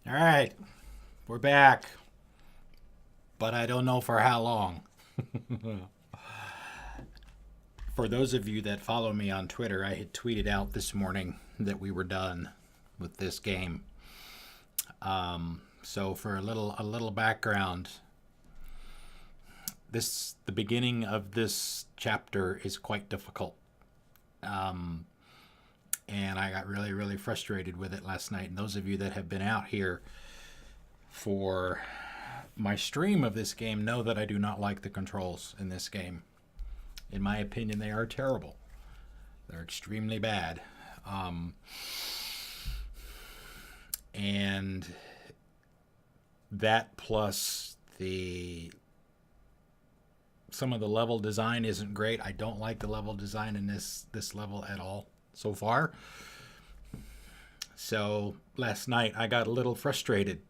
All right, we're back, but I don't know for how long. For those of you that follow me on Twitter, I had tweeted out this morning that we were done with this game. So for a little background, the beginning of this chapter is quite difficult. And I got really frustrated with it last night. And those of you that have been out here for my stream of this game know that I do not like the controls in this game. In my opinion, they are terrible. They're extremely bad. And that plus some of the level design isn't great. I don't like the level design in this level at all so far. So last night I got a little frustrated.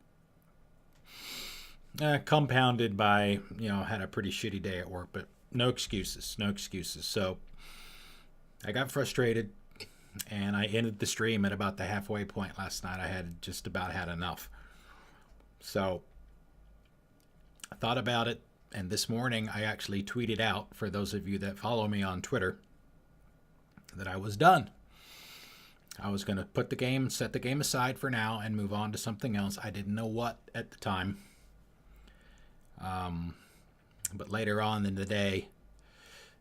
Compounded by, had a pretty shitty day at work, but no excuses. So I got frustrated and I ended the stream at about the halfway point last night. I had just about had enough. So I thought about it, and this morning I actually tweeted out, for those of you that follow me on Twitter, that I was done. I was going to set the game aside for now and move on to something else. I didn't know what at the time. But later on in the day,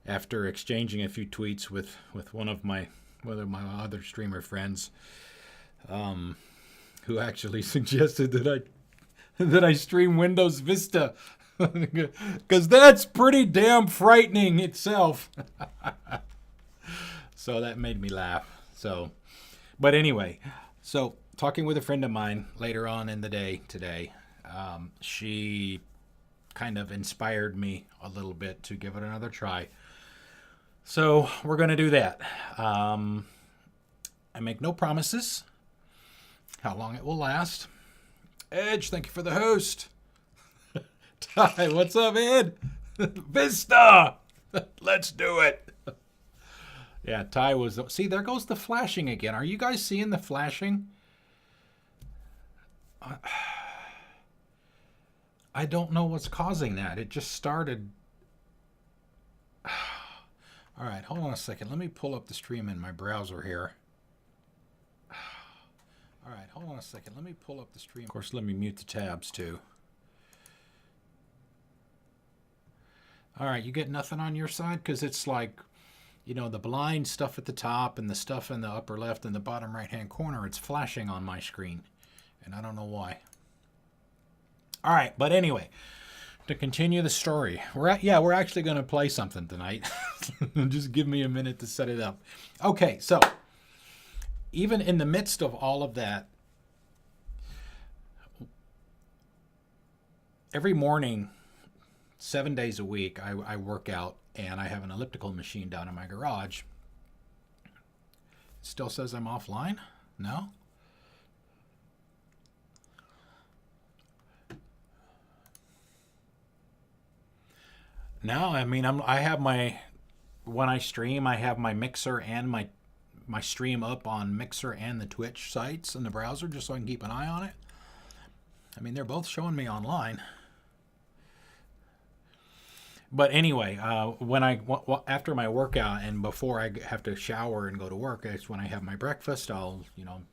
after exchanging a few tweets with one of my other streamer friends, who actually suggested that I stream Windows Vista, because that's pretty damn frightening itself. So that made me laugh. But anyway, so talking with a friend of mine later on in the day today, she kind of inspired me a little bit to give it another try. So we're going to do that. I make no promises how long it will last. Edge, thank you for the host. Ty, what's up, Ed? Vista! Let's do it. Yeah, Ty was... See, there goes the flashing again. Are you guys seeing the flashing? I don't know what's causing that. It just started... All right, hold on a second. Let me pull up the stream in my browser here. All right, hold on a second. Let me pull up the stream. Of course, let me mute the tabs, too. All right, you get nothing on your side? Because it's like, the blind stuff at the top and the stuff in the upper left and the bottom right-hand corner, it's flashing on my screen. And I don't know why. All right, but anyway, to continue the story, we're actually going to play something tonight. Just give me a minute to set it up. Okay, so even in the midst of all of that, every morning, 7 days a week, I work out, and I have an elliptical machine down in my garage. It still says I'm offline? No? No, I mean, I have when I stream, I have my Mixer and my stream up on Mixer and the Twitch sites in the browser, just so I can keep an eye on it. I mean, they're both showing me online. But anyway, after my workout and before I have to shower and go to work, it's when I have my breakfast. I'll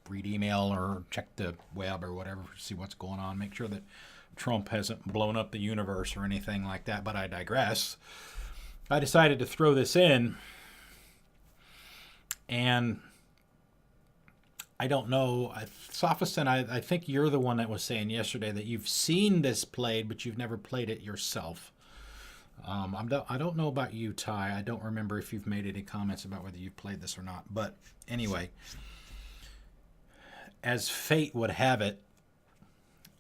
read email or check the web or whatever, see what's going on, make sure that Trump hasn't blown up the universe or anything like that. But I digress. I decided to throw this in, and I don't know. Sophiston, I think you're the one that was saying yesterday that you've seen this played, but you've never played it yourself. I don't know about you, Ty. I don't remember if you've made any comments about whether you've played this or not. But anyway, as fate would have it,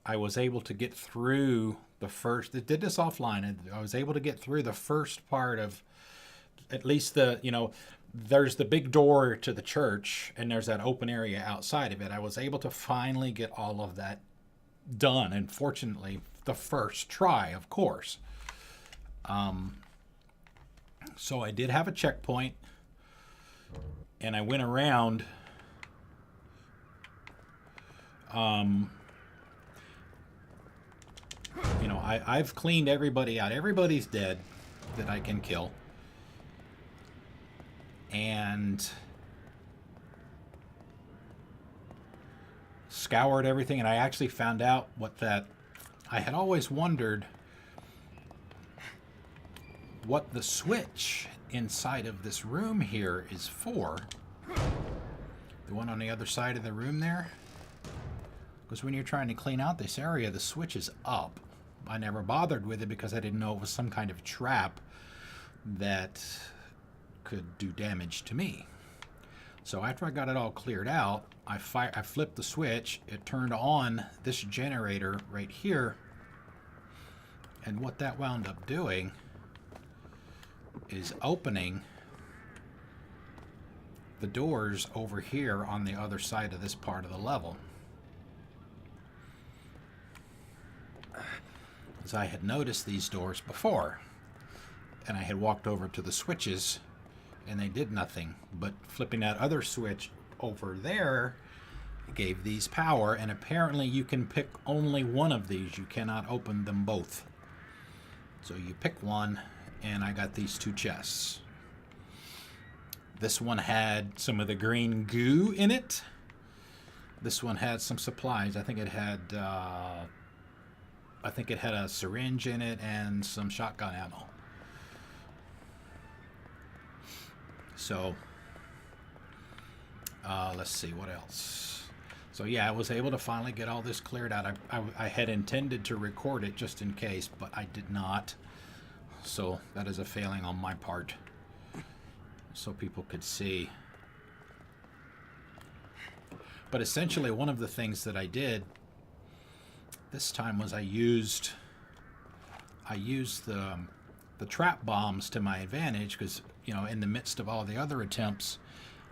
I was able to get through the first... It did this offline. I was able to get through the first part of at least there's the big door to the church, and there's that open area outside of it. I was able to finally get all of that done, and fortunately, the first try, of course. So I did have a checkpoint, and I went around I've cleaned everybody out. Everybody's dead that I can kill. And scoured everything, and I actually found out what that... I had always wondered what the switch inside of this room here is for. The one on the other side of the room there. Because when you're trying to clean out this area, the switch is up. I never bothered with it because I didn't know it was some kind of trap that could do damage to me. So after I got it all cleared out, I flipped the switch. It turned on this generator right here. And what that wound up doing is opening the doors over here on the other side of this part of the level. As I had noticed these doors before, and I had walked over to the switches and they did nothing, but flipping that other switch over there gave these power, and apparently you can pick only one of these. You cannot open them both. So you pick one, and I got these two chests. This one had some of the green goo in it. This one had some supplies. I think it had a syringe in it and some shotgun ammo. So, let's see, what else? So yeah, I was able to finally get all this cleared out. I had intended to record it just in case, but I did not. So that is a failing on my part. So people could see. But essentially, one of the things that I did this time was I used the trap bombs to my advantage, because, you know, in the midst of all the other attempts,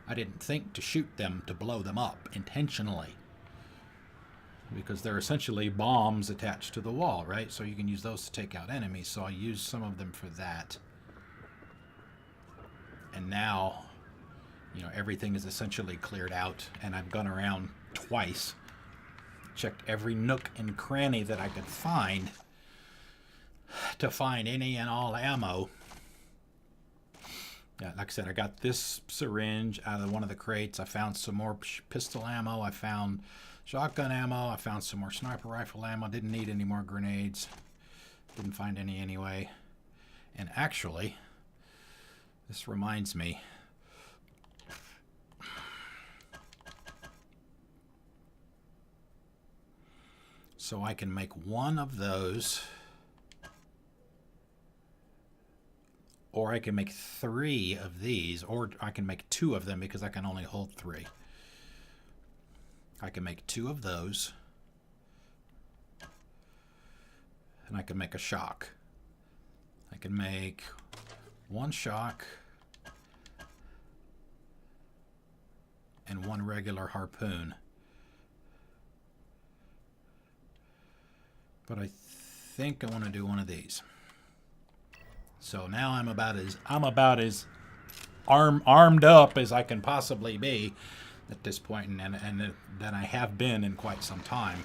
I didn't think to shoot them, to blow them up intentionally, because they're essentially bombs attached to the wall, right? So you can use those to take out enemies. So I used some of them for that. And now, you know, everything is essentially cleared out, and I've gone around twice, checked every nook and cranny that I could find to find any and all ammo. Yeah, like I said, I got this syringe out of one of the crates. I found some more pistol ammo. I found shotgun ammo. I found some more sniper rifle ammo. Didn't need any more grenades. Didn't find any anyway. And actually, this reminds me. So I can make one of those, or I can make 3 of these, or I can make 2 of them because I can only hold 3. I can make 2 of those, and I can make a shock. I can make 1 shock and 1 regular harpoon. But I think I want to do one of these. So now I'm about as armed up as I can possibly be at this point, and that I have been in quite some time.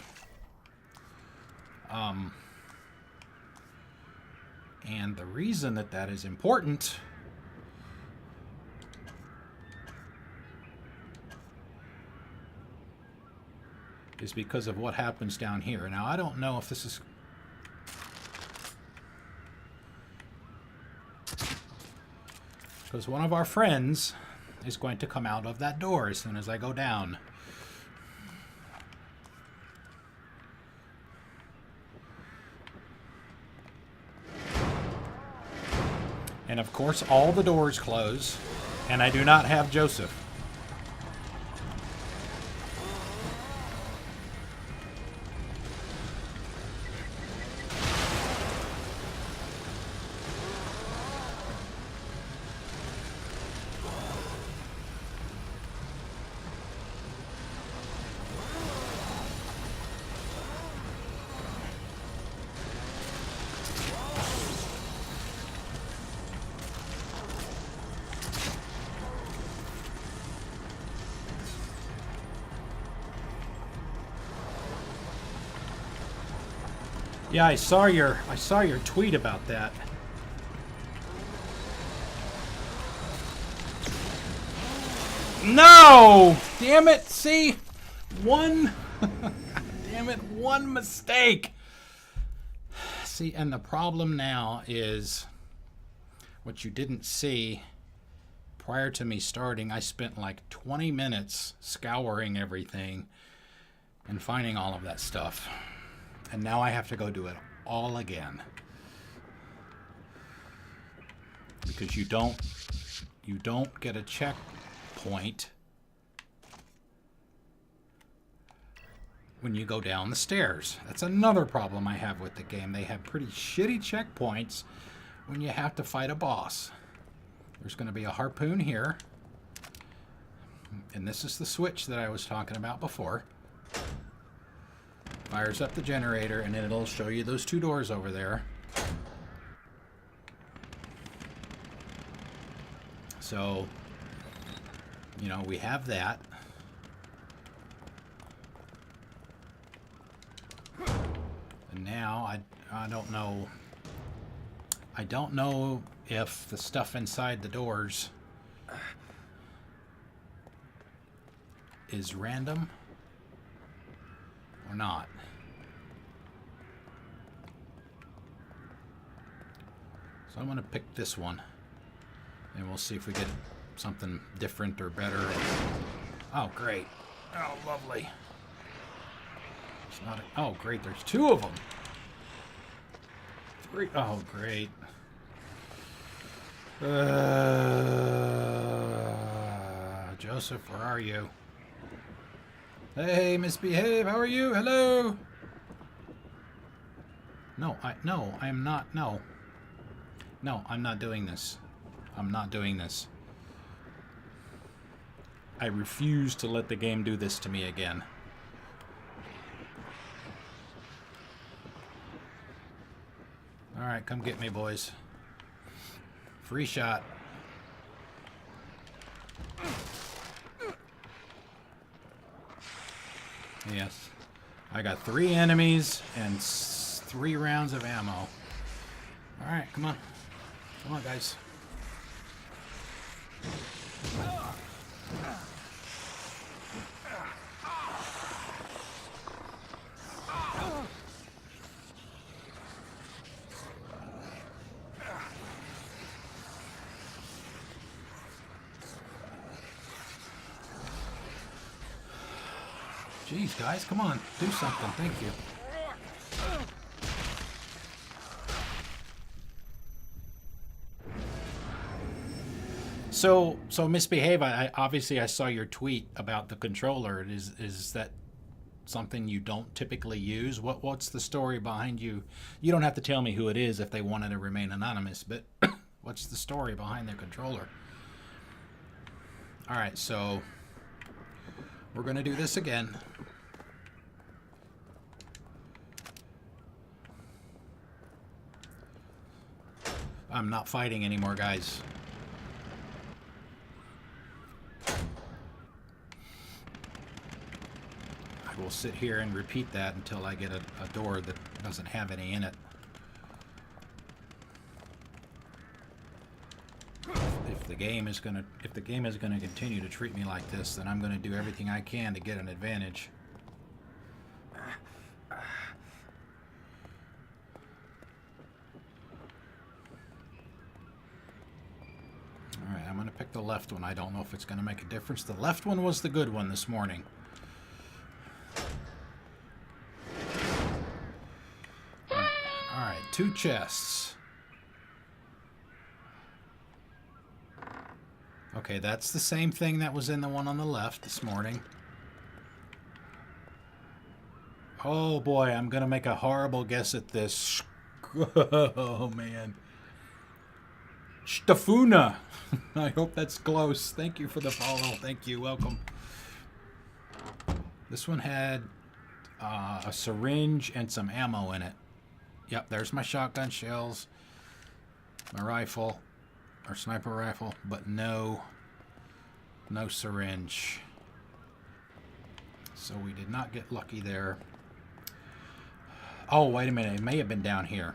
And the reason that is important is because of what happens down here. Now, I don't know if this is... because one of our friends is going to come out of that door as soon as I go down. And of course, all the doors close, and I do not have Joseph. Yeah, I saw your tweet about that. No! Damn it! See? One damn it, one mistake. See, and the problem now is what you didn't see prior to me starting. I spent like 20 minutes scouring everything and finding all of that stuff. And now I have to go do it all again. Because you don't get a checkpoint when you go down the stairs. That's another problem I have with the game. They have pretty shitty checkpoints when you have to fight a boss. There's going to be a harpoon here. And this is the switch that I was talking about before. Fires up the generator, and then it'll show you those two doors over there. So, you know, we have that. And now I don't know. I don't know if the stuff inside the doors is random or not. So I'm going to pick this one, and we'll see if we get something different or better. Oh, great. Oh, lovely. It's not a, oh, great. There's two of them. Three. Oh, great. Joseph, where are you? Hey, misbehave. How are you? Hello. No, I am not. No, I'm not doing this. I'm not doing this. I refuse to let the game do this to me again. All right, come get me, boys. Free shot. Yes. I got 3 enemies and 3 rounds of ammo. All right, come on. Come on, guys. Jeez, guys, come on. Do something. Thank you. So misbehave. I obviously I saw your tweet about the controller. Is that something you don't typically use? What's the story behind you? You don't have to tell me who it is if they wanted to remain anonymous, but what's the story behind the controller? All right, so we're going to do this again. I'm not fighting anymore, guys. I will sit here and repeat that until I get a door that doesn't have any in it. If the game is gonna continue to treat me like this, then I'm gonna do everything I can to get an advantage. Alright, I'm gonna pick the left one. I don't know if it's gonna make a difference. The left one was the good one this morning. Alright, 2 chests. Okay, that's the same thing that was in the one on the left this morning. Oh boy, I'm gonna make a horrible guess at this. Oh man. Stafuna. I hope that's close. Thank you for the follow. Thank you. Welcome. This one had a syringe and some ammo in it. Yep, there's my shotgun shells, my rifle, or sniper rifle, but no syringe. So we did not get lucky there. Oh, wait a minute. It may have been down here.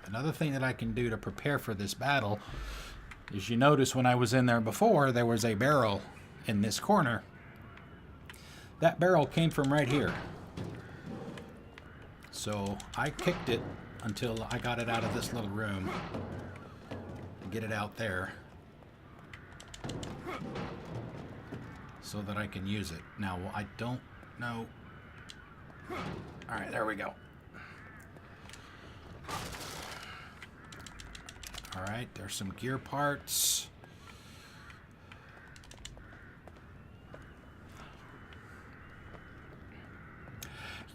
Another thing that I can do to prepare for this battle is, you notice when I was in there before, there was a barrel in this corner. That barrel came from right here. So I kicked it until I got it out of this little room. Get it out there so that I can use it. Now, I don't know. All right, there we go. All right, there's some gear parts.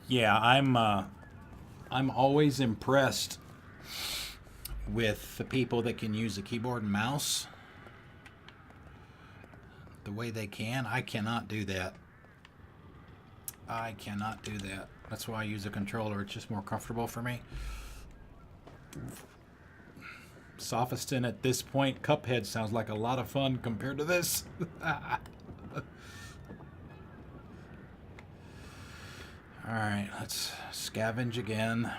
Yeah, I'm always impressed with the people that can use a keyboard and mouse the way they can. I cannot do that. I cannot do that. That's why I use a controller. It's just more comfortable for me. Sophiston at this point, Cuphead sounds like a lot of fun compared to this. Alright, let's scavenge again.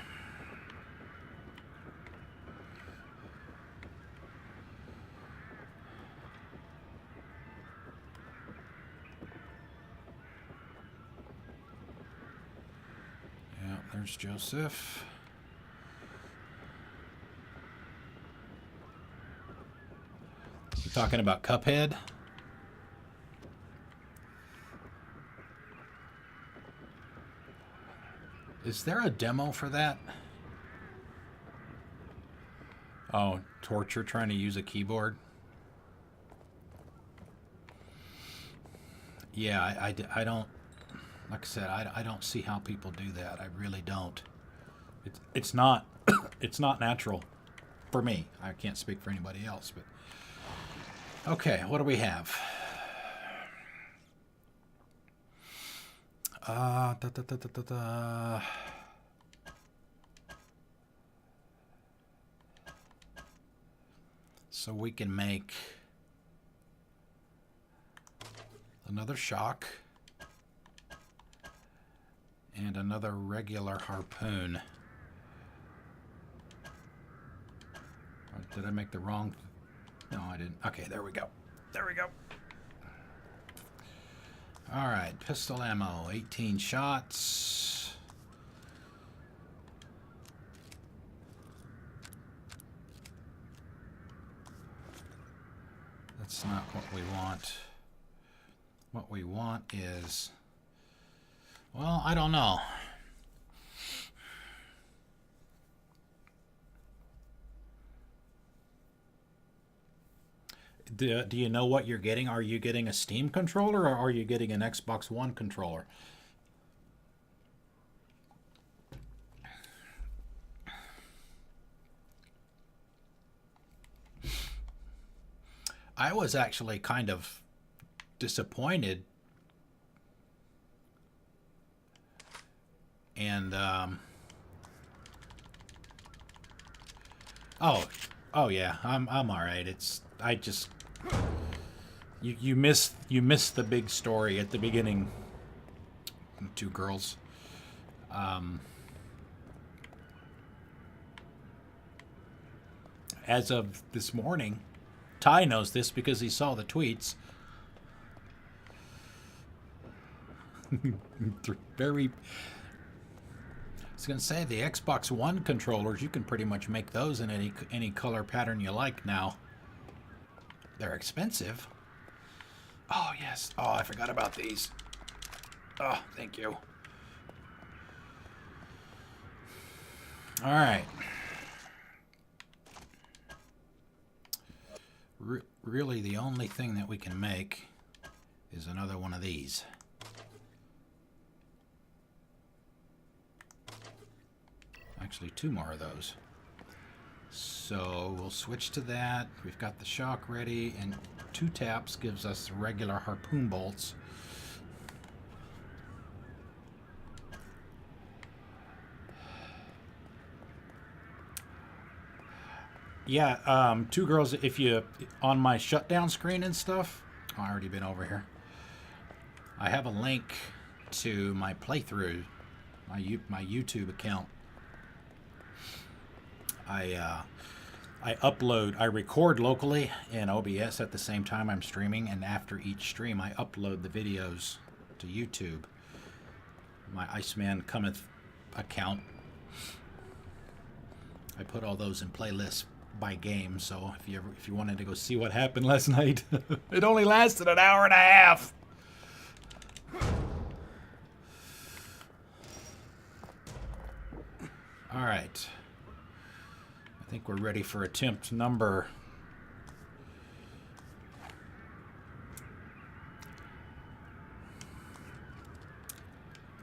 Yeah, there's Joseph. You're talking about Cuphead? Is there a demo for that? Oh, torture trying to use a keyboard? Yeah, I don't, like I said, I don't see how people do that. I really don't. It's not, it's not natural for me. I can't speak for anybody else, but. Okay, what do we have? So we can make another shock and another regular harpoon. Or did I make the wrong? No, I didn't. Okay, there we go. There we go. All right, pistol ammo, 18 shots. That's not what we want. What we want is, well, I don't know. Do you know what you're getting? Are you getting a Steam controller or are you getting an Xbox One controller? I was actually kind of disappointed. And, oh yeah, I'm all right. I just, you miss the big story at the beginning. Two girls. As of this morning, Ty knows this because he saw the tweets. Very. I was gonna say the Xbox One controllers. You can pretty much make those in any color pattern you like now. They're expensive. Oh yes. Oh, I forgot about these. Oh, thank you. All right. Really, the only thing that we can make is another one of these. Actually, two more of those. So we'll switch to that. We've got the shock ready, and 2 taps gives us regular harpoon bolts. Yeah, 2 girls, if you, on my shutdown screen and stuff, oh, I already been over here. I have a link to my playthrough my YouTube account. I record locally in OBS at the same time I'm streaming, and after each stream I upload the videos to YouTube. My Iceman Cometh account, I put all those in playlists by game, so if you wanted to go see what happened last night, it only lasted an hour and a half. All right. I think we're ready for attempt number...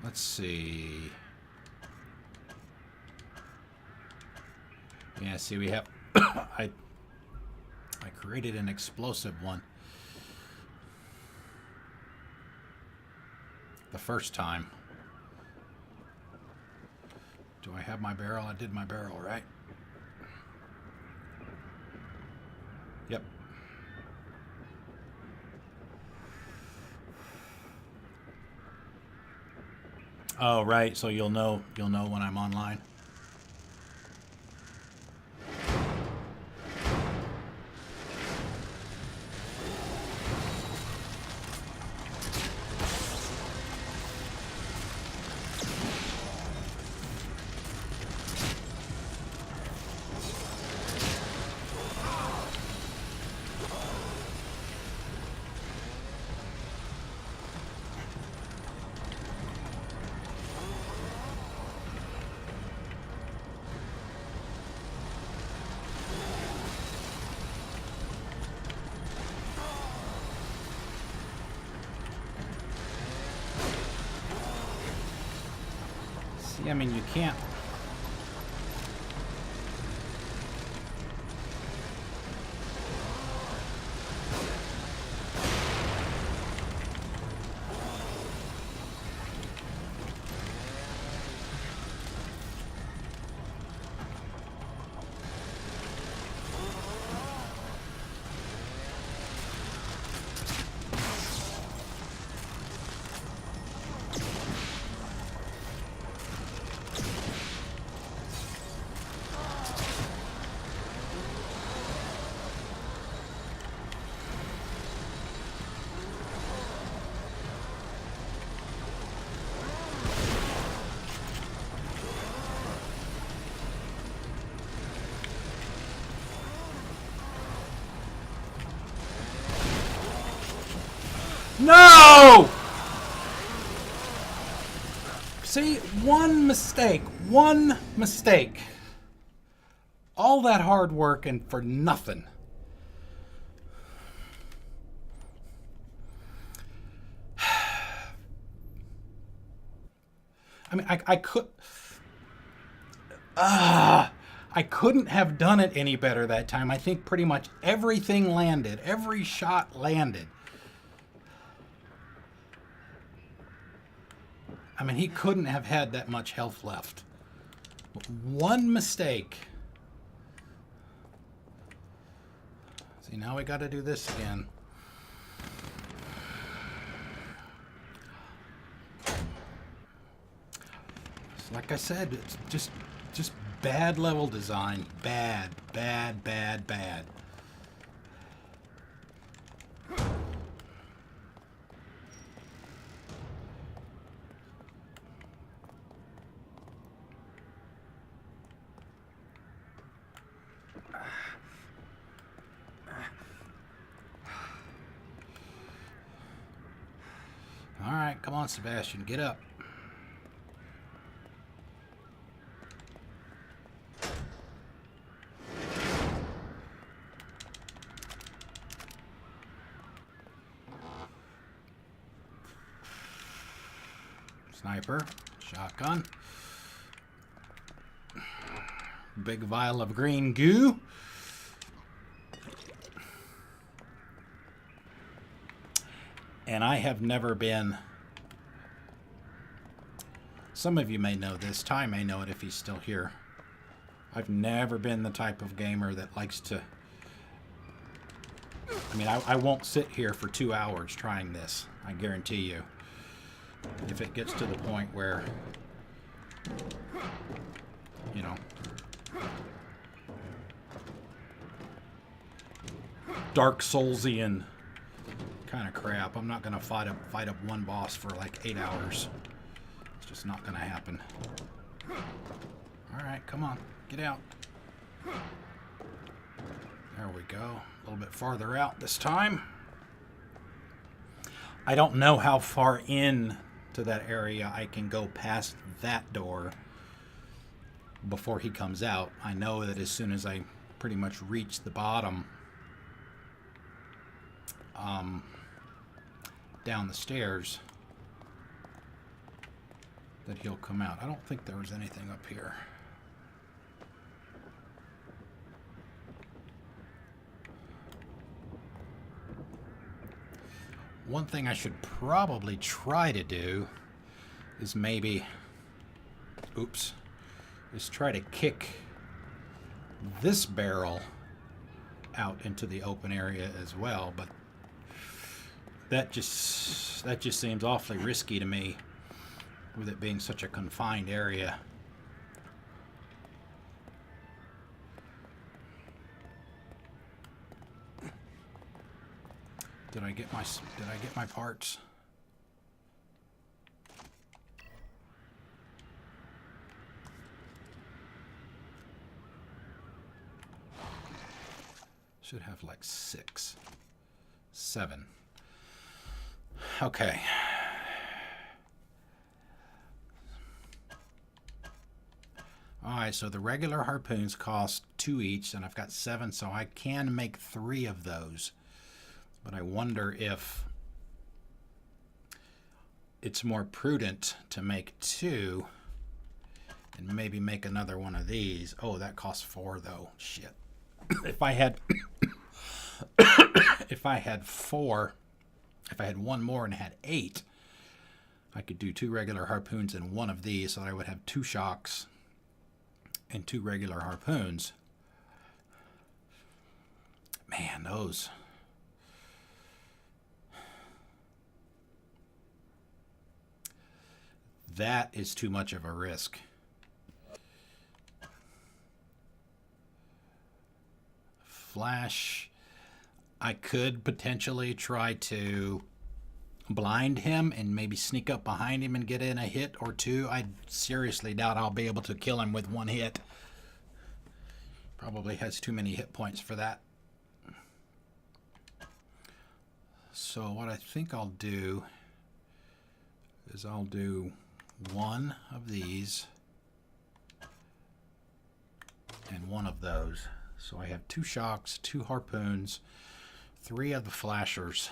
Let's see. Yeah, see, we have... I created an explosive one the first time. Do I have my barrel? I did my barrel, right? Yep. Oh, right. So you'll know when I'm online. I mean, you can't. No! See, one mistake. All that hard work and for nothing. I mean, I couldn't have done it any better that time. I think pretty much everything landed. Every shot landed. I mean, he couldn't have had that much health left. One mistake. See, now we got to do this again. So like I said, it's just bad level design. Bad. All right, come on, Sebastian, get up. Sniper, shotgun. Big vial of green goo. And I have never been, some of you may know this, Ty may know it if he's still here. I've never been the type of gamer that likes to, I mean, I won't sit here for 2 hours trying this, I guarantee you. If it gets to the point where you know, Dark Soulsian kind of crap. I'm not gonna fight up one boss for like 8 hours. It's just not gonna happen. All right, come on, get out. There we go. A little bit farther out this time. I don't know how far in to that area I can go past that door before he comes out. I know that as soon as I pretty much reach the bottom down the stairs, that he'll come out. I don't think there was anything up here. One thing I should probably try to do is maybe, is try to kick this barrel out into the open area as well, but that just seems awfully risky to me with it being such a confined area. Did I get my parts? Should have like 6, 7. Okay. Alright, so the regular harpoons cost 2 each, and I've got 7, so I can make 3 of those. But I wonder if it's more prudent to make 2 and maybe make another one of these. Oh, that costs 4 though. Shit. If I had if I had 4, if I had 1 more and had 8, I could do 2 regular harpoons and 1 of these, so that I would have 2 shocks and 2 regular harpoons. Man, those. That is too much of a risk. Flash. I could potentially try to blind him and maybe sneak up behind him and get in a hit or 2. I seriously doubt I'll be able to kill him with 1 hit. Probably has too many hit points for that. So what I think I'll do is I'll do 1 of these and 1 of those. So I have 2 shocks, 2 harpoons, 3 of the flashers.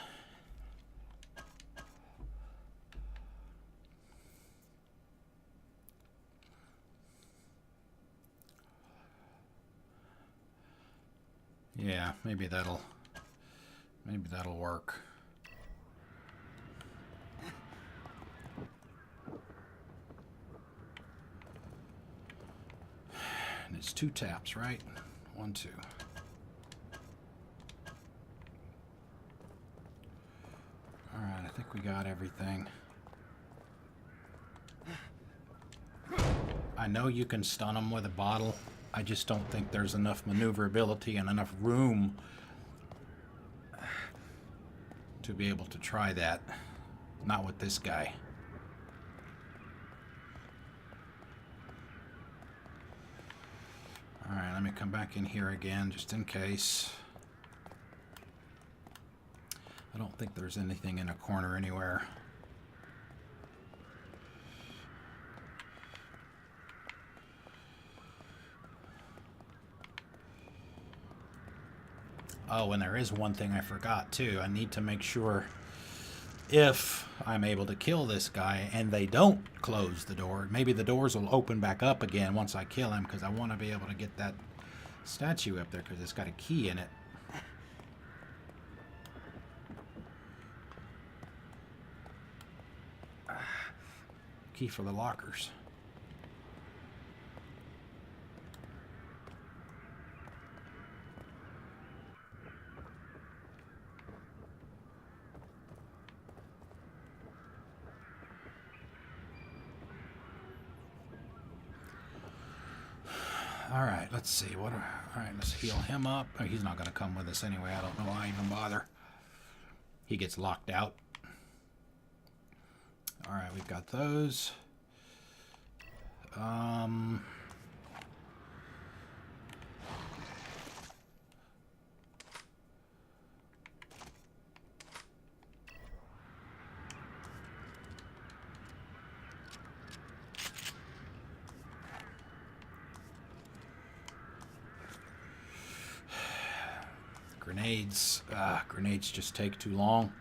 Yeah, maybe that'll work. And it's 2 taps, right? 1, 2. All right, I think we got everything. I know you can stun them with a bottle. I just don't think there's enough maneuverability and enough room to be able to try that. Not with this guy. All right, let me come back in here again just in case. I don't think there's anything in a corner anywhere. Oh, and there is one thing I forgot too. I need to make sure if I'm able to kill this guy and they don't close the door, maybe the doors will open back up again once I kill him, because I want to be able to get that statue up there because it's got a key in it. Key for the lockers. let's see. All right, let's heal him up. Oh, he's not going to come with us anyway. I don't know why I even bother. He gets locked out. All right, we've got those. Grenades just take too long.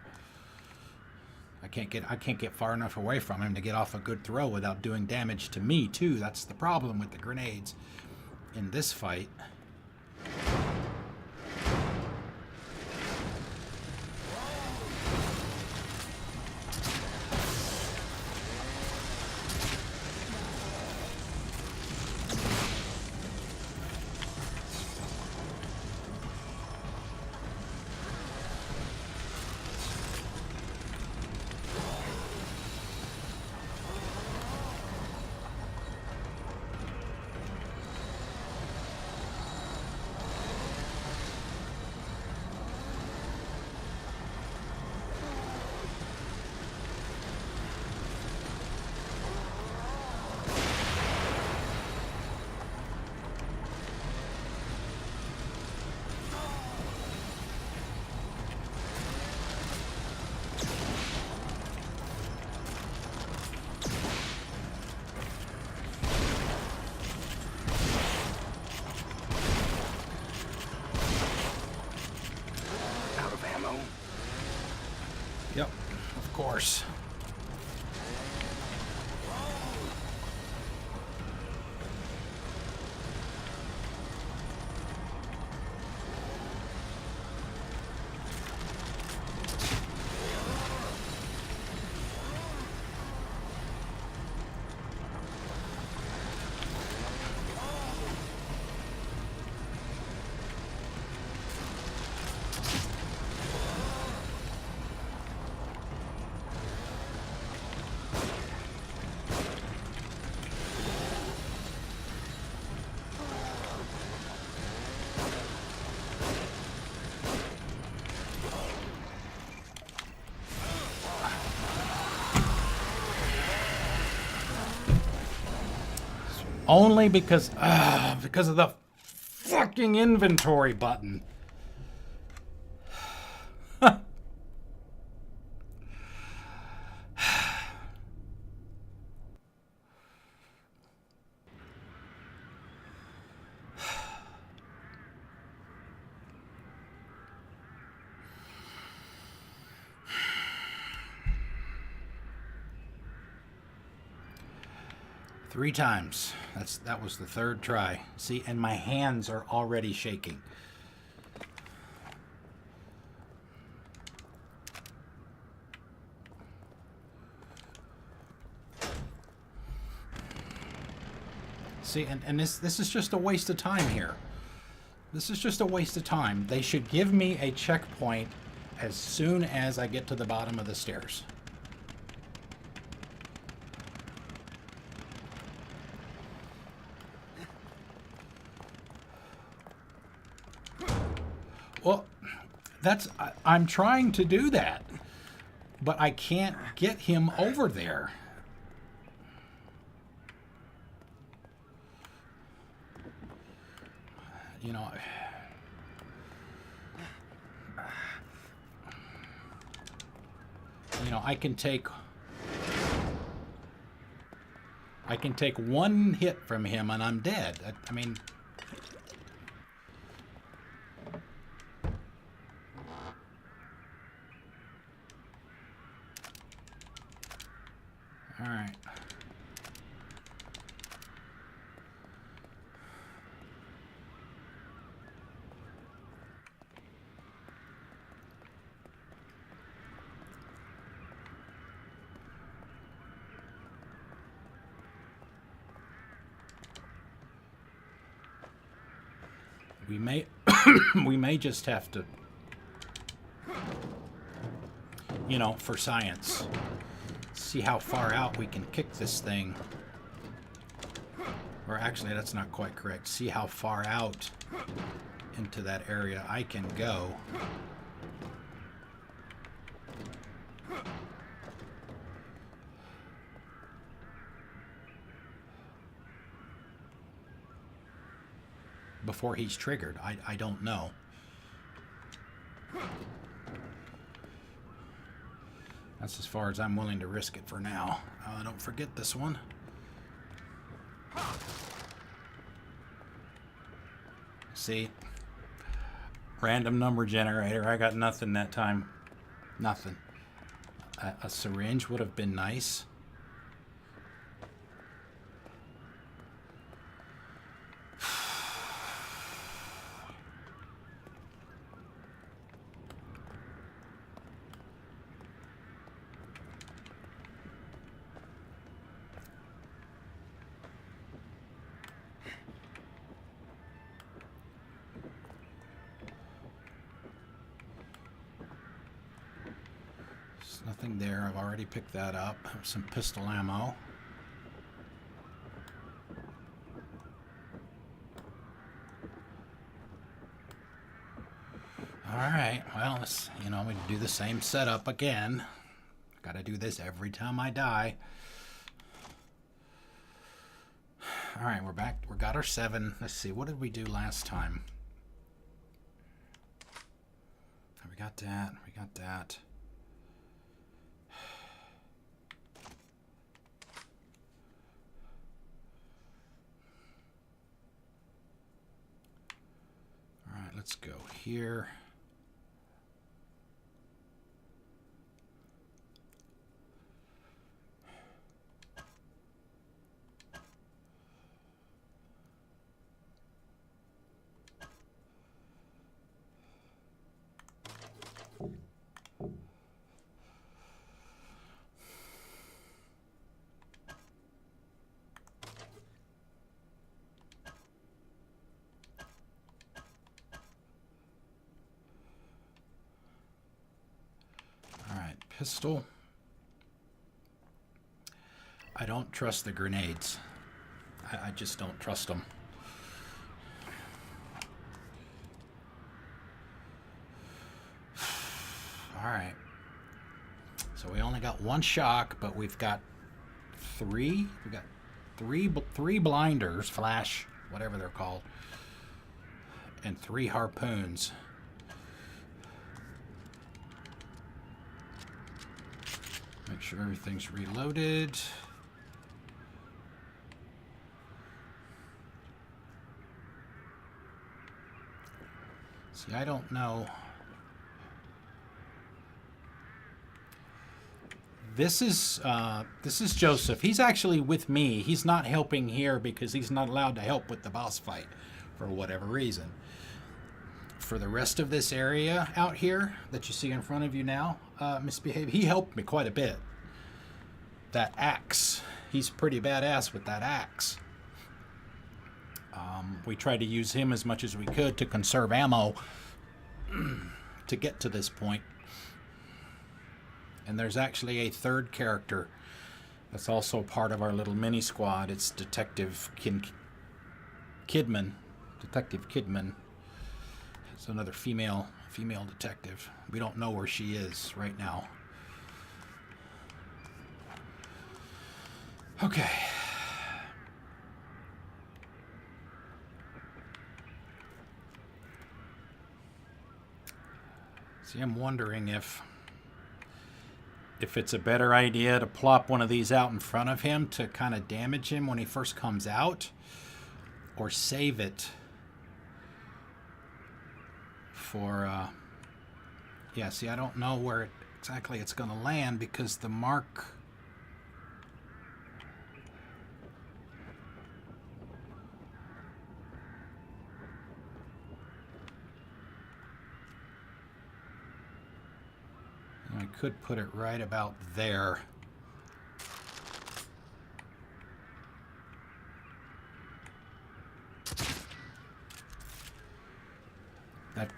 I can't get far enough away from him to get off a good throw without doing damage to me too. That's the problem with the grenades in this fight. Yep, of course. Only because of the fucking inventory button. Three times. That was the third try. See, and my hands are already shaking. See, and this is just a waste of time here. This is just a waste of time. They should give me a checkpoint as soon as I get to the bottom of the stairs. Well, I'm trying to do that, but I can't get him over there. I can take one hit from him and I'm dead. I mean, all right. We may just have to, for science, see how far out we can kick this thing. Or actually, that's not quite correct. See how far out into that area I can go. Before he's triggered. I don't know. That's as far as I'm willing to risk it for now. Don't forget this one. See? Random number generator. I got nothing that time. Nothing. A syringe would have been nice. Nothing there. I've already picked that up. Some pistol ammo. Alright, well, let's, we do the same setup again. Gotta do this every time I die. Alright, we're back. We got our 7. Let's see, what did we do last time? We got that. We got that. Let's go here. Pistol. I don't trust the grenades. I just don't trust them. Alright. So we only got 1 shock, but we've got 3. We've got three blinders, flash, whatever they're called, and 3 harpoons. Make sure everything's reloaded. See, I don't know. This is Joseph. He's actually with me. He's not helping here because he's not allowed to help with the boss fight for whatever reason. For the rest of this area out here that you see in front of you now, Misbehave, he helped me quite a bit. That axe, he's pretty badass with that axe. We tried to use him as much as we could to conserve ammo to get to this point. And there's actually a 3rd character that's also part of our little mini squad. It's Detective Kidman. Detective Kidman. It's another female detective. We don't know where she is right now. Okay. See, I'm wondering if it's a better idea to plop one of these out in front of him to kind of damage him when he first comes out, or save it for, yeah, see, I don't know where exactly it's going to land because the mark... I could put it right about there. That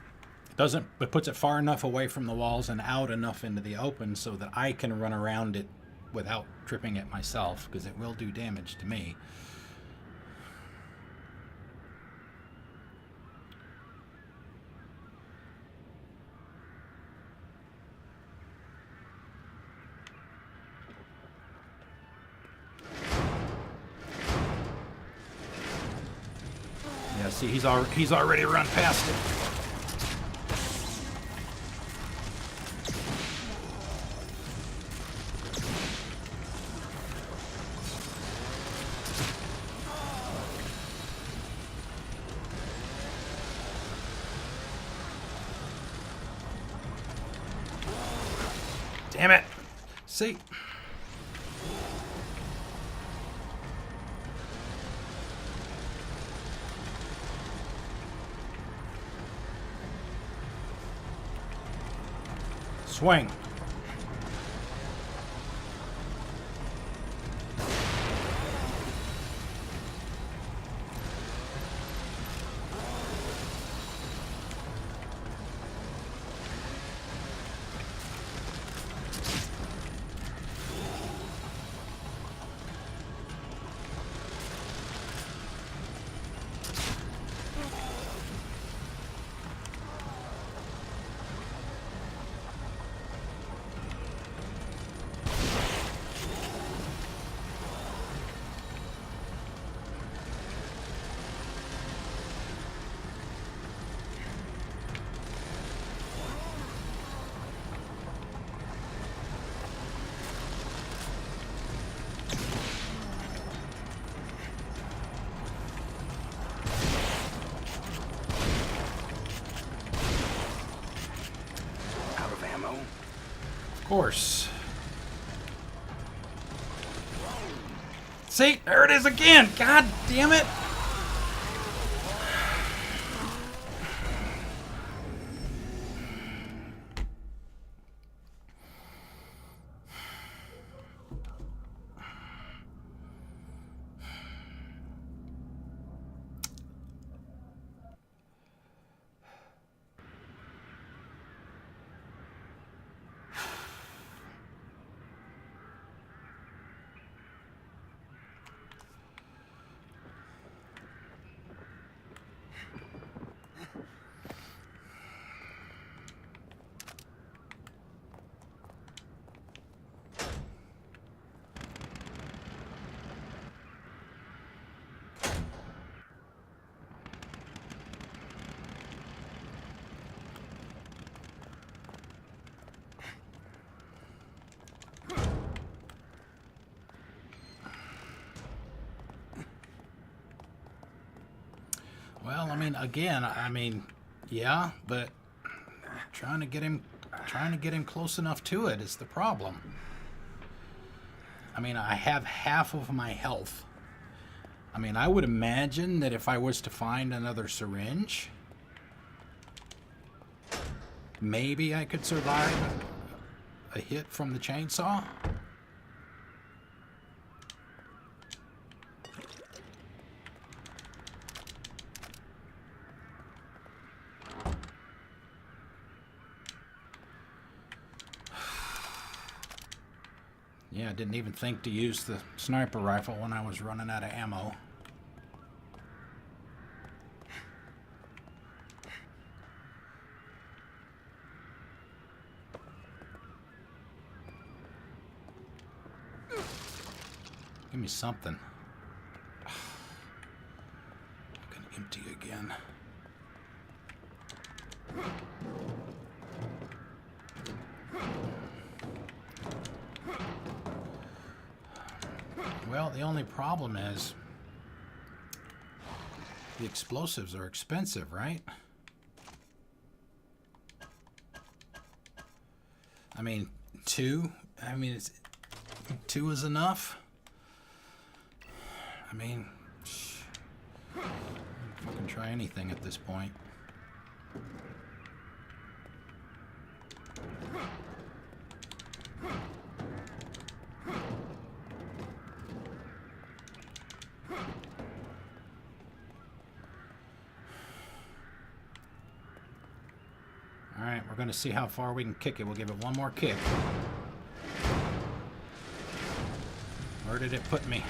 doesn't, it puts it far enough away from the walls and out enough into the open so that I can run around it without tripping it myself, because it will do damage to me. see, he's already run past it. Damn it. See? Swing. Of course. See, there it is again. God damn it. Well, I mean, again, yeah, but trying to get him close enough to it is the problem. I mean, I have half of my health. I mean, I would imagine that if I was to find another syringe, maybe I could survive a hit from the chainsaw. Yeah, I didn't even think to use the sniper rifle when I was running out of ammo. Give me something. I'm gonna empty again. Well, the only problem is the explosives are expensive, right? I mean, two is enough. I mean, I can try anything at this point. Alright, we're going to see how far we can kick it. We'll give it one more kick. Where did it put me?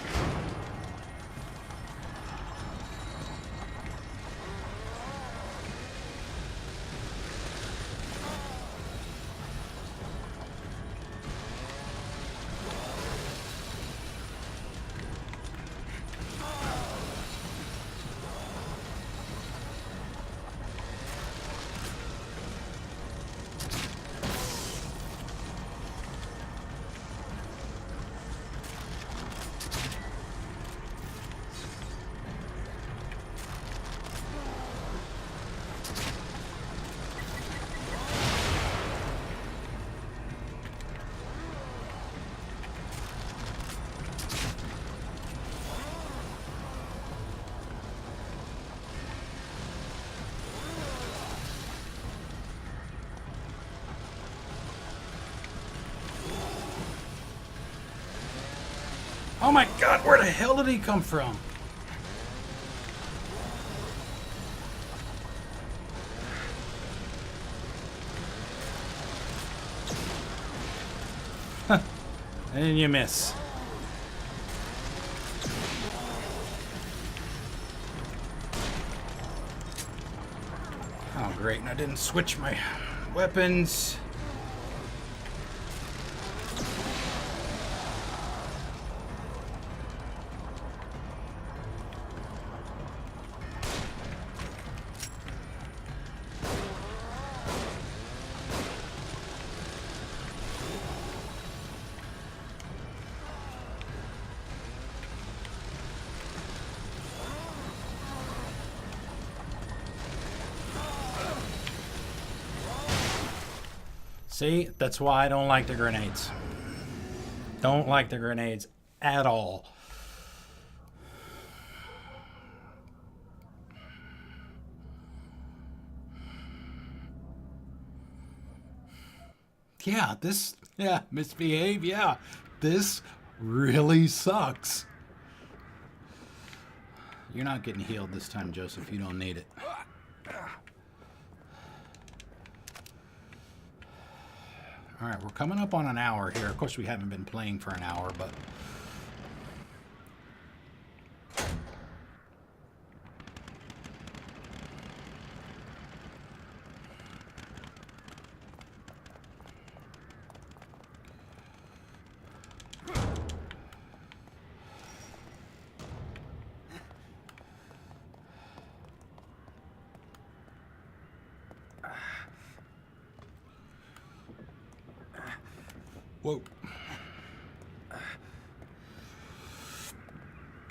Oh my God, where the hell did he come from? And you miss. Oh, great. And I didn't switch my weapons. See, that's why I don't like the grenades. Don't like the grenades at all. Yeah, misbehave, yeah. This really sucks. You're not getting healed this time, Joseph. You don't need it. All right, we're coming up on an hour here. Of course, we haven't been playing for an hour, but... Whoa.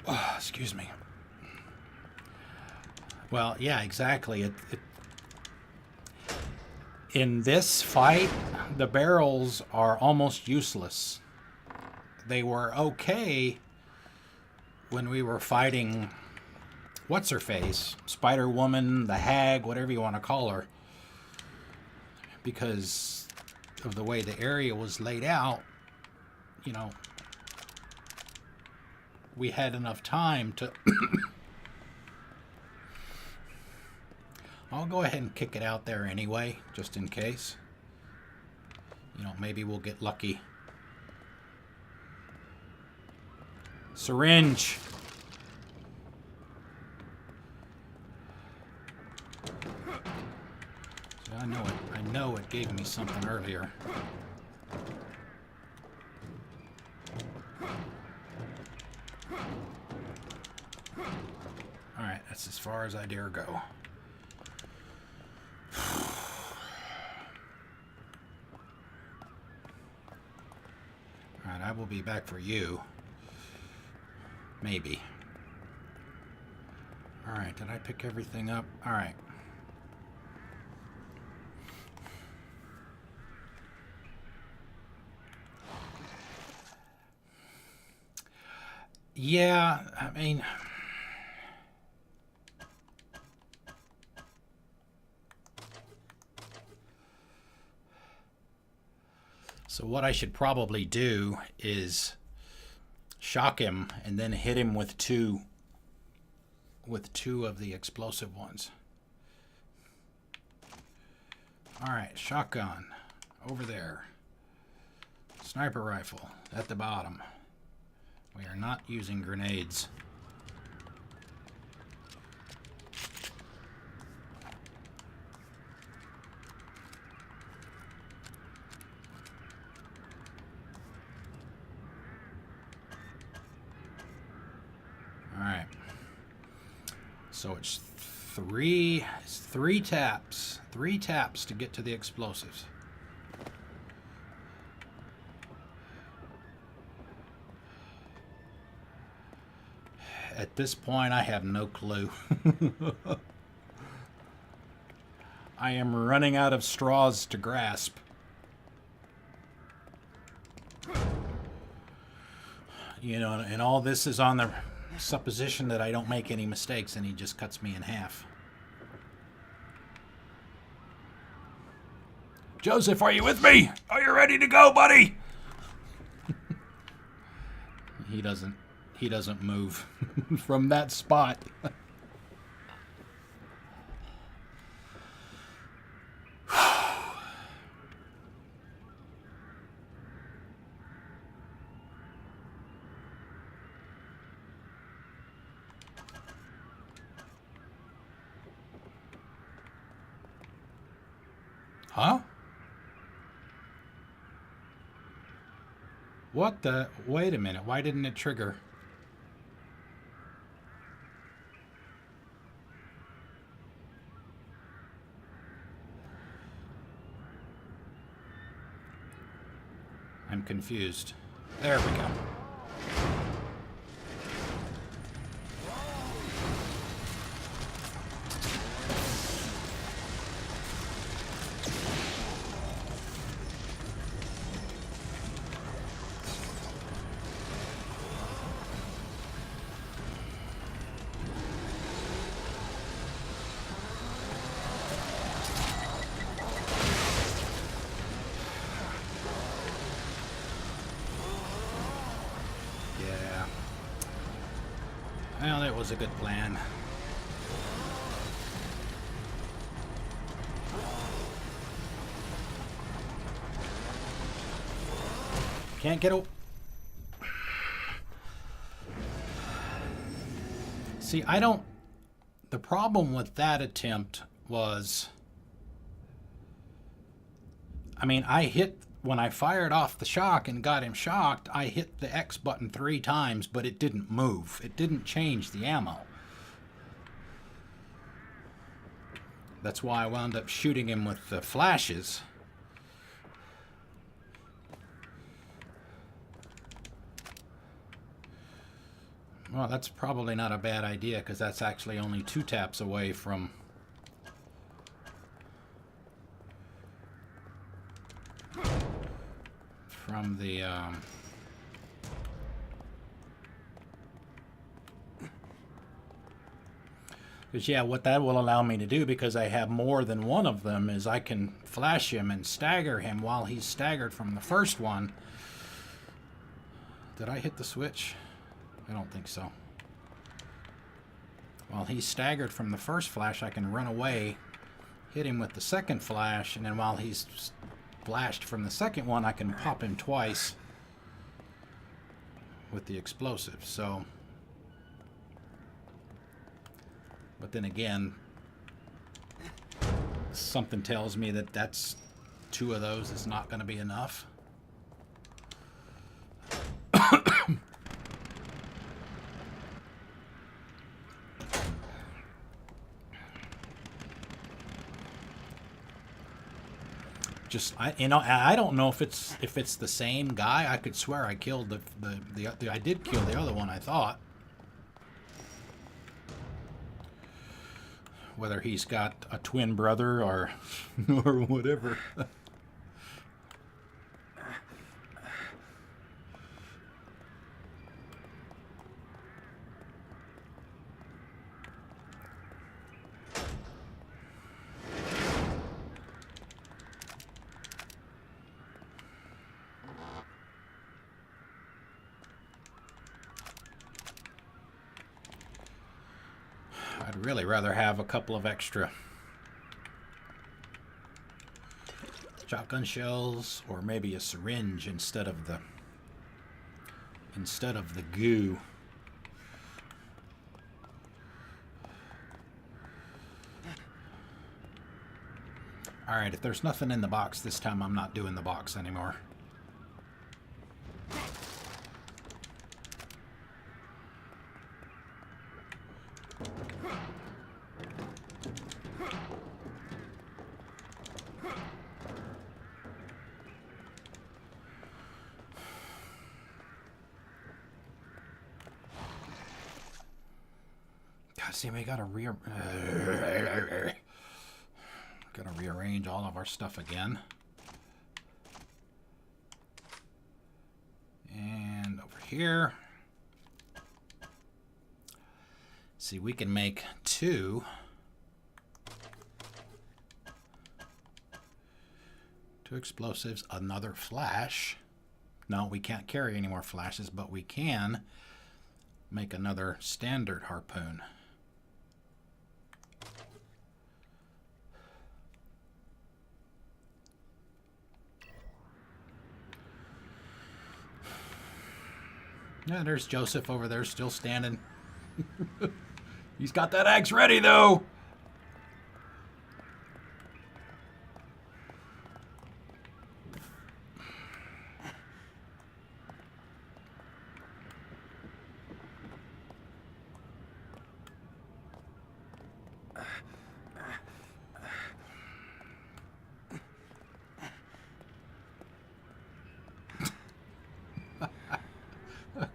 Oh, excuse me. Well, yeah, exactly. In this fight, the barrels are almost useless. They were okay when we were fighting What's-Her-Face, Spider-Woman, the Hag, whatever you want to call her. Because of the way the area was laid out, you know, we had enough time to... I'll go ahead and kick it out there anyway, just in case. You know, maybe we'll get lucky. Syringe. So I know it gave me something earlier. Alright, that's as far as I dare go. Alright, I will be back for you. Maybe. Alright, did I pick everything up? Alright. Yeah, I mean... So what I should probably do is shock him and then hit him with two of the explosive ones. Alright, shotgun over there. Sniper rifle at the bottom. We are not using grenades. Alright. So it's three taps. 3 taps to get to the explosives. At this point, I have no clue. I am running out of straws to grasp. You know, and all this is on the supposition that I don't make any mistakes and he just cuts me in half. Joseph, are you with me? Are you ready to go, buddy? he doesn't move from that spot. Huh? What the? Wait a minute. Why didn't it trigger? I'm confused. There we go. Well, that was a good plan. Can't get over. See, I don't... The problem with that attempt was... I mean, I hit... When I fired off the shock and got him shocked, I hit the X button 3 times, but it didn't move. It didn't change the ammo. That's why I wound up shooting him with the flashes. Well, that's probably not a bad idea, because that's actually only 2 taps away from... From the... Because, yeah, what that will allow me to do, because I have more than one of them, is I can flash him and stagger him while he's staggered from the first one. Did I hit the switch? I don't think so. While he's staggered from the first flash, I can run away, hit him with the second flash, and then while he's flashed from the second one, I can pop him twice with the explosive. So, but then again, something tells me that that's 2 of those is not going to be enough. I don't know if it's the same guy. I could swear I killed I did kill the other one, I thought. Whether he's got a twin brother or or whatever. I'd really rather have a couple of extra shotgun shells, or maybe a syringe instead of the goo. All right, if there's nothing in the box this time, I'm not doing the box anymore. See, we gotta rearrange all of our stuff again. And over here, see, we can make 2 explosives, another flash, No, we can't carry any more flashes, but we can make another standard harpoon. Yeah, there's Joseph over there still standing. He's got that axe ready, though.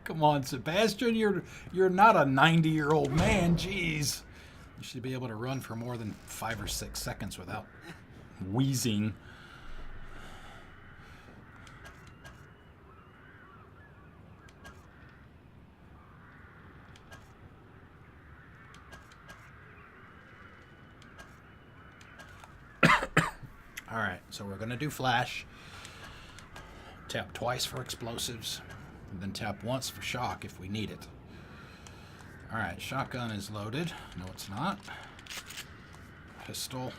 Come on, Sebastian, you're not a 90-year-old man. Jeez. You should be able to run for more than 5 or 6 seconds without wheezing. All right, so we're going to do flash. Tap twice for explosives, and then tap once for shock if we need it. All right, shotgun is loaded. No, it's not. Pistol.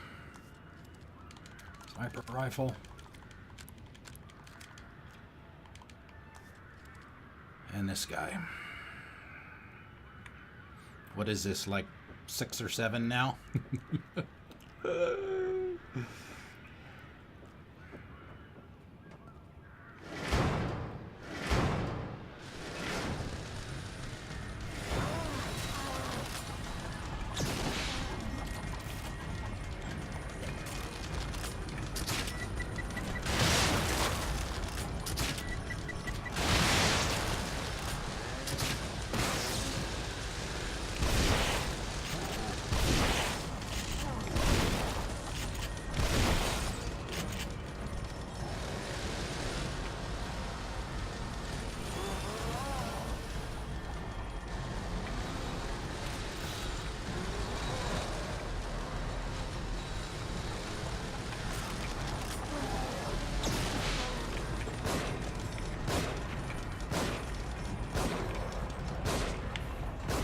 Sniper rifle. And this guy. What is this, like 6 or 7 now?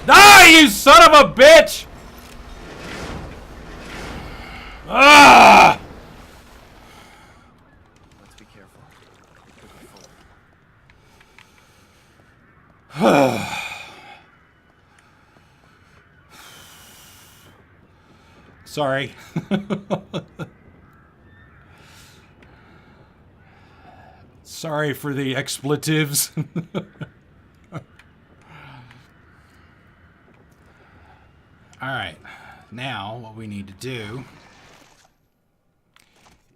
Die, you son of a bitch! Ah! Let's be careful. Sorry. Sorry for the expletives. All right, now what we need to do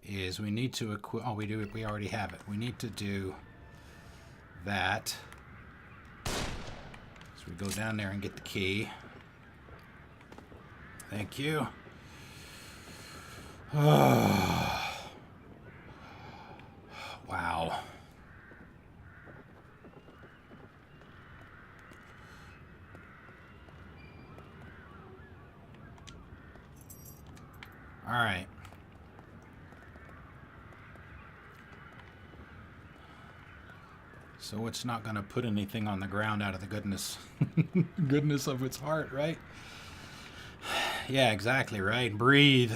is we need to equip. Oh, we already have it. We need to do that. So we go down there and get the key. Thank you. Wow. All right. So it's not going to put anything on the ground out of the goodness of its heart, right? Yeah, exactly, right. Breathe.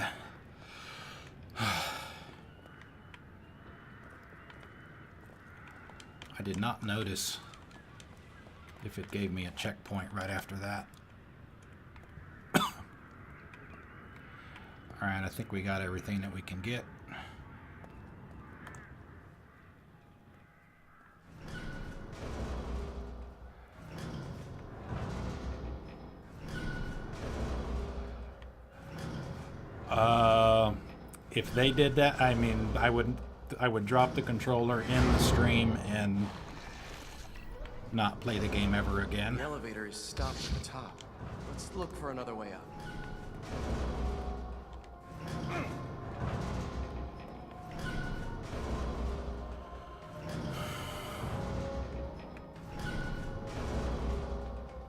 I did not notice if it gave me a checkpoint right after that. Alright, I think we got everything that we can get. If they did that, I mean, I would drop the controller in the stream and not play the game ever again. The elevator is stopped at the top. Let's look for another way up.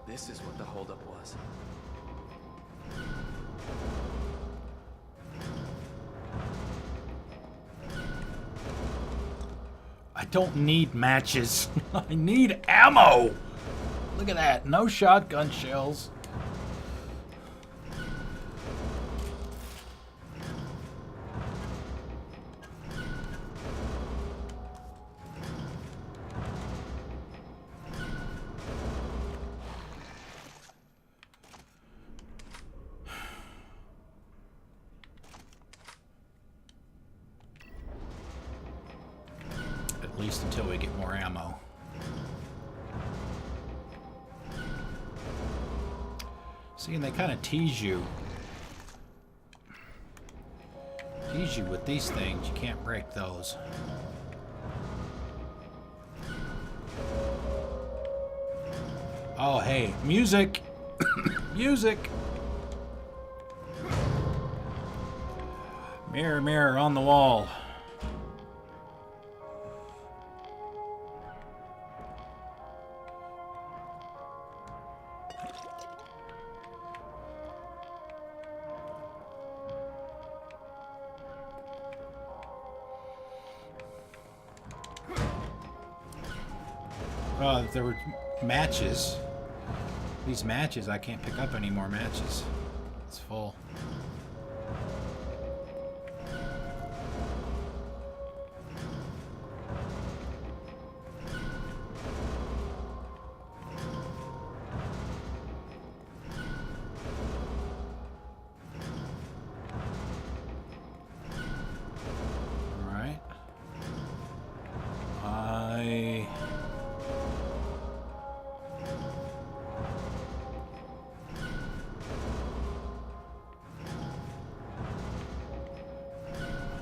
This is what the holdup was. I don't need matches. I need ammo. Look at that. No shotgun shells. At least until we get more ammo. See, and they kind of tease you. Tease you with these things. You can't break those. Oh, hey, music! Music! Mirror, mirror on the wall. If there were matches. These matches, I can't pick up any more matches. It's full. Alright.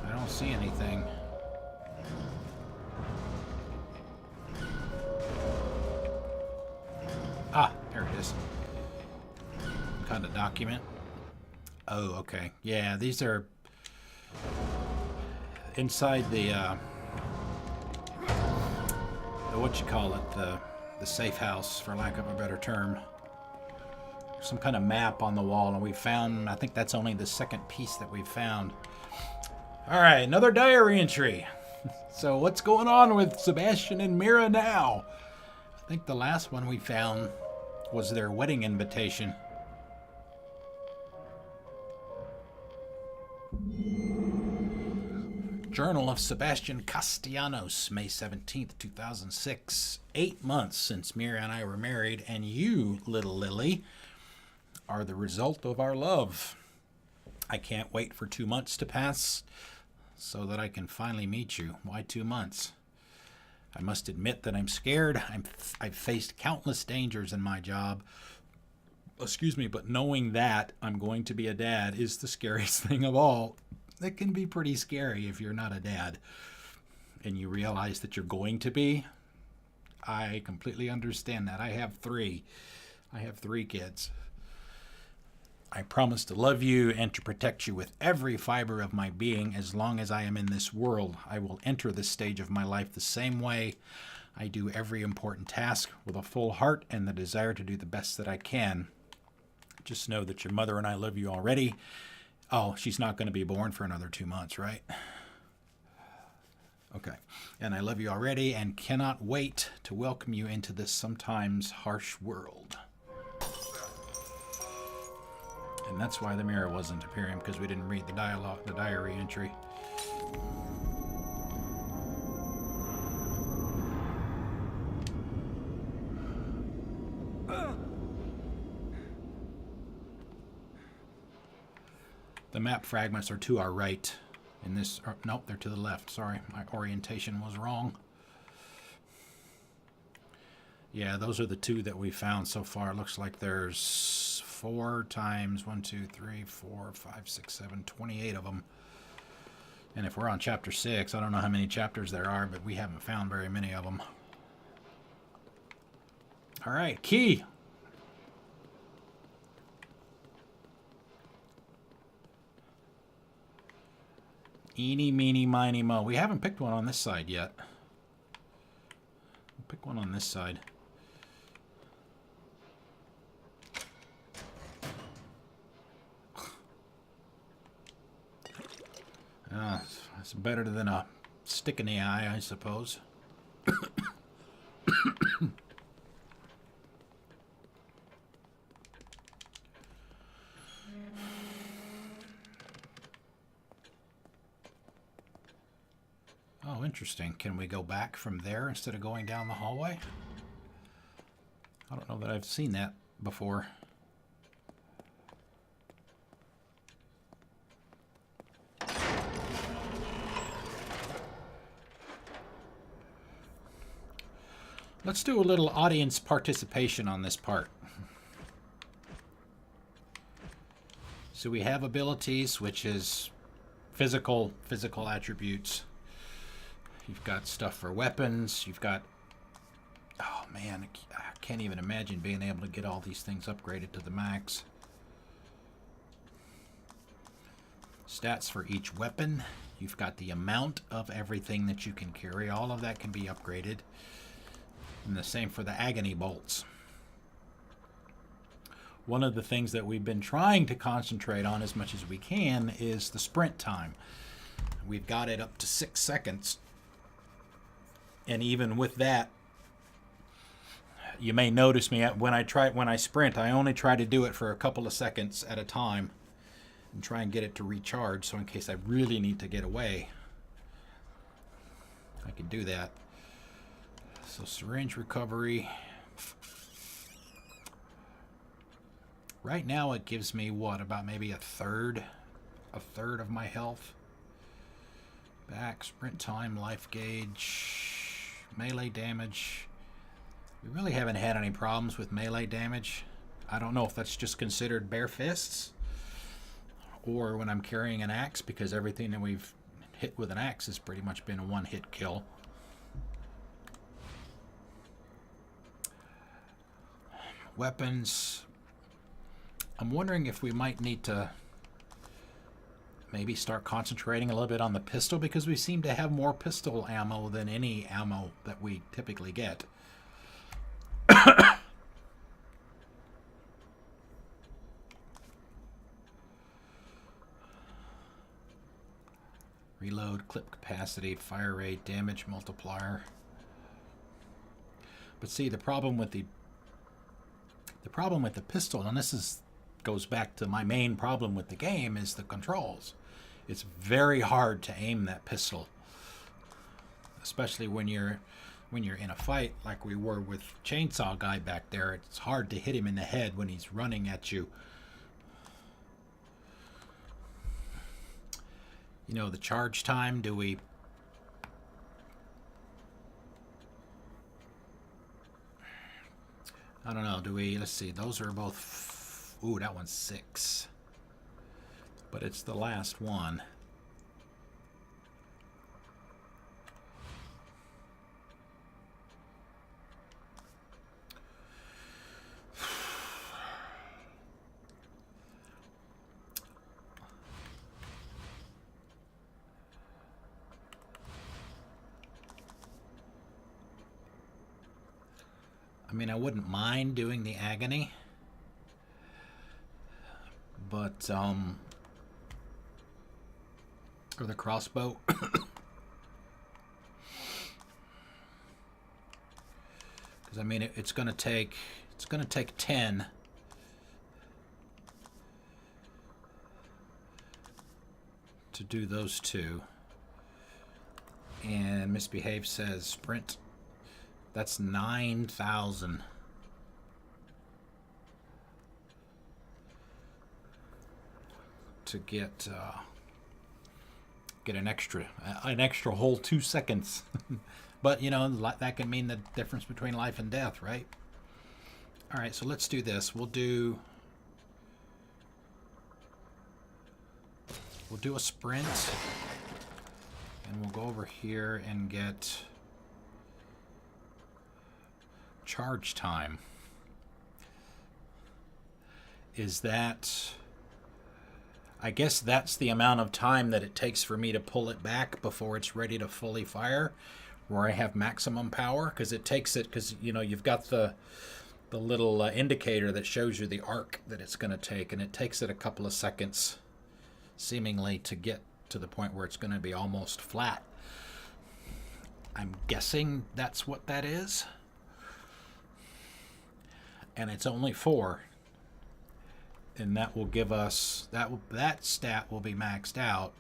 I don't see anything. Ah, there it is. Kind of document. Oh, okay. Yeah, these are inside the what you call it, the safe house, for lack of a better term. Some kind of map on the wall, and we found, I think that's only the second piece that we've found. All right, another diary entry. So what's going on with Sebastian and Mira now? I think the last one we found was their wedding invitation. Journal of Sebastian Castellanos, May 17th, 2006. 8 months since Mira and I were married, and you, little Lily, are the result of our love. I can't wait for 2 months to pass so that I can finally meet you. Why 2 months? I must admit that I'm scared. I've faced countless dangers in my job. Excuse me, but knowing that I'm going to be a dad is the scariest thing of all. It can be pretty scary if you're not a dad and you realize that you're going to be. I completely understand that. I have three kids. I promise to love you and to protect you with every fiber of my being as long as I am in this world. I will enter this stage of my life the same way I do every important task, with a full heart and the desire to do the best that I can. Just know that your mother and I love you already. Oh, she's not going to be born for another 2 months, right? Okay. And I love you already and cannot wait to welcome you into this sometimes harsh world. And that's why the mirror wasn't appearing, because we didn't read the dialogue, the diary entry. The map fragments are to our right. In this, nope, they're to the left. Sorry, my orientation was wrong. Yeah, those are the two that we found so far. It looks like there's 4 times 1, 2, 3, 4, 5, 6, 7, 28 of them. And if we're on chapter 6, I don't know how many chapters there are, but we haven't found very many of them. All right, key. Eeny, meeny, miny, mo. We haven't picked one on this side yet. We'll pick one on this side. It's better than a stick in the eye, I suppose. Oh, interesting. Can we go back from there instead of going down the hallway? I don't know that I've seen that before. Let's do a little audience participation on this part. So we have abilities, which is physical attributes. You've got stuff for weapons. You've got, oh man, I can't even imagine being able to get all these things upgraded to the max. Stats for each weapon. You've got the amount of everything that you can carry. All of that can be upgraded. And the same for the agony bolts. One of the things that we've been trying to concentrate on as much as we can is the sprint time. We've got it up to 6 seconds. And even with that, you may notice me when I sprint, I only try to do it for a couple of seconds at a time and try and get it to recharge, so in case I really need to get away, I can do that. So syringe recovery. Right now it gives me what, about maybe a third of my health. Back, sprint time, life gauge, melee damage. We really haven't had any problems with melee damage. I don't know if that's just considered bare fists or when I'm carrying an axe, because everything that we've hit with an axe has pretty much been a one-hit kill. Weapons. I'm wondering if we might need to maybe start concentrating a little bit on the pistol, because we seem to have more pistol ammo than any ammo that we typically get. Reload, clip capacity, fire rate, damage multiplier. But see, the problem with the pistol, and this goes back to my main problem with the game, is the controls. It's very hard to aim that pistol, especially when you're in a fight like we were with Chainsaw Guy back there. It's hard to hit him in the head when he's running at you. You know, the charge time, do we... I don't know, do we... Let's see, those are both... Ooh, that one's 6. But it's the last one. I mean, I wouldn't mind doing the agony, but or the crossbow. Because I mean, it's going to take 10 to do those two. And Misbehave says sprint. That's 9,000. To get an extra whole 2 seconds. But you know, that can mean the difference between life and death, right? All right, so let's do this. We'll do a sprint, and we'll go over here and get charge time. Is that... I guess that's the amount of time that it takes for me to pull it back before it's ready to fully fire, where I have maximum power, because it takes it, because you know, you've got the little indicator that shows you the arc that it's going to take, and it takes it a couple of seconds seemingly to get to the point where it's going to be almost flat. I'm guessing that's what that is. And it's only 4. And that will give us that stat will be maxed out.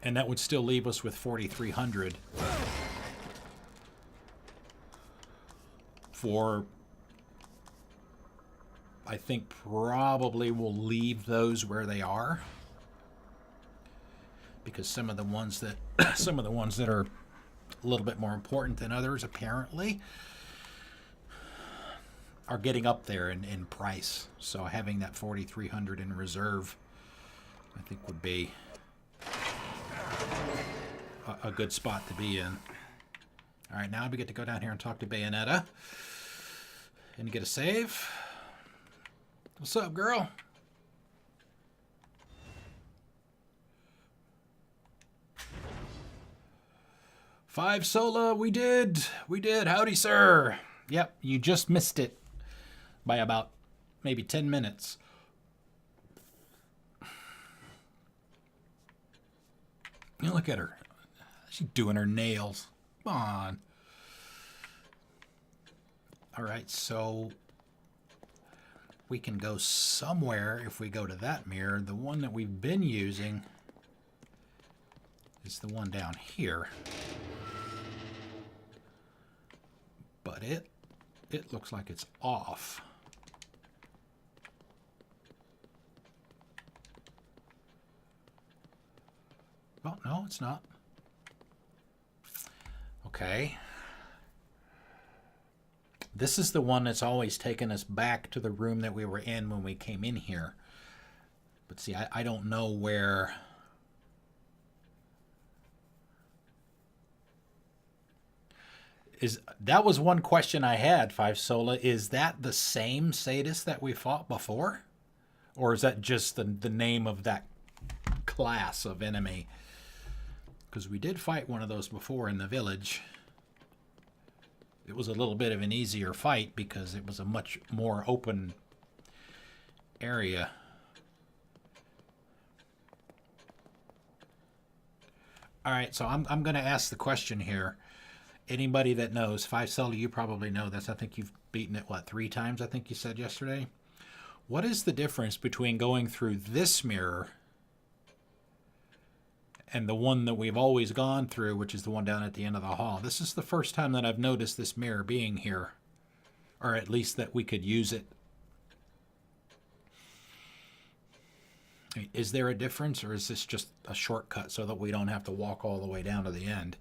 And that would still leave us with 4,300 for, I think probably we'll leave those where they are, because some of the ones that are a little bit more important than others apparently are getting up there in price. So having that 4,300 in reserve, I think would be a good spot to be in. All right, now we get to go down here and talk to Bayonetta and get a save. What's up, girl? Five Sola, we did. Howdy, sir. Yep, you just missed it by about maybe 10 minutes. You look at her. She's doing her nails. Come on. All right, so we can go somewhere if we go to that mirror. The one that we've been using is the one down here. But it looks like it's off. Oh, no, it's not. Okay. This is the one that's always taken us back to the room that we were in when we came in here. But see, I don't know where... That was one question I had, Five Sola. Is that the same Sadist that we fought before? Or is that just the name of that class of enemy? Because we did fight one of those before in the village. It was a little bit of an easier fight because it was a much more open area. All right, so I'm going to ask the question here. Anybody that knows, Five Sola, you probably know this. I think you've beaten it, what, 3 times, I think you said yesterday? What is the difference between going through this mirror and the one that we've always gone through, which is the one down at the end of the hall? This is the first time that I've noticed this mirror being here, or at least that we could use it. Is there a difference, or is this just a shortcut so that we don't have to walk all the way down to the end?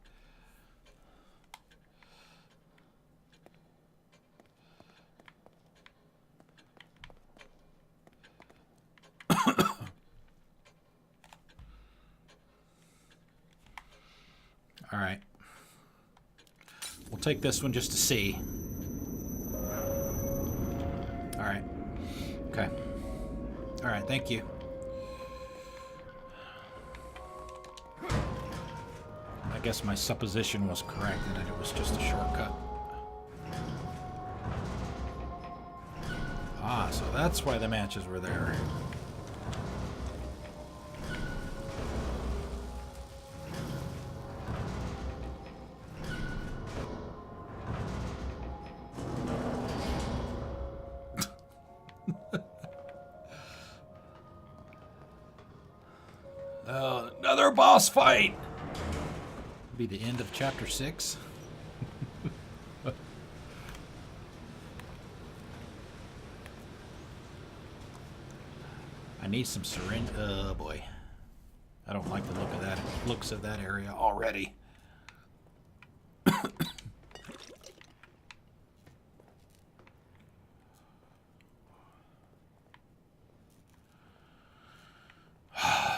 All right. We'll take this one just to see. All right. Okay. All right, thank you. I guess my supposition was correct that it was just a shortcut. Ah, so that's why the matches were there. Another boss fight! Be the end of chapter 6. I need some syringe. Oh boy. I don't like the look of that. Looks of that area already.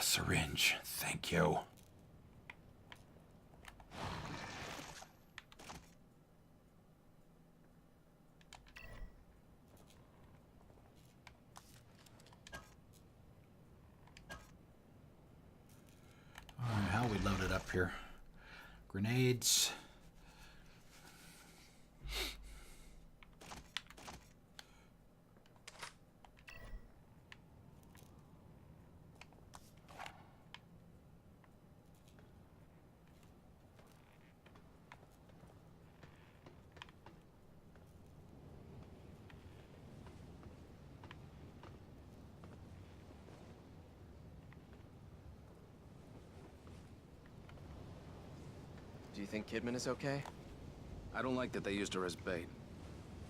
Syringe. Thank you. Alright, how we load it up here? Grenades. Do you think Kidman is okay? I don't like that they used her as bait.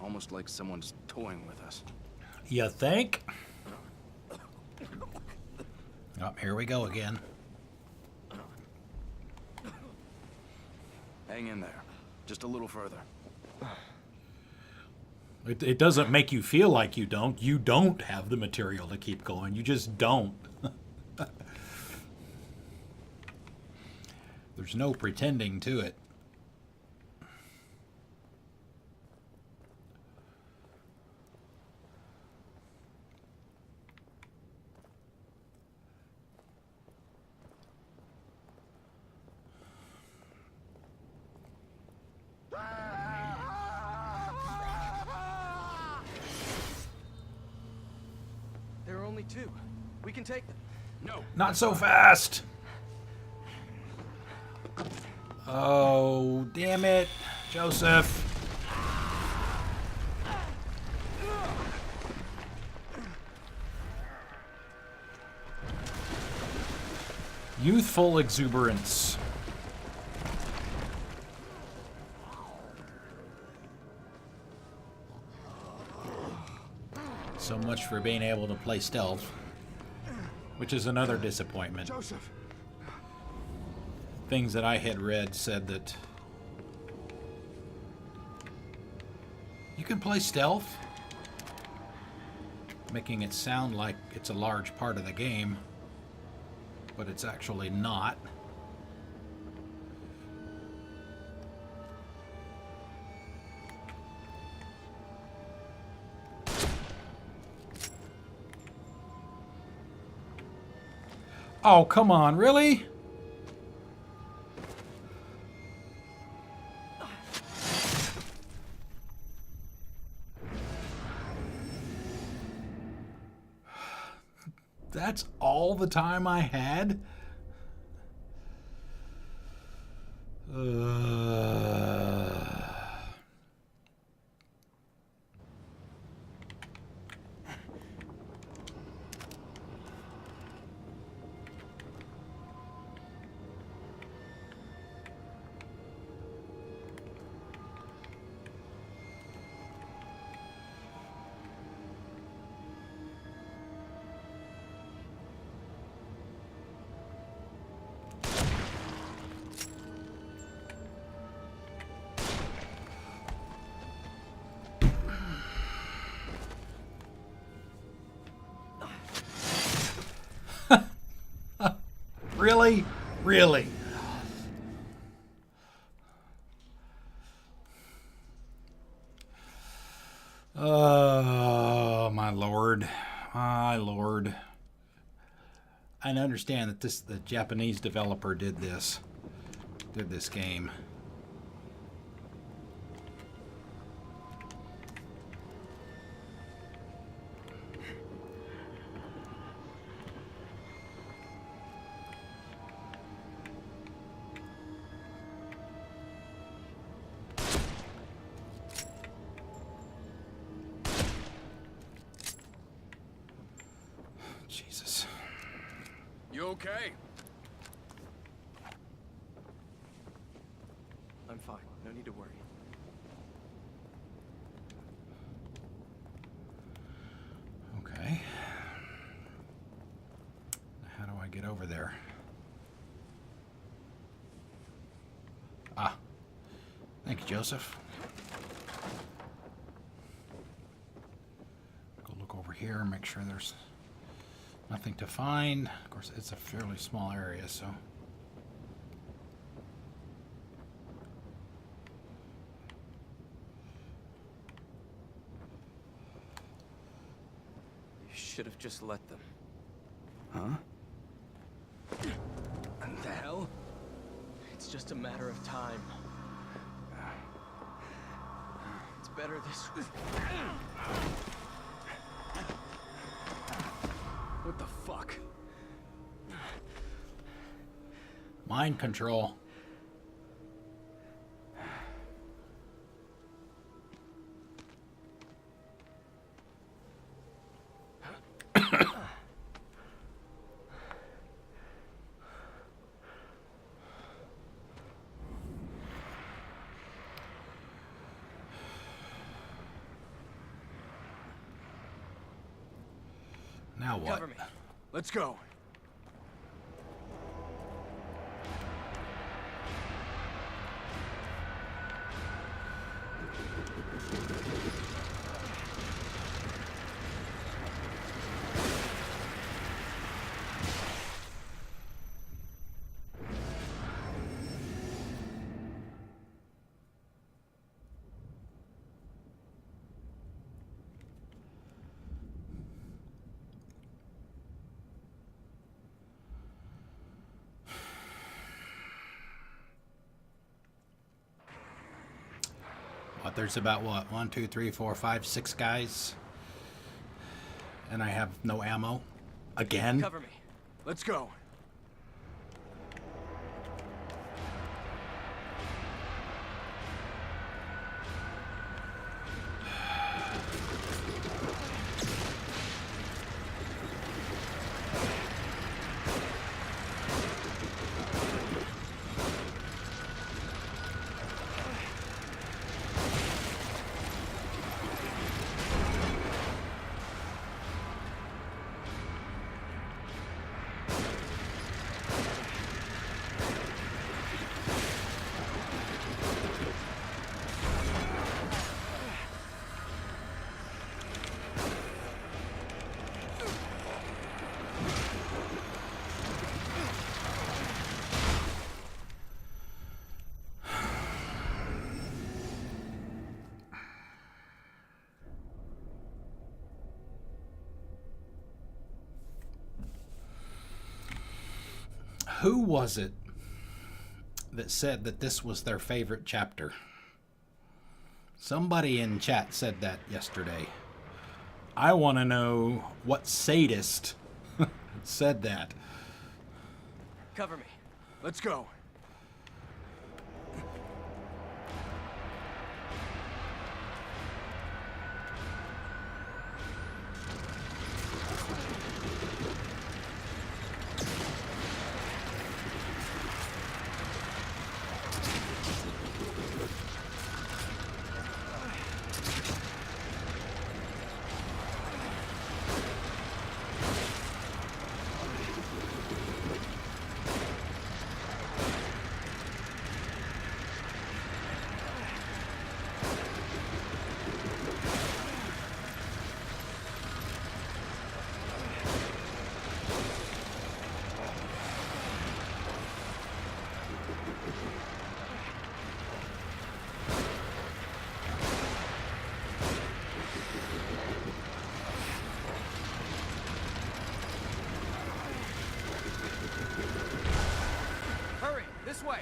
Almost like someone's toying with us. You think? Oh, here we go again. Hang in there. Just a little further. It doesn't make you feel like you don't. You don't have the material to keep going. You just don't. There's no pretending to it. There are only two. We can take them. No. Not so fast. Oh, damn it, Joseph. Youthful exuberance. So much for being able to play stealth, which is another disappointment. Joseph. Things that I had read said that you can play stealth, making it sound like it's a large part of the game, but it's actually not. Oh, come on, really? That's all the time I had? Really? Really? Oh, my lord. My lord. I understand that the Japanese developer did this game. Jesus. You okay? I'm fine. No need to worry. Okay. How do I get over there? Ah. Thank you, Joseph. Go look over here and make sure there's nothing to find. Of course, it's a fairly small area, so. You should have just let them. Huh? What the hell? It's just a matter of time. It's better this way. What the fuck? Mind control. Now what? Cover me. Let's go. What, there's about what? 1, 2, 3, 4, 5, 6 guys. And I have no ammo. Again? Cover me. Let's go. Who was it that said that this was their favorite chapter? Somebody in chat said that yesterday. I want to know what sadist said that. Cover me. Let's go. Hurry, this way.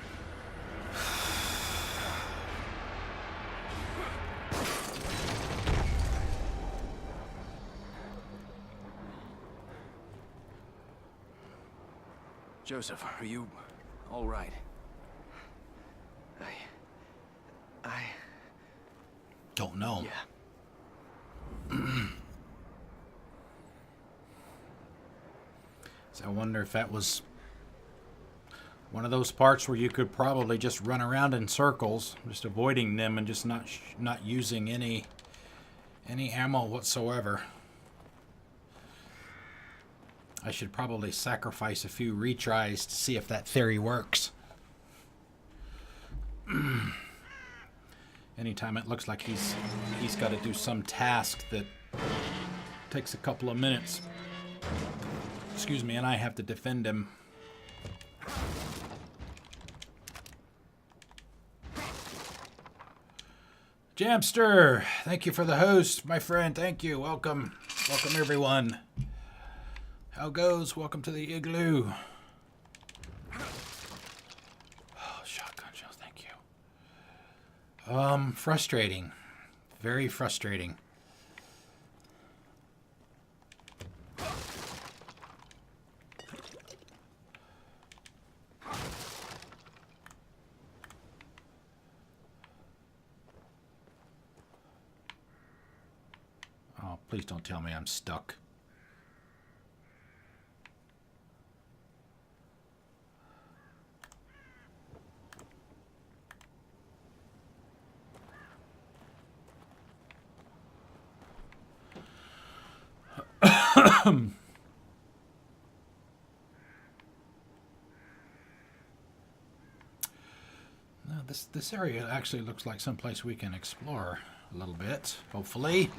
Joseph, are you all right? I... Don't know. Yeah. So I wonder if that was one of those parts where you could probably just run around in circles, just avoiding them and just not using any ammo whatsoever. I should probably sacrifice a few retries to see if that theory works. Anytime it looks like he's got to do some task that takes a couple of minutes, excuse me, and I have to defend him. Jamster, thank you for the host, my friend. Thank you. Welcome everyone. How goes? Welcome to the igloo. Oh, shotgun shells, thank you. Frustrating. Very frustrating. Oh, please don't tell me I'm stuck. this area actually looks like someplace we can explore a little bit, hopefully.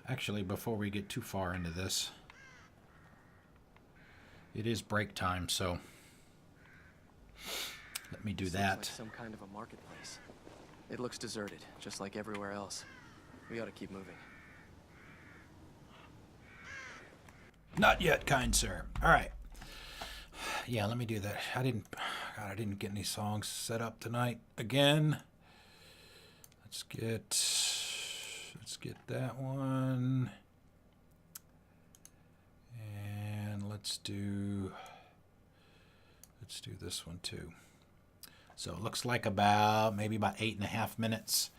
Actually, before we get too far into this, it is break time, so let me do Seems that. like some kind of a marketplace. It looks deserted, just like everywhere else. We ought to keep moving. Not yet, kind sir. All right. Yeah, let me do that. I didn't get any songs set up tonight again. Let's get that one. And let's do this one too. So it looks like maybe about 8.5 minutes.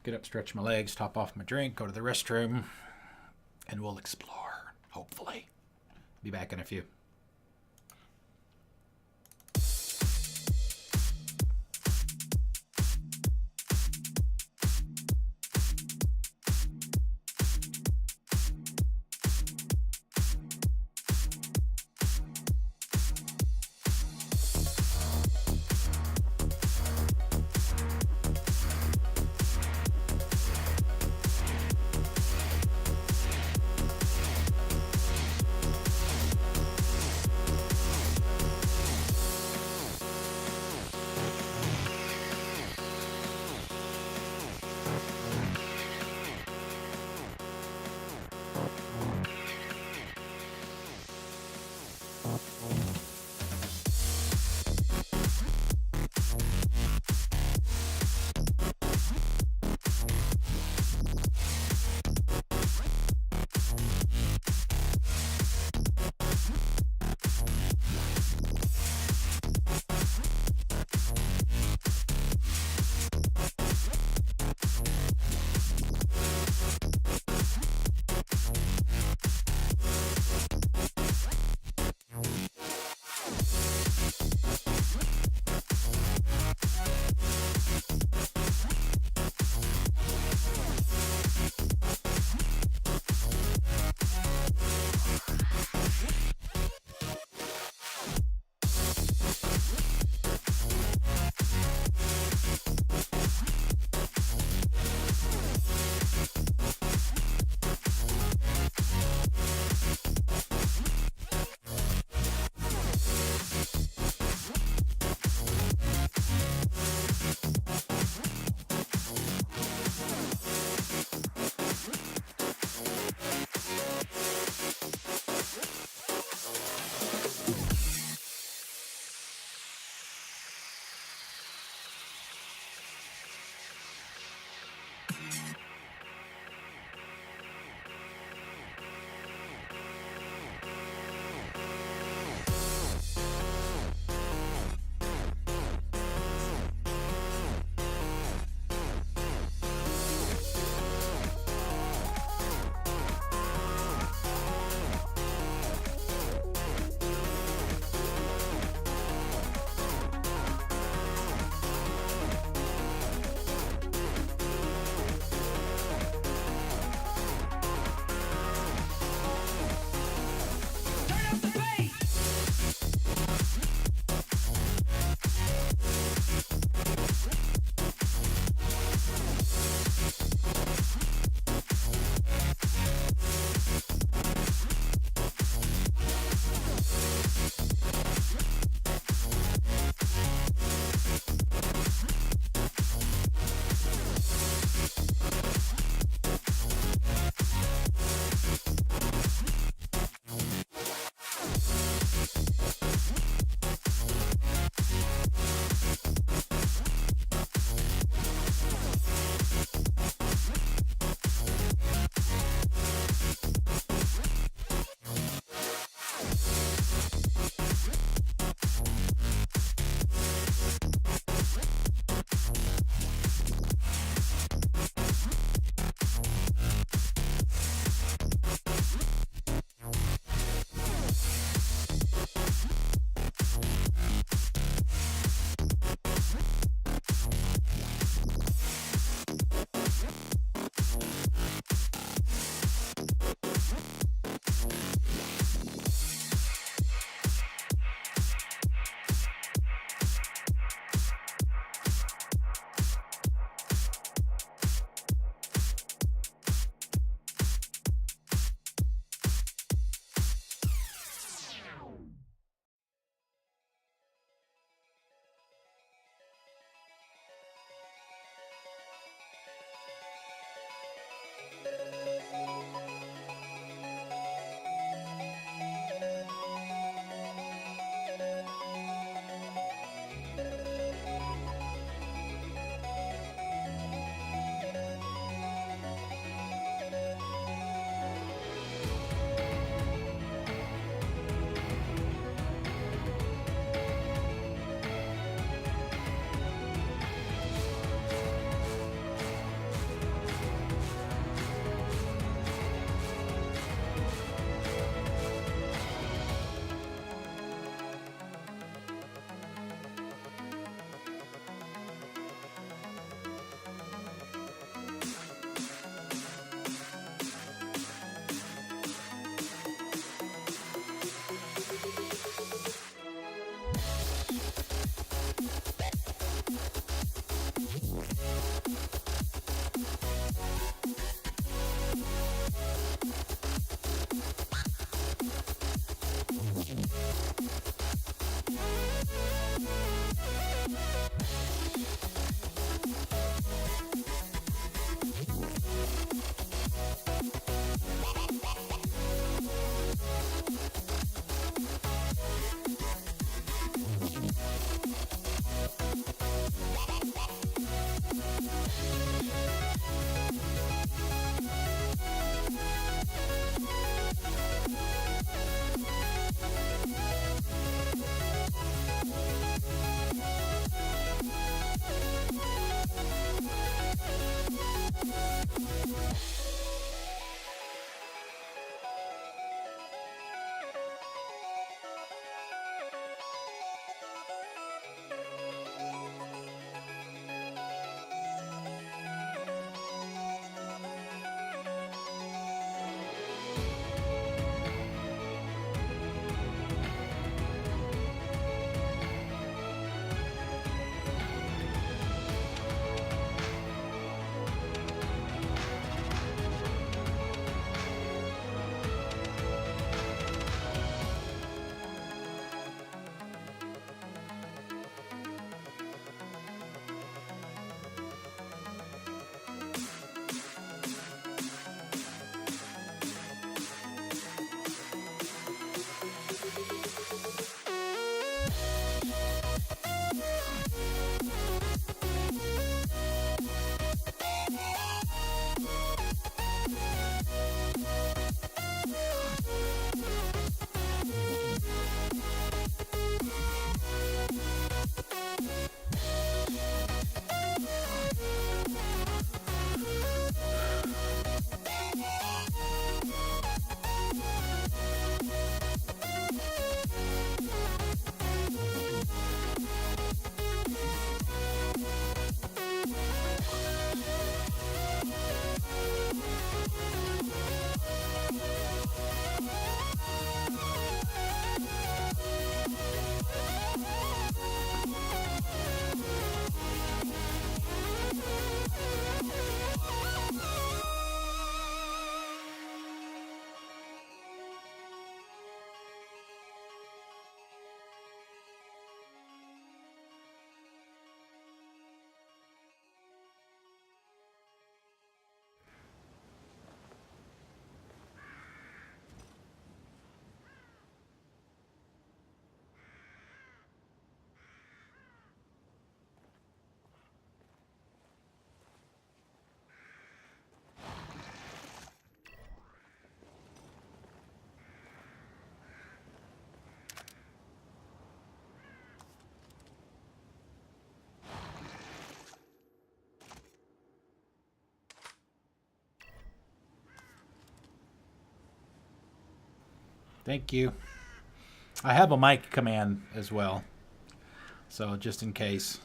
Get up, stretch my legs, top off my drink, go to the restroom, and we'll explore, hopefully. Be back in a few. Thank you. I have a mic command as well. So just in case.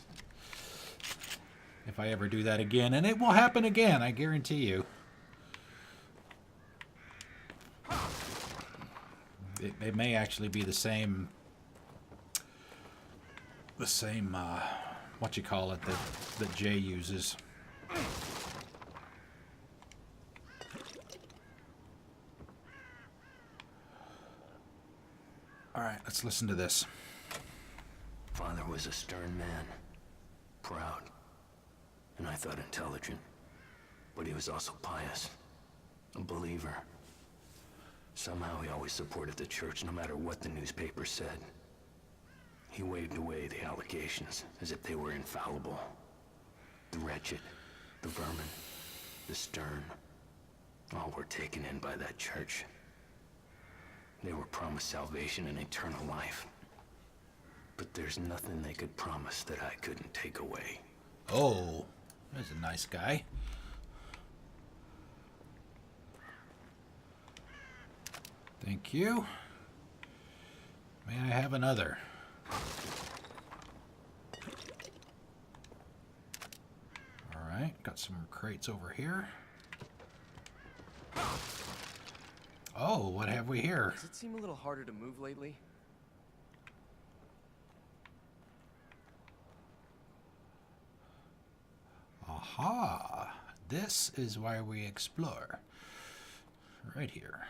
If I ever do that again. And it will happen again, I guarantee you. It may actually be the same... what you call it, that Jay uses. Alright, let's listen to this. Father was a stern man, proud, and I thought intelligent. But he was also pious, a believer. Somehow he always supported the church no matter what the newspaper said. He waved away the allegations as if they were infallible. The wretched, the vermin, the stern, all were taken in by that church. They were promised salvation and eternal life. But there's nothing they could promise that I couldn't take away. Oh, there's a nice guy. Thank you. May I have another? Alright, got some crates over here. Oh, what have we here? Does it seem a little harder to move lately? Aha! This is why we explore. Right here.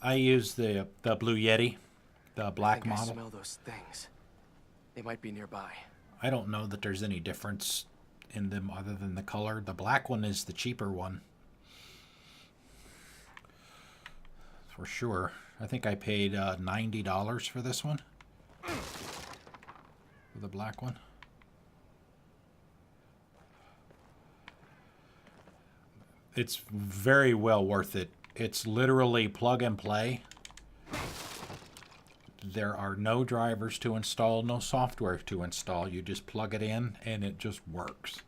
I use the Blue Yeti, the black I model. smell those things. They might be nearby. I don't know that there's any difference in them other than the color. The black one is the cheaper one. For sure. I think I paid $90 for this one. For the black one. It's very well worth it. It's literally plug and play. There are no drivers to install, no software to install. You just plug it in and it just works.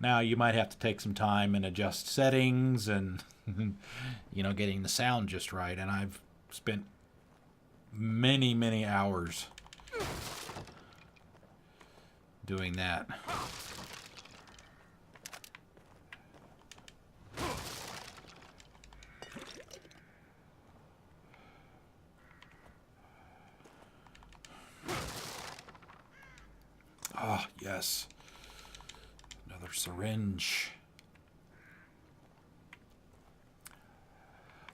Now you might have to take some time and adjust settings and you know, getting the sound just right. And I've spent many, many hours doing that. Ah, yes. Another syringe.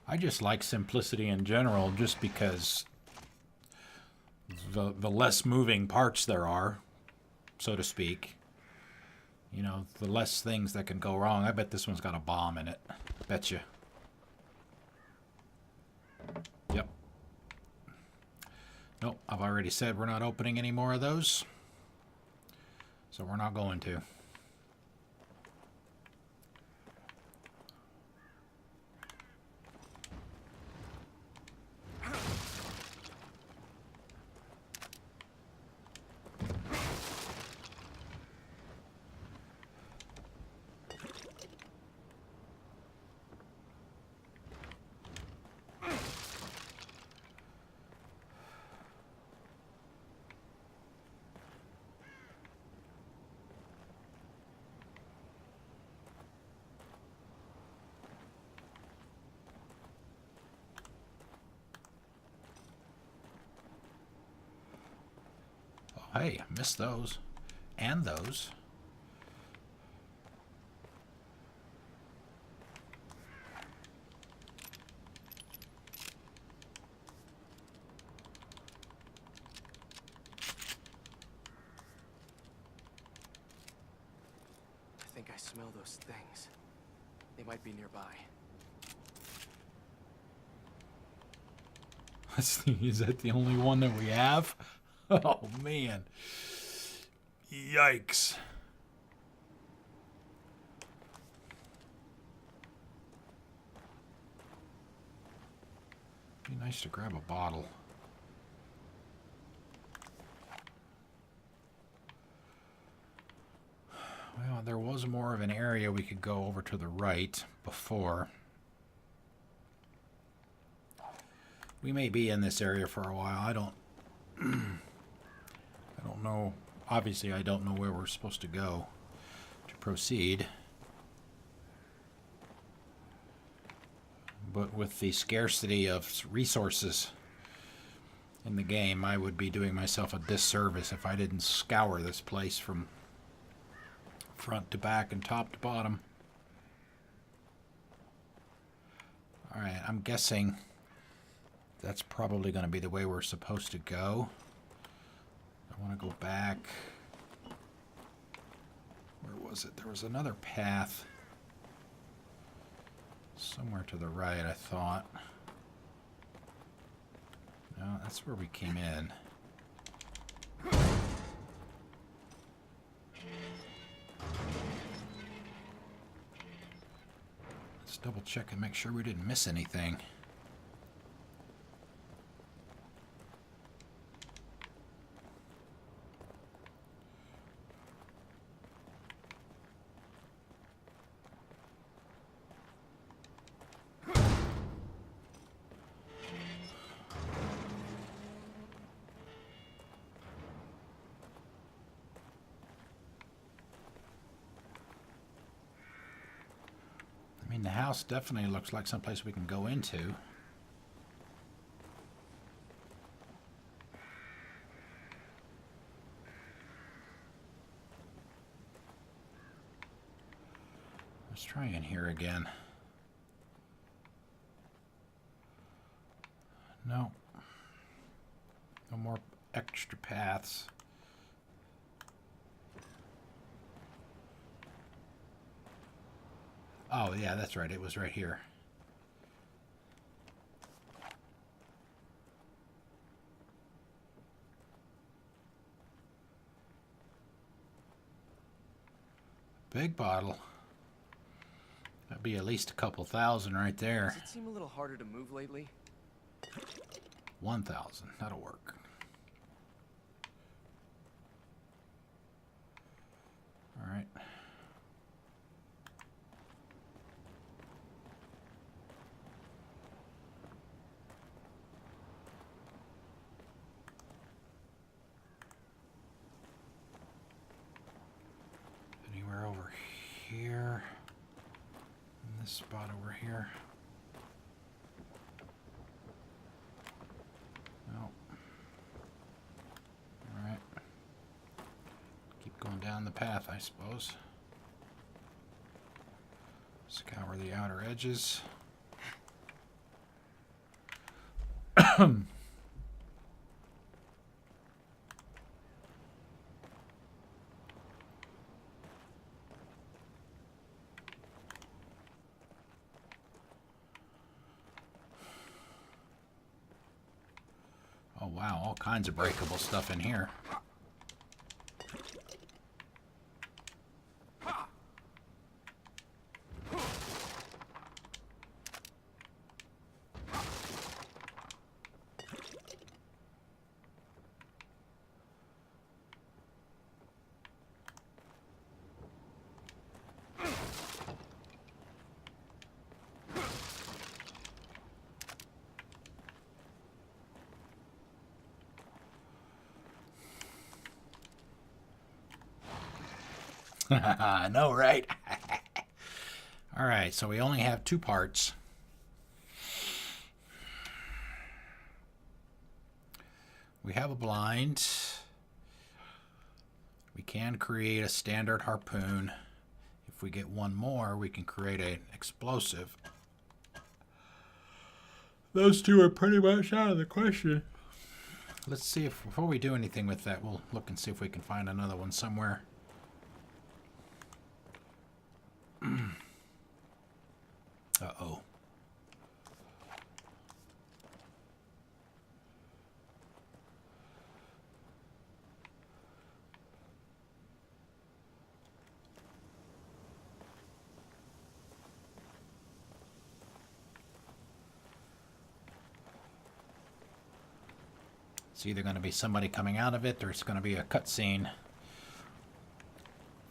I just like simplicity in general just because the less moving parts there are, so to speak, you know, the less things that can go wrong. I bet this one's got a bomb in it. Betcha. Yep. Nope, I've already said we're not opening any more of those. So we're not going to. Hey, missed those. And those. I think I smell those things. They might be nearby. Is that the only one that we have? Oh, man. Yikes. Be nice to grab a bottle. Well, there was more of an area we could go over to the right before. We may be in this area for a while. I don't know. Obviously, I don't know where we're supposed to go to proceed. But with the scarcity of resources in the game, I would be doing myself a disservice if I didn't scour this place from front to back and top to bottom. Alright, I'm guessing that's probably going to be the way we're supposed to go. I want to go back. Where was it? There was another path somewhere to the right, I thought. No, that's where we came in. Let's double check and make sure we didn't miss anything. I mean, the house definitely looks like someplace we can go into. Let's try in here again. No. No more extra paths. Oh, yeah, that's right. It was right here. Big bottle. That'd be at least a couple thousand right there. Does it seem a little harder to move lately? 1,000. That'll work. All right. Anywhere over here? In this spot over here? No. All right. Keep going down the path, I suppose. Scour the outer edges. Oh wow, all kinds of breakable stuff in here. I know, right? All right, so we only have 2 parts. We have a blind. We can create a standard harpoon. If we get one more, we can create an explosive. Those 2 are pretty much out of the question. Let's see if, before we do anything with that, we'll look and see if we can find another one somewhere. Uh-oh. It's either going to be somebody coming out of it, or it's going to be a cutscene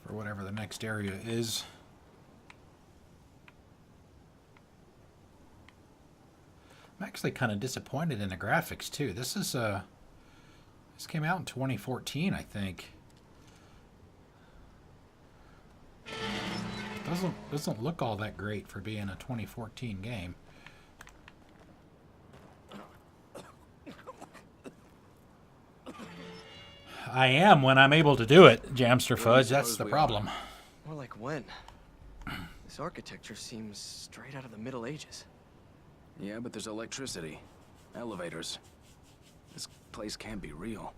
for whatever the next area is. I'm actually kind of disappointed in the graphics too. This came out in 2014, I think. Doesn't look all that great for being a 2014 game. I am when I'm able to do it, Jamster Fudge. That's the problem. More like when. This architecture seems straight out of the Middle Ages. Yeah, but there's electricity. Elevators. This place can't be real.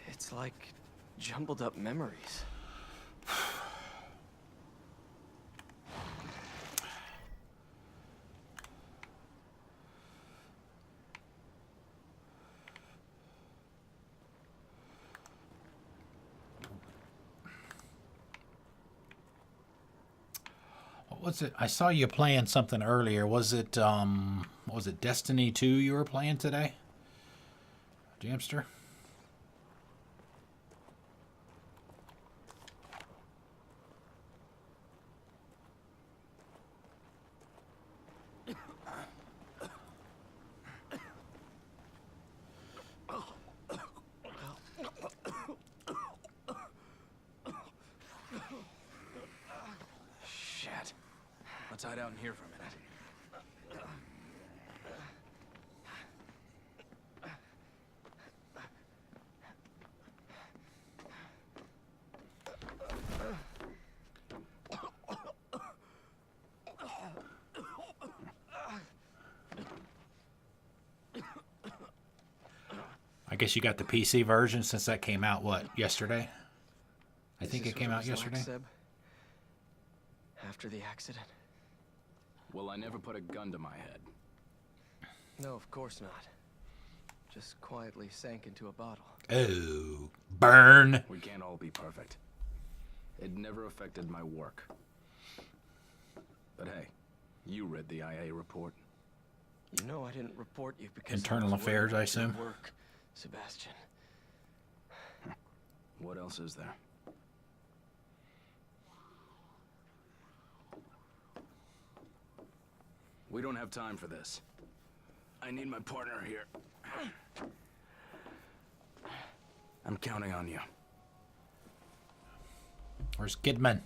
It's like jumbled up memories. What was it? I saw you playing something earlier. Was it Destiny 2 you were playing today? Jamster? Shit. Let's hide out in here for a minute. I guess you got the PC version since that came out, what, yesterday? I think it came out yesterday. After the accident? Well, I never put a gun to my head. No, of course not. Just quietly sank into a bottle. Oh, burn. We can't all be perfect. It never affected my work. But hey, you read the IA report. You know I didn't report you because Internal affairs, I assume. Work, Sebastian. What else is there? We don't have time for this. I need my partner here. I'm counting on you. Where's Kidman?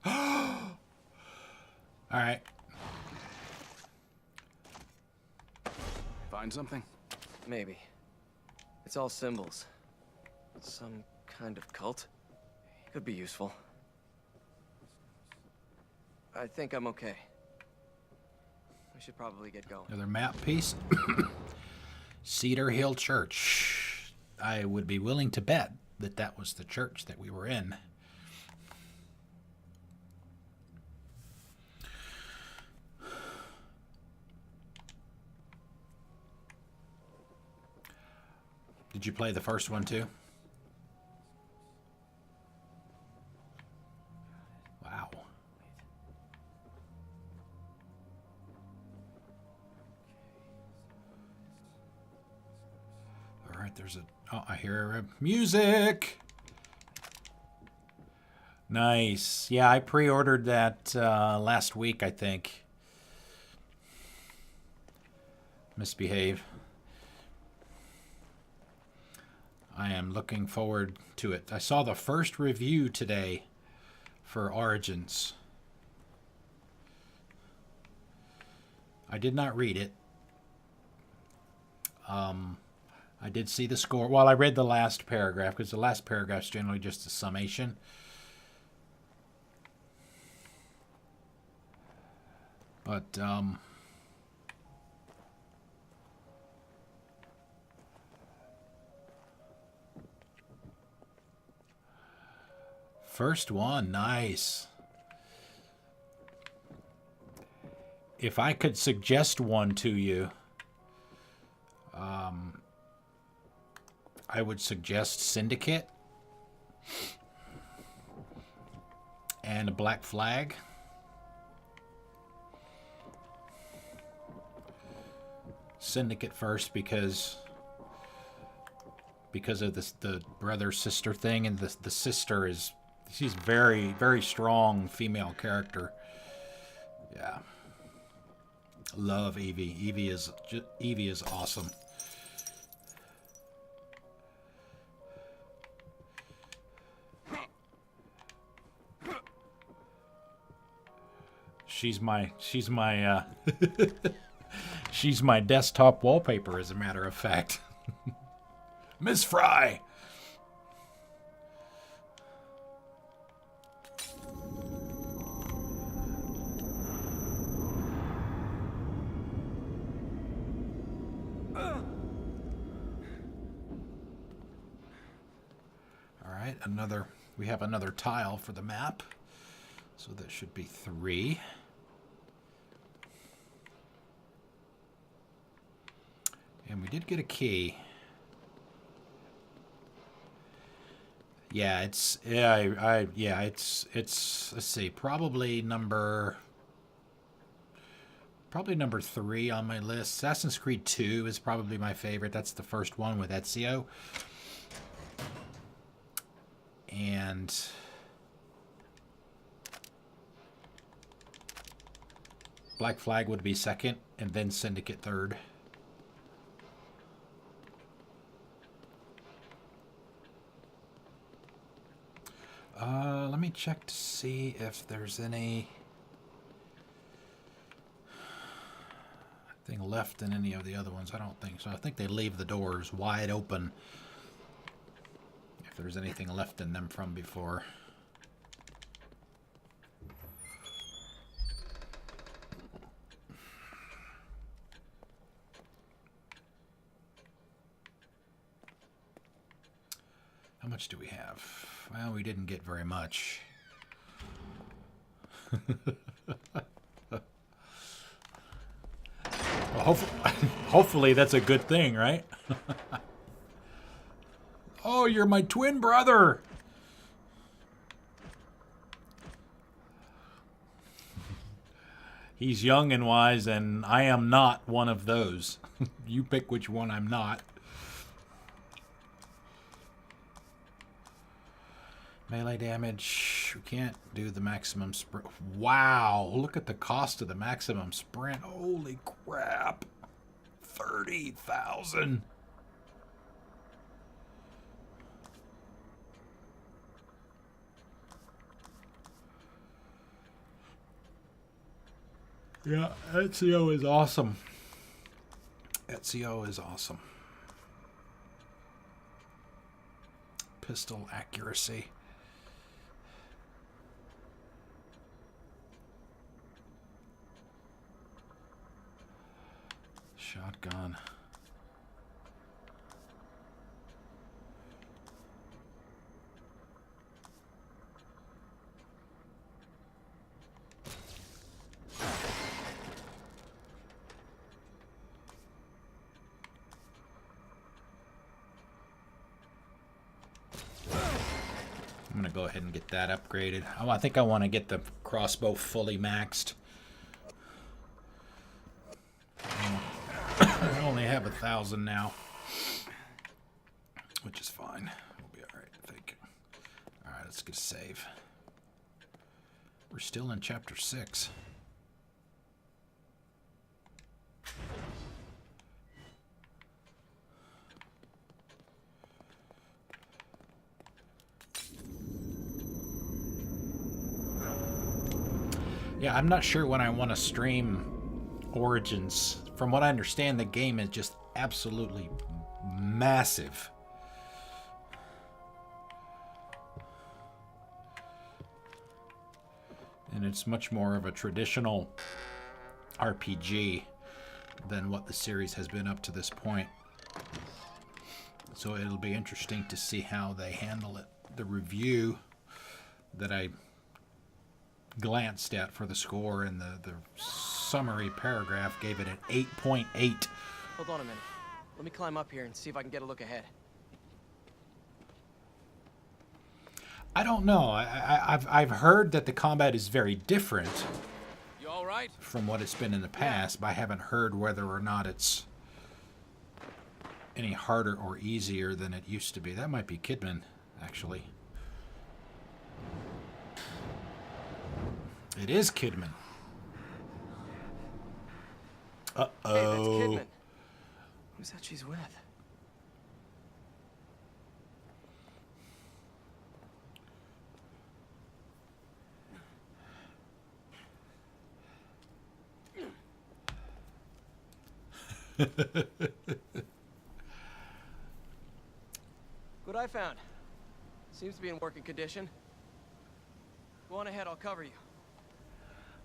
All right. Find something? Maybe. It's all symbols. Some kind of cult. Could be useful. I think I'm okay. We should probably get going. Another map piece. Cedar Hill Church. I would be willing to bet that that was the church that we were in. Did you play the first one too? Wow. All right, there's a... Oh, I hear music. Nice. Yeah, I pre-ordered that last week, I think. Misbehave. I am looking forward to it. I saw the first review today for Origins. I did not read it. I did see the score. Well, I read the last paragraph because the last paragraph is generally just a summation. But first one, nice. If I could suggest one to you, I would suggest Syndicate and Black Flag. Syndicate first because of this, the brother sister thing, and the sister is, she's very, very strong female character. Yeah. Love Evie. Evie is awesome. She's my she's my desktop wallpaper, as a matter of fact. Miss Fry. All right, we have another tile for the map. So that should be 3. And we did get a key. Yeah, it's let's see, probably number 3 on my list. Assassin's Creed 2 is probably my favorite. That's the first one with Ezio. And Black Flag would be second, and then Syndicate third. Let me check to see if there's anything left in any of the other ones. I don't think so. I think they leave the doors wide open if there's anything left in them from before. How much do we have? Well, we didn't get very much. Well, hopefully that's a good thing, right? Oh, you're my twin brother! He's young and wise, and I am not one of those. You pick which one I'm not. Melee damage. We can't do the maximum sprint. Wow, look at the cost of the maximum sprint. Holy crap. 30,000. Yeah, Ezio is awesome. Ezio is awesome. Pistol accuracy. Shotgun. I'm going to go ahead and get that upgraded. Oh, I think I want to get the crossbow fully maxed. I only have 1,000 now, which is fine. We'll be all right, I think. All right, let's get a save. We're still in chapter 6. Yeah, I'm not sure when I want to stream Origins. From what I understand, the game is just absolutely massive. And it's much more of a traditional RPG than what the series has been up to this point. So it'll be interesting to see how they handle it. The review that I glanced at for the score and the summary paragraph gave it an 8.8. Hold on a minute. Let me climb up here and see if I can get a look ahead. I don't know. I've heard that the combat is very different. You all right? From what it's been in the past, but I haven't heard whether or not it's any harder or easier than it used to be. That might be Kidman, actually. It is Kidman. Hey, that's Kidman. Who's that she's with? What I found. Seems to be in working condition. Go on ahead, I'll cover you.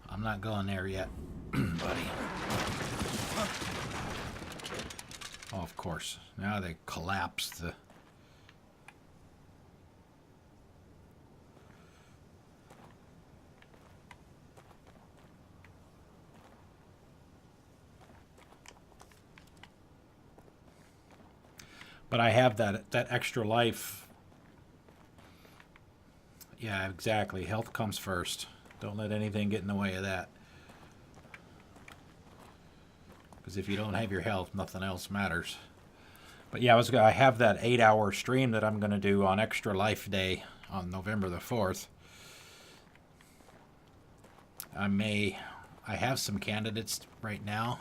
I'm not going there yet, buddy. Oh, of course. Now they collapsed the... But I have that extra life. Yeah, exactly. Health comes first. Don't let anything get in the way of that. Because if you don't have your health, nothing else matters. But yeah, I have that 8-hour stream that I'm going to do on Extra Life Day on November the 4th. I have some candidates right now.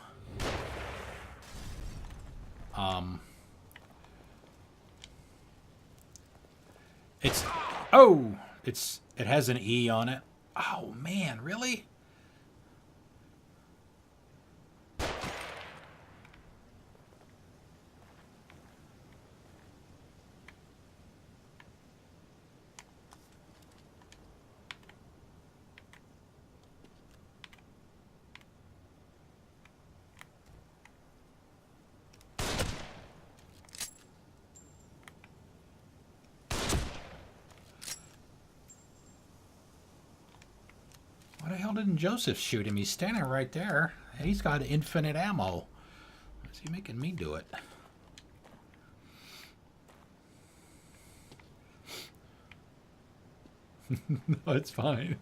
It has an E on it. Oh man, really? Why the hell didn't Joseph shoot him? He's standing right there. He's got infinite ammo. Why's he making me do it? No, it's fine.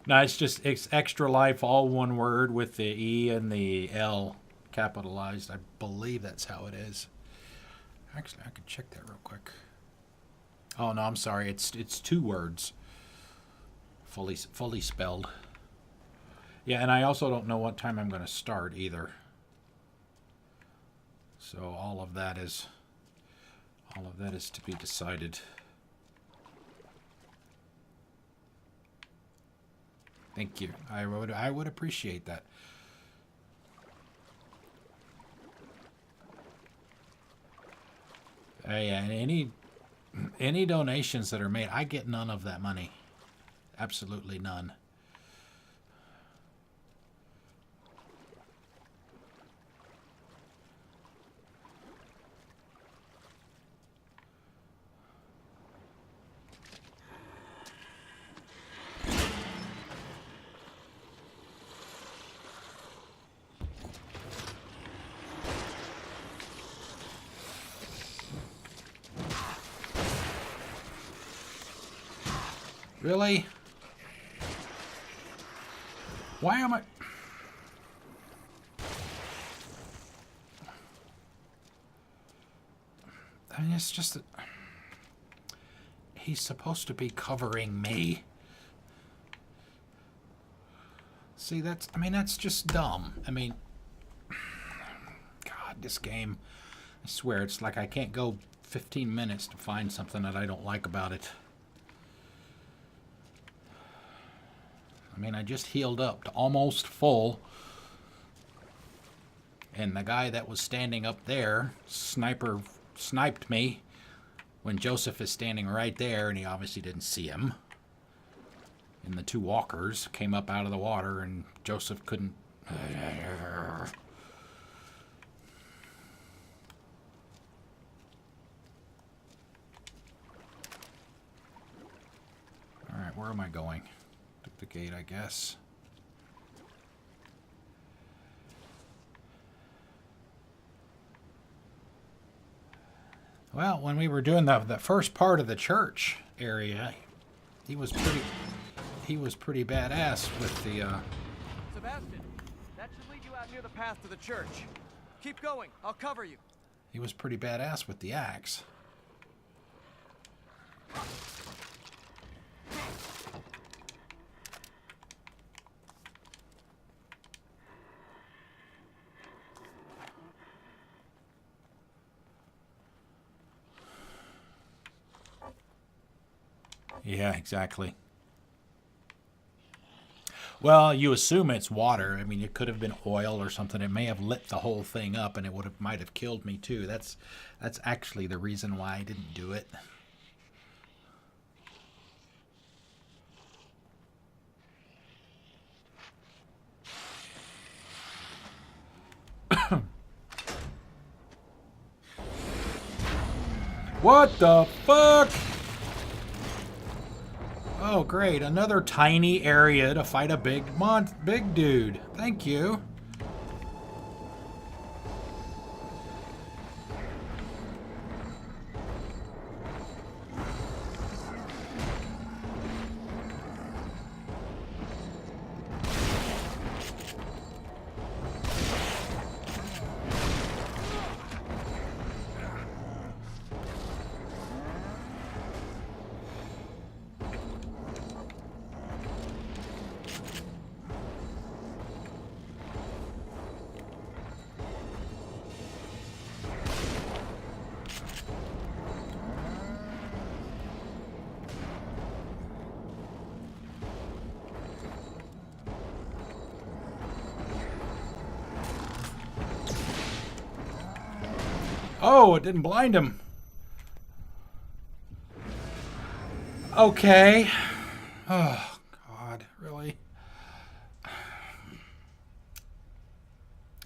No, it's Extra Life, all one word with the E and the L capitalized. I believe that's how it is. Actually, I could check that real quick. Oh no, I'm sorry. It's 2 words. Fully spelled. Yeah, and I also don't know what time I'm going to start either. So all of that is to be decided. Thank you. I would appreciate that. Yeah, and any donations that are made, I get none of that money. Absolutely none. Really? Why am I... I mean, it's just that... He's supposed to be covering me. See, that's just dumb. I mean... God, this game... I swear, it's like I can't go 15 minutes to find something that I don't like about it. I mean, I just healed up to almost full. And the guy that was standing up there, sniped me when Joseph is standing right there, and he obviously didn't see him. And the 2 walkers came up out of the water, and Joseph couldn't... Alright, where am I going? Took the gate, I guess. Well, when we were doing the first part of the church area, he was pretty badass with the Sebastian, that should lead you out near the path to the church. Keep going, I'll cover you. He was pretty badass with the axe. Yeah, exactly. Well, you assume it's water. I mean, it could have been oil or something. It may have lit the whole thing up, and it might have killed me too. That's actually the reason why I didn't do it. What the fuck? Oh, great. Another tiny area to fight a big dude. Thank you. Oh, it didn't blind him. Okay. Oh, God, really?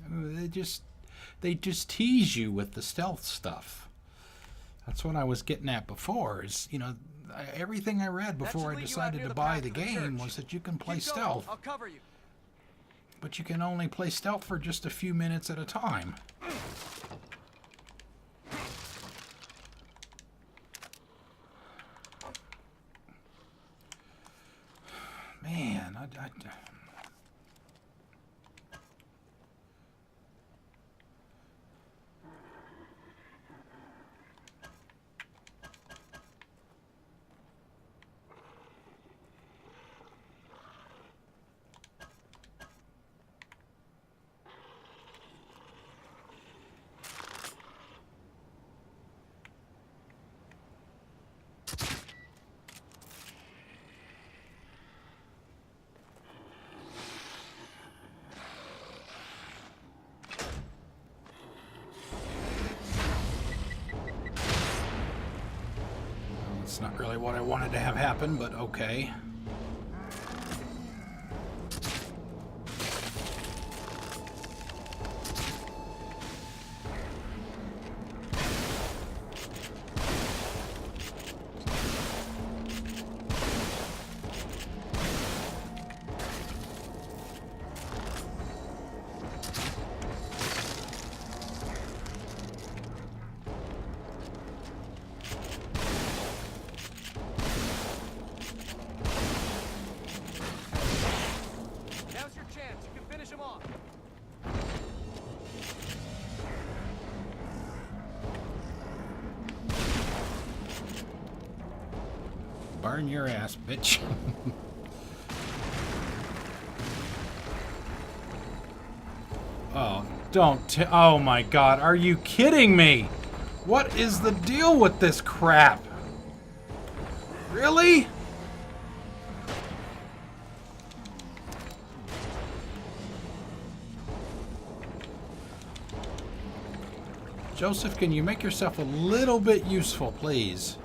They just tease you with the stealth stuff. That's what I was getting at before, is, you know, everything I read before I decided to buy the game was that you can play stealth. I'll cover you. But you can only play stealth for just a few minutes at a time. Man, it's not really what I wanted to have happen, but okay. Now's your chance. You can finish him off. Burn your ass, bitch. Oh, oh my God, are you kidding me? What is the deal with this crap? Really? Joseph, can you make yourself a little bit useful, please?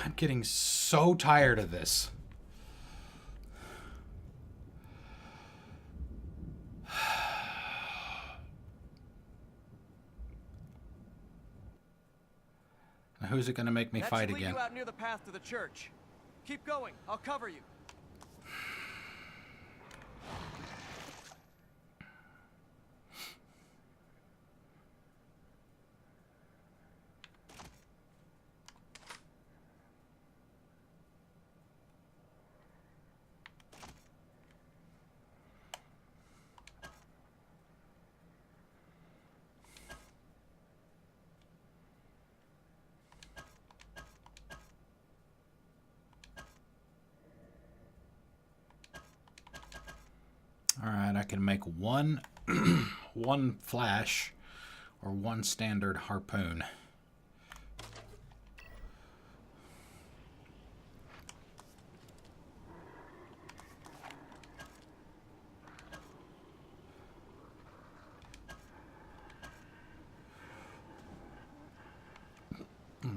I'm getting so tired of this. I Who's it gonna make me That fight should lead again? you out near the path to the church. Keep going. I'll cover you. All right, I can make one one flash or one standard harpoon.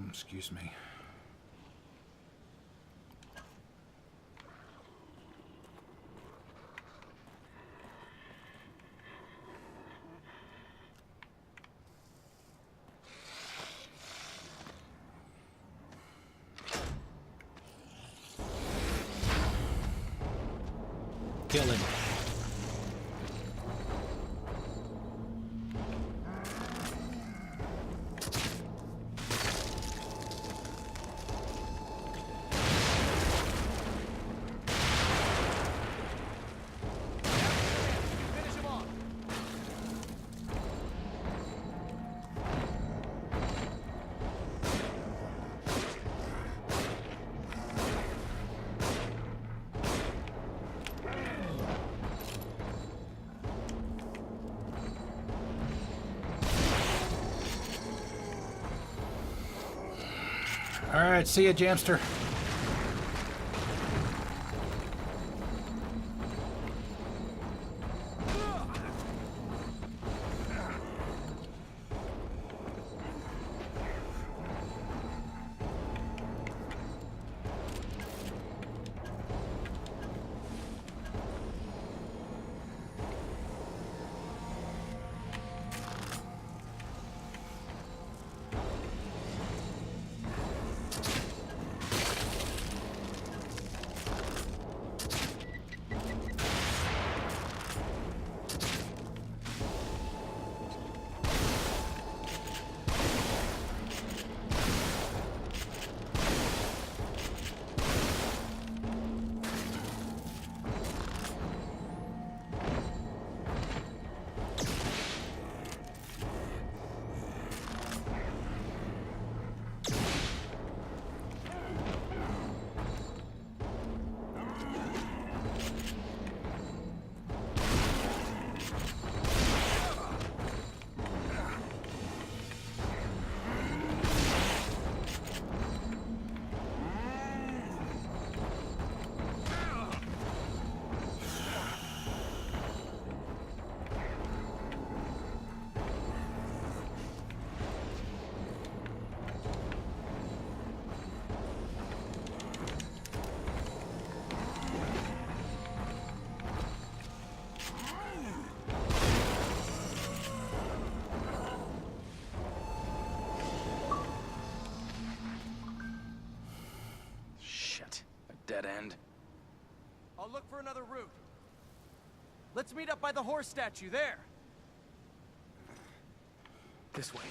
Excuse me. Kill him. Finish him off. All right, see ya, Jamster. Shit. A dead end. I'll look for another route. Let's meet up by the horse statue there. This way.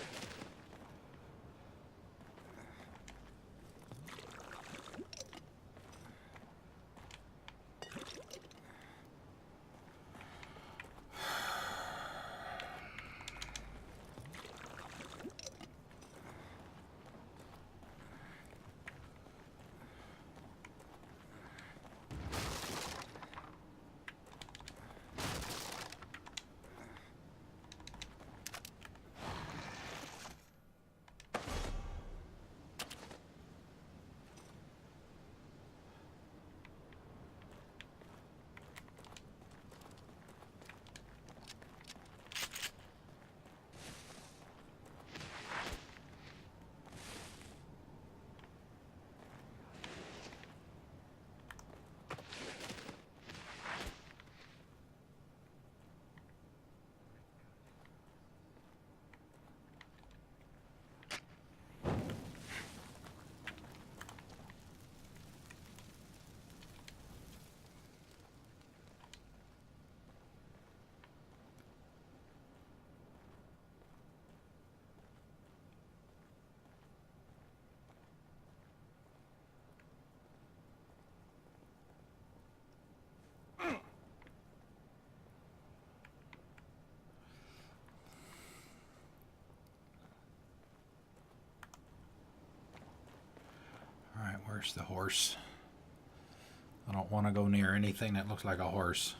There's the horse. I don't want to go near anything that looks like a horse.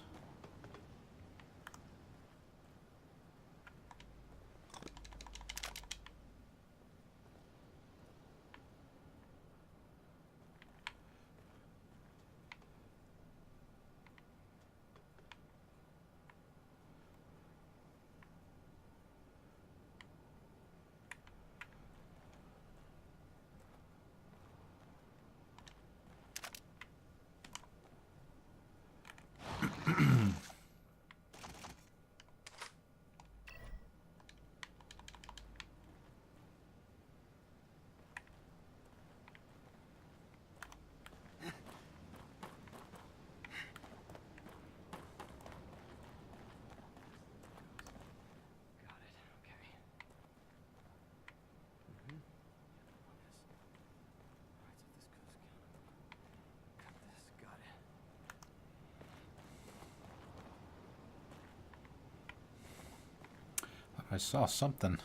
Got it. Okay. Mm-hmm. Alright, so if this goes. Cut this. Got it. I saw something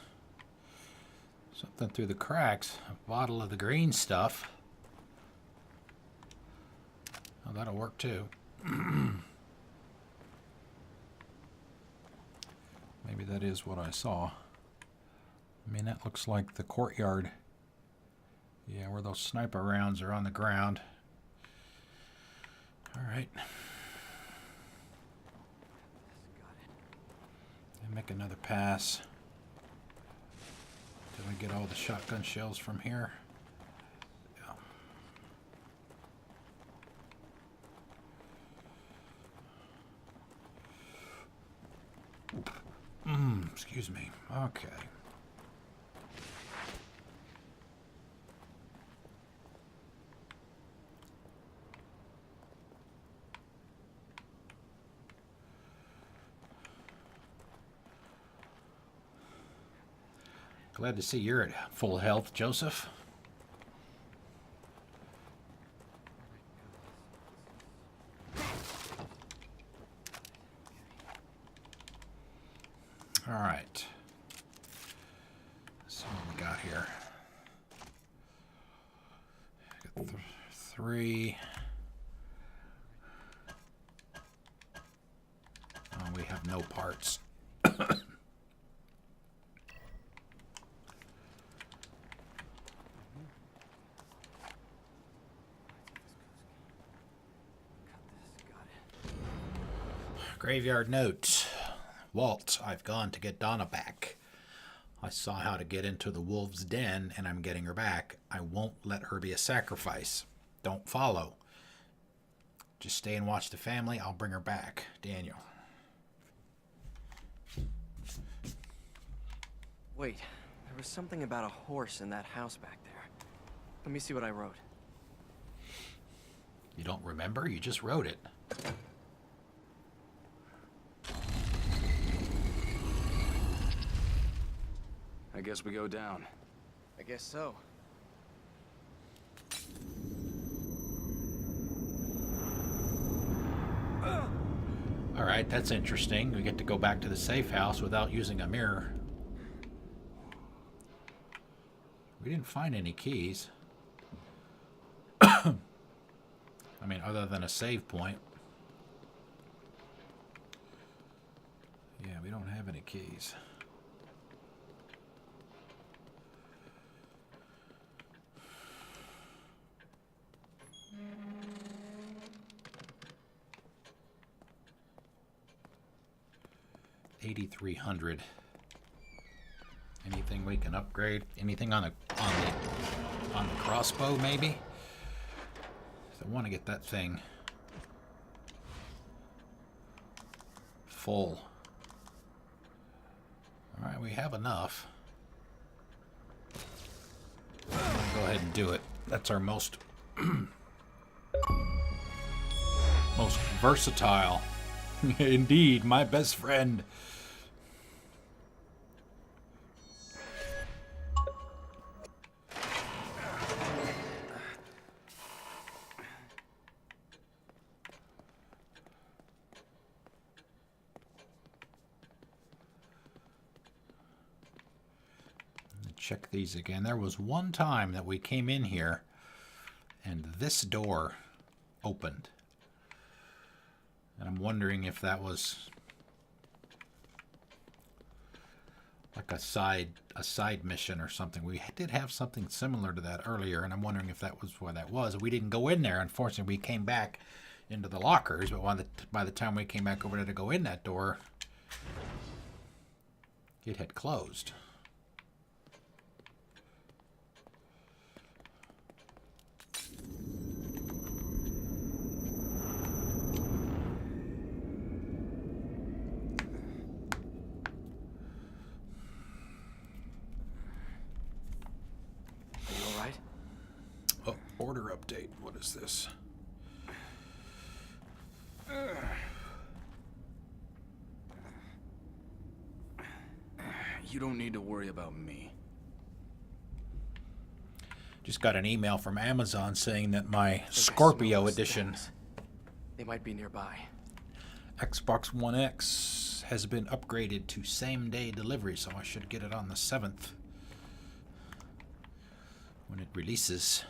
through the cracks. A bottle of the green stuff. Oh, that'll work too. Maybe that is what I saw. I mean, that looks like the courtyard. Yeah, where those sniper rounds are on the ground. All right. Got it. And make another pass. Till I get all the shotgun shells from here. Yeah. Excuse me. Okay. Glad to see you're at full health, Joseph. All right. Let's see what we got here. Got 3. Oh, we have no parts. Graveyard note. Walt, I've gone to get Donna back. I saw how to get into the wolf's den, and I'm getting her back. I won't let her be a sacrifice. Don't follow. Just stay and watch the family. I'll bring her back. Daniel. Wait, there was something about a horse in that house back there. Let me see what I wrote. You don't remember? You just wrote it. I guess we go down. I guess so. All right, that's interesting. We get to go back to the safe house without using a mirror. We didn't find any keys. I mean, other than a save point. Yeah, we don't have any keys. $8,300. Anything we can upgrade? Anything on the crossbow, maybe? So I want to get that thing full. All right, we have enough. I'm gonna go ahead and do it. That's our most most versatile. Indeed, my best friend. Check these again. There was one time that we came in here and this door opened. And I'm wondering if that was like a side mission or something. We did have something similar to that earlier, and I'm wondering if that was what that was. We didn't go in there. Unfortunately, we came back into the lockers, but by the time we came back over there to go in that door, it had closed. Are you all right? Oh, order update. What is this? You don't need to worry about me. Just got an email from Amazon saying that my I think I Scorpio smell those edition steps. They might be nearby. Xbox One X has been upgraded to same-day delivery, so I should get it on the 7th when it releases.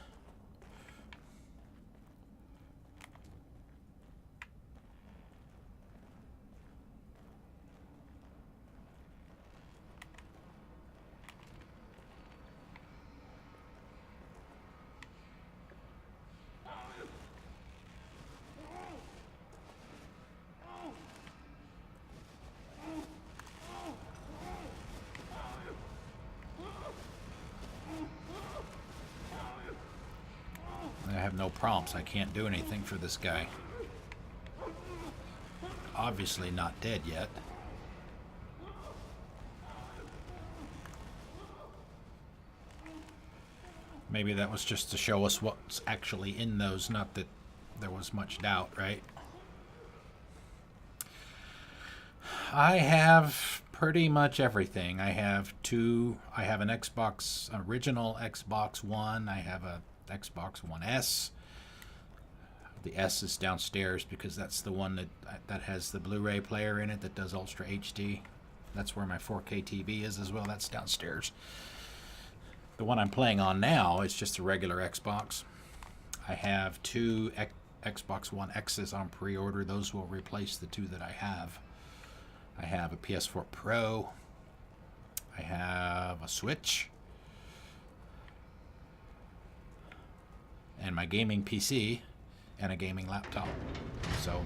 I have no prompts. I can't do anything for this guy. Obviously not dead yet. Maybe that was just to show us what's actually in those, not that there was much doubt, right? I have pretty much everything. I have an original Xbox One. I have a Xbox One S. The S is downstairs because that's the one that has the Blu-ray player in it that does Ultra HD. That's where my 4K TV is as well. That's downstairs. The one I'm playing on now is just a regular Xbox. I have two Xbox One X's on pre-order. Those will replace the two that I have. I have a PS4 Pro. I have a Switch. And my gaming PC and a gaming laptop. So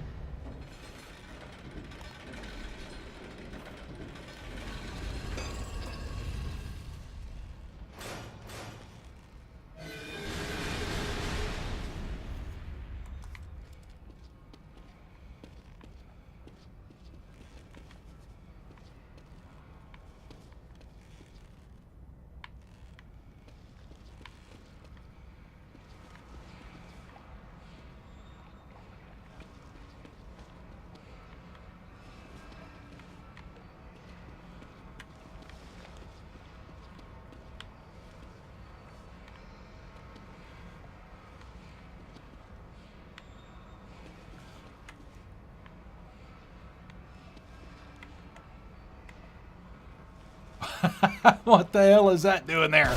what the hell is that doing there?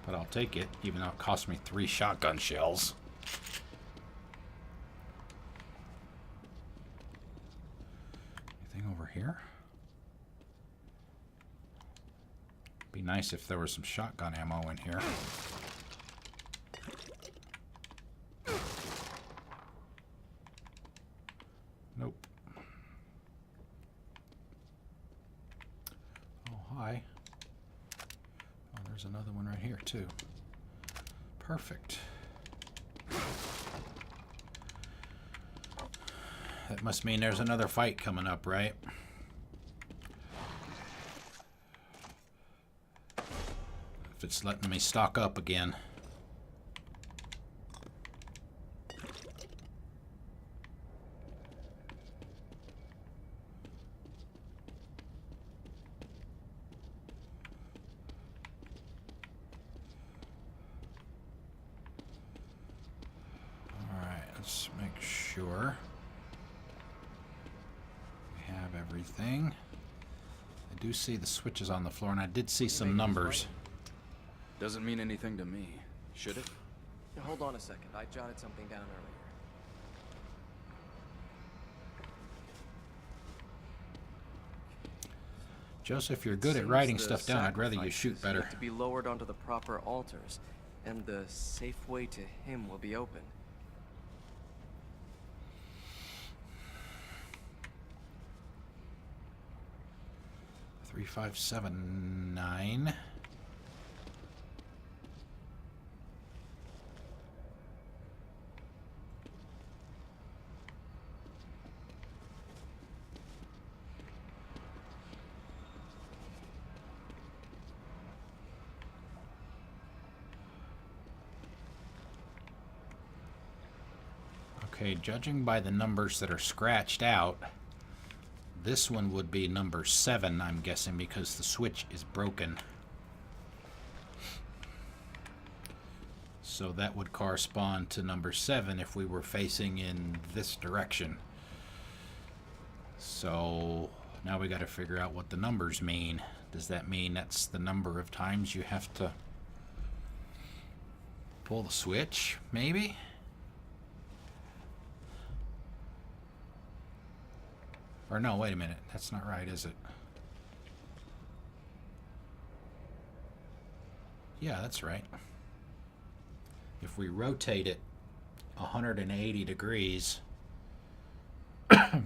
But I'll take it, even though it cost me 3 shotgun shells. Anything over here? Be nice if there was some shotgun ammo in here. Nope. Oh, hi. Oh, there's another one right here, too. Perfect. That must mean there's another fight coming up, right? If it's letting me stock up again. Alright, let's Let's make sure we have everything. I do see the switches on the floor, and I did see some numbers. Doesn't mean anything to me. Should it? Now, hold on a second. I jotted something down earlier. Joseph, you're good at Seems writing the stuff down. I'd rather you sacrifices shoot better. need to be lowered onto the proper altars, and the safe way to him will be opened. 3579. Okay, judging by the numbers that are scratched out, this one would be number 7, I'm guessing, because the switch is broken. So that would correspond to number 7 if we were facing in this direction. So now we got to figure out what the numbers mean. Does that mean that's the number of times you have to pull the switch, maybe? Or no, wait a minute. That's not right, is it? Yeah, that's right. If we rotate it 180 degrees, the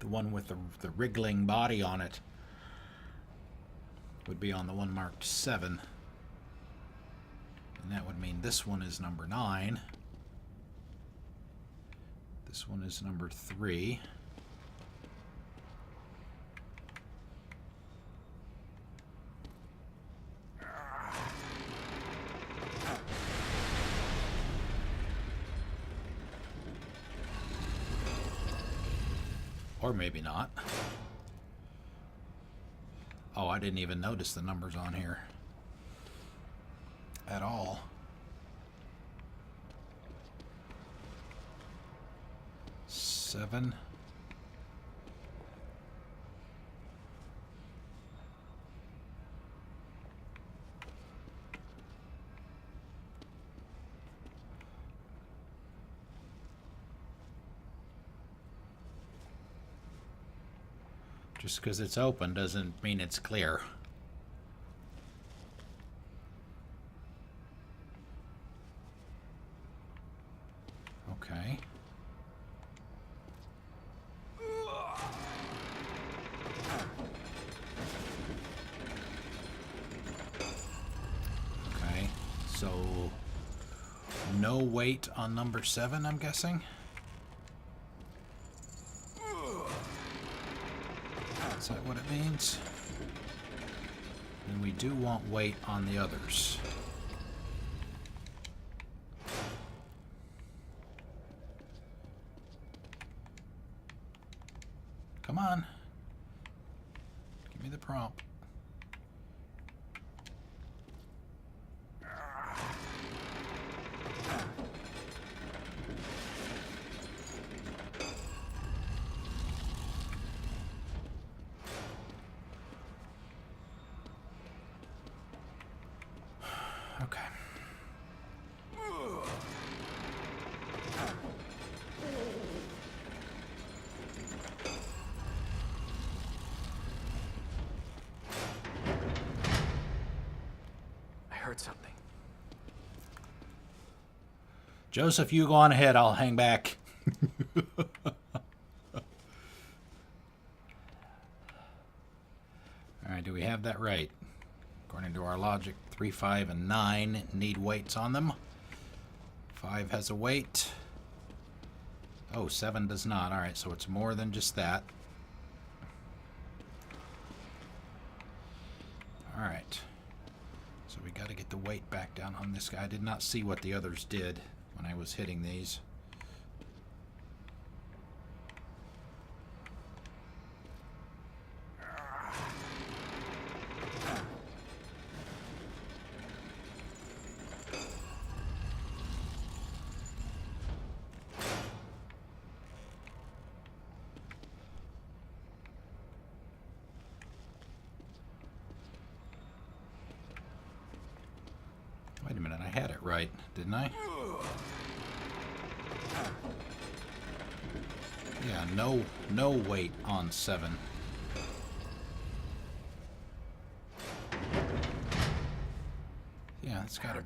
one with the wriggling body on it would be on the one marked 7. And that would mean this one is number 9. This one is number 3. Or maybe not. Oh, I didn't even notice the numbers on here at all. Seven. Just because it's open doesn't mean it's clear. Okay. Okay, so no weight on number 7, I'm guessing? Is that what it means? And we do want weight on the others. Come on. Give me the prompt. Okay. I heard something. Joseph, you go on ahead. I'll hang back. All right, do we have that right? According to our logic, 3, 5, and 9 need weights on them. 5 has a weight. Oh, 7 does not. All right, so it's more than just that. All right. So we got to get the weight back down on this guy. I did not see what the others did when I was hitting these. minute, I had it right, didn't I? Yeah, no weight on 7. Yeah, that's gotta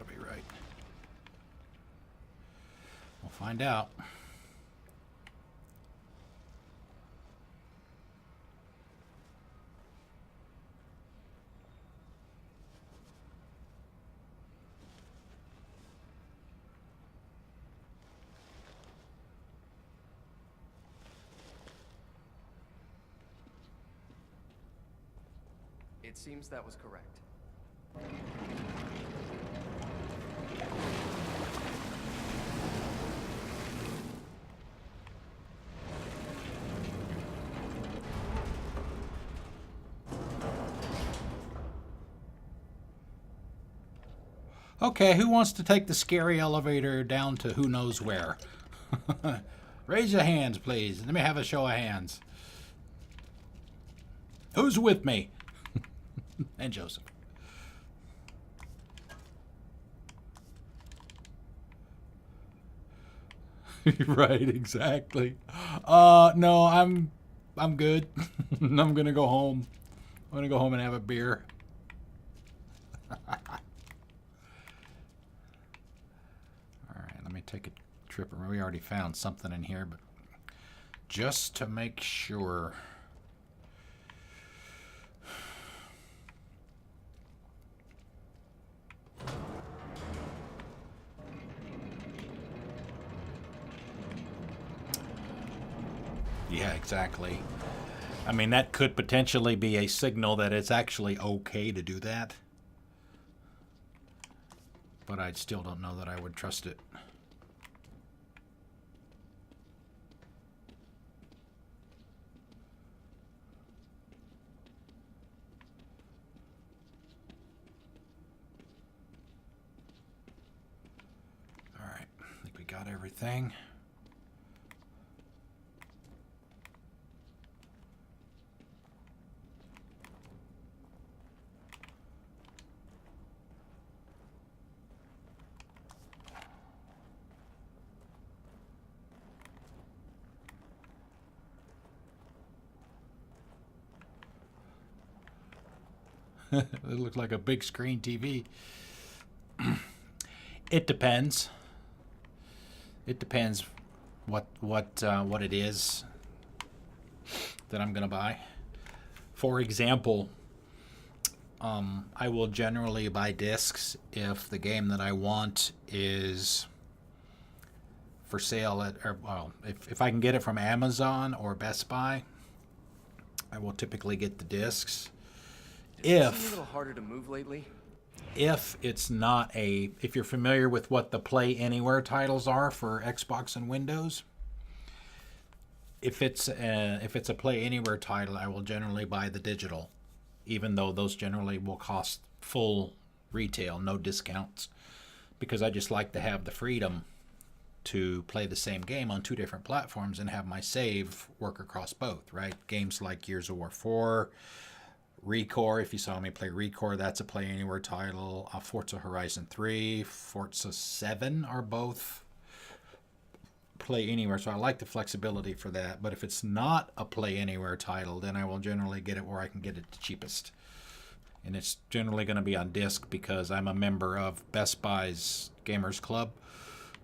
be right. We'll find out. It seems that was correct. Okay, who wants to take the scary elevator down to who knows where? Raise your hands, please. Let me have a show of hands. Who's with me? And Joseph. Right, exactly. No, I'm good. I'm gonna go home. I'm gonna go home and have a beer. Alright, let me take a trip. We already found something in here, but just to make sure. Yeah, exactly. I mean, that could potentially be a signal that it's actually okay to do that. But I still don't know that I would trust it. All right, I think we got everything. It looked like a big screen TV. It depends. It depends what it is that I'm gonna buy. For example, I will generally buy discs if the game that I want is for sale at, or well, if I can get it from Amazon or Best Buy, I will typically get the discs. It's a little harder to move lately. If it's not if you're familiar with what the Play Anywhere titles are for Xbox and Windows, if it's a Play Anywhere title, I will generally buy the digital, even though those generally will cost full retail, no discounts, because I just like to have the freedom to play the same game on 2 different platforms and have my save work across both, right? Games like Gears of War 4, Recore, if you saw me play Recore, that's a Play Anywhere title. Forza Horizon 3, Forza 7 are both Play Anywhere, so I like the flexibility for that. But if it's not a Play Anywhere title, then I will generally get it where I can get it the cheapest. And it's generally going to be on disc because I'm a member of Best Buy's Gamers Club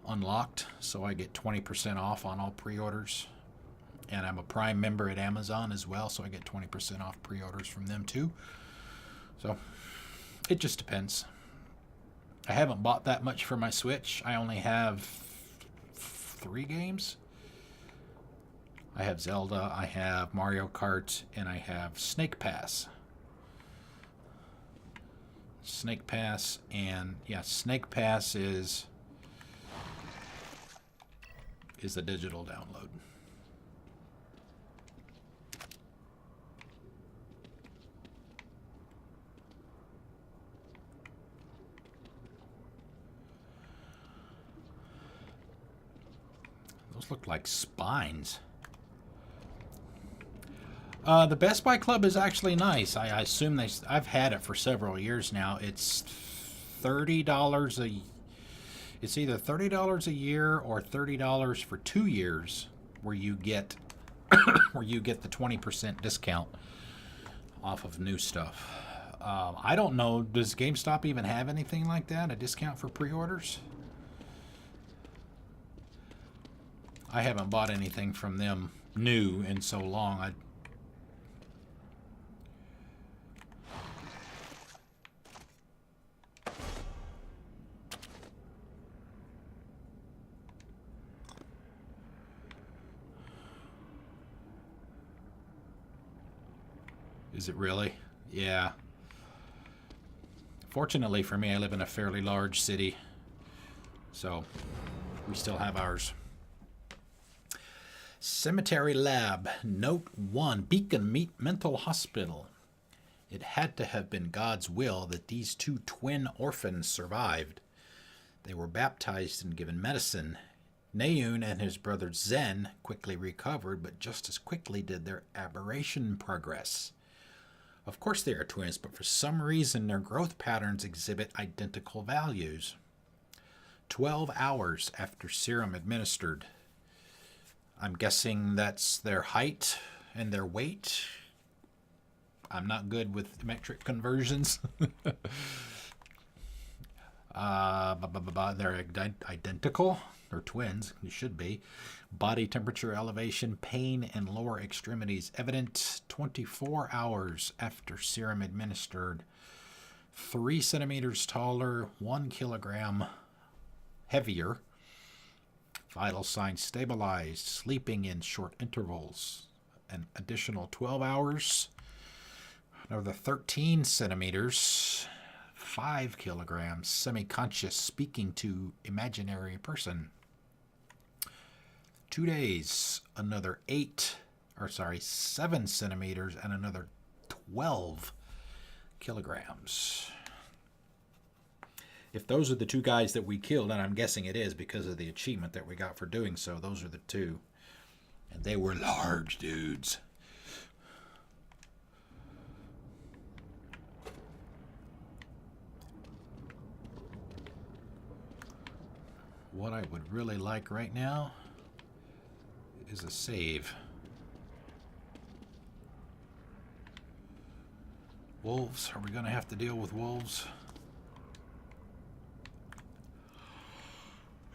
Unlocked, so I get 20% off on all pre-orders. And I'm a Prime member at Amazon as well, so I get 20% off pre-orders from them too. So it just depends. I haven't bought that much for my Switch. I only have 3 games. I have Zelda, I have Mario Kart, and I have Snake Pass. Snake Pass, and yeah, Snake Pass is the digital download. Those look like spines. The Best Buy Club is actually nice. I assume I've had it for several years now. It's $30 a. It's either $30 a year or $30 for 2 years, where you get where you get the 20% discount off of new stuff. I don't know. Does GameStop even have anything like that? A discount for pre-orders? I haven't bought anything from them new in so long. Is it really? Yeah. Fortunately for me, I live in a fairly large city, so we still have ours. Cemetery Lab, Note 1, Beacon Meat Mental Hospital. It had to have been God's will that these 2 twin orphans survived. They were baptized and given medicine. Nayun and his brother Zen quickly recovered, but just as quickly did their aberration progress. Of course they are twins, but for some reason their growth patterns exhibit identical values. 12 hours after serum administered. I'm guessing that's their height and their weight. I'm not good with metric conversions. They're identical. They're twins. You should be. Body temperature elevation, pain, and lower extremities evident 24 hours after serum administered. 3 centimeters taller, 1 kilogram heavier. Vital signs stabilized, sleeping in short intervals. An additional 12 hours. Another 13 centimeters, 5 kilograms, semi-conscious, speaking to imaginary person. 2 days, another 7 centimeters, and another 12 kilograms. If those are the 2 guys that we killed, and I'm guessing it is because of the achievement that we got for doing so, those are the 2. And they were large dudes. What I would really like right now is a save. Wolves. Are we going to have to deal with wolves?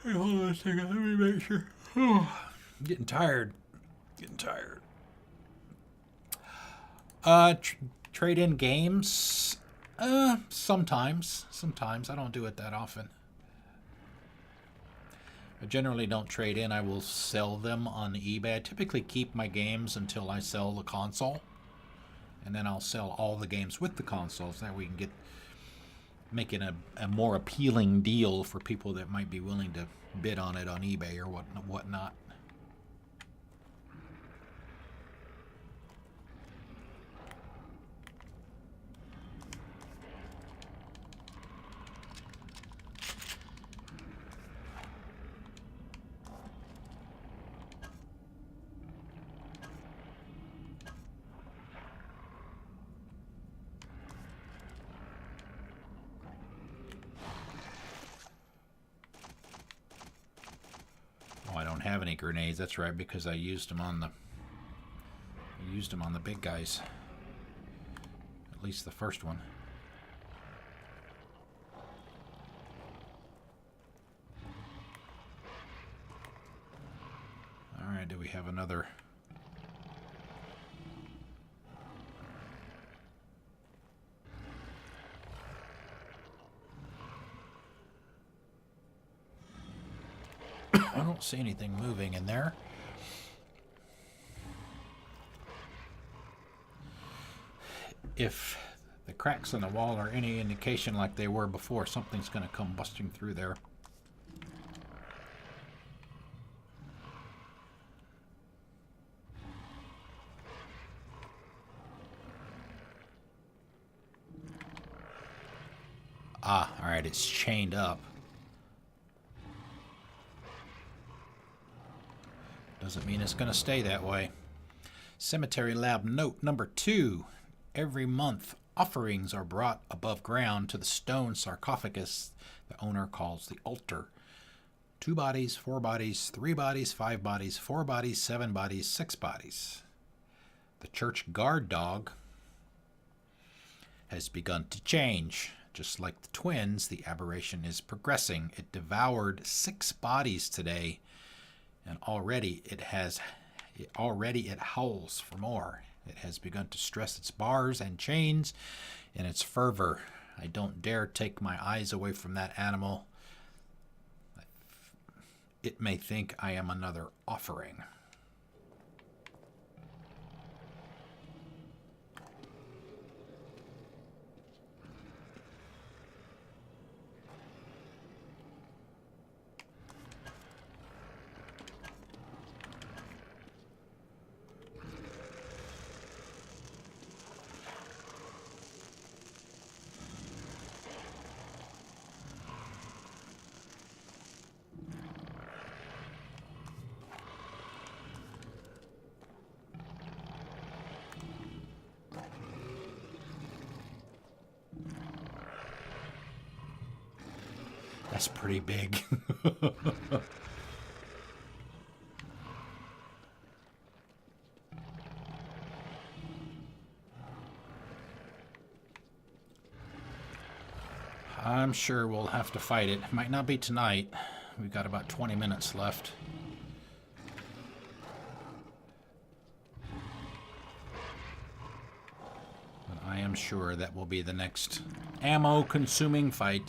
Hey, hold on a second. Let me make sure. I'm getting tired. Trade in games? Sometimes. I don't do it that often. I generally don't trade in. I will sell them on eBay. I typically keep my games until I sell the console. And then I'll sell all the games with the consoles. That we can make it a more appealing deal for people that might be willing to bid on it on eBay or whatnot. I don't have any grenades. That's right, because I used them on the big guys. At least the first one. All right, do we have another? I don't see anything moving in there. If the cracks in the wall are any indication like they were before, something's going to come busting through there. Ah, all right, it's chained up. Doesn't mean it's going to stay that way. Cemetery Lab note number 2. Every month, offerings are brought above ground to the stone sarcophagus the owner calls the altar. 2 bodies, 4 bodies, 3 bodies, 5 bodies, 4 bodies, 7 bodies, 6 bodies. The church guard dog has begun to change. Just like the twins, the aberration is progressing. It devoured 6 bodies today, and already it howls for more. It has begun to stress its bars and chains in its fervor. I don't dare take my eyes away from that animal. It may think I am another offering. That's pretty big. I'm sure we'll have to fight it. Might not be tonight. We've got about 20 minutes left. But I am sure that will be the next ammo-consuming fight.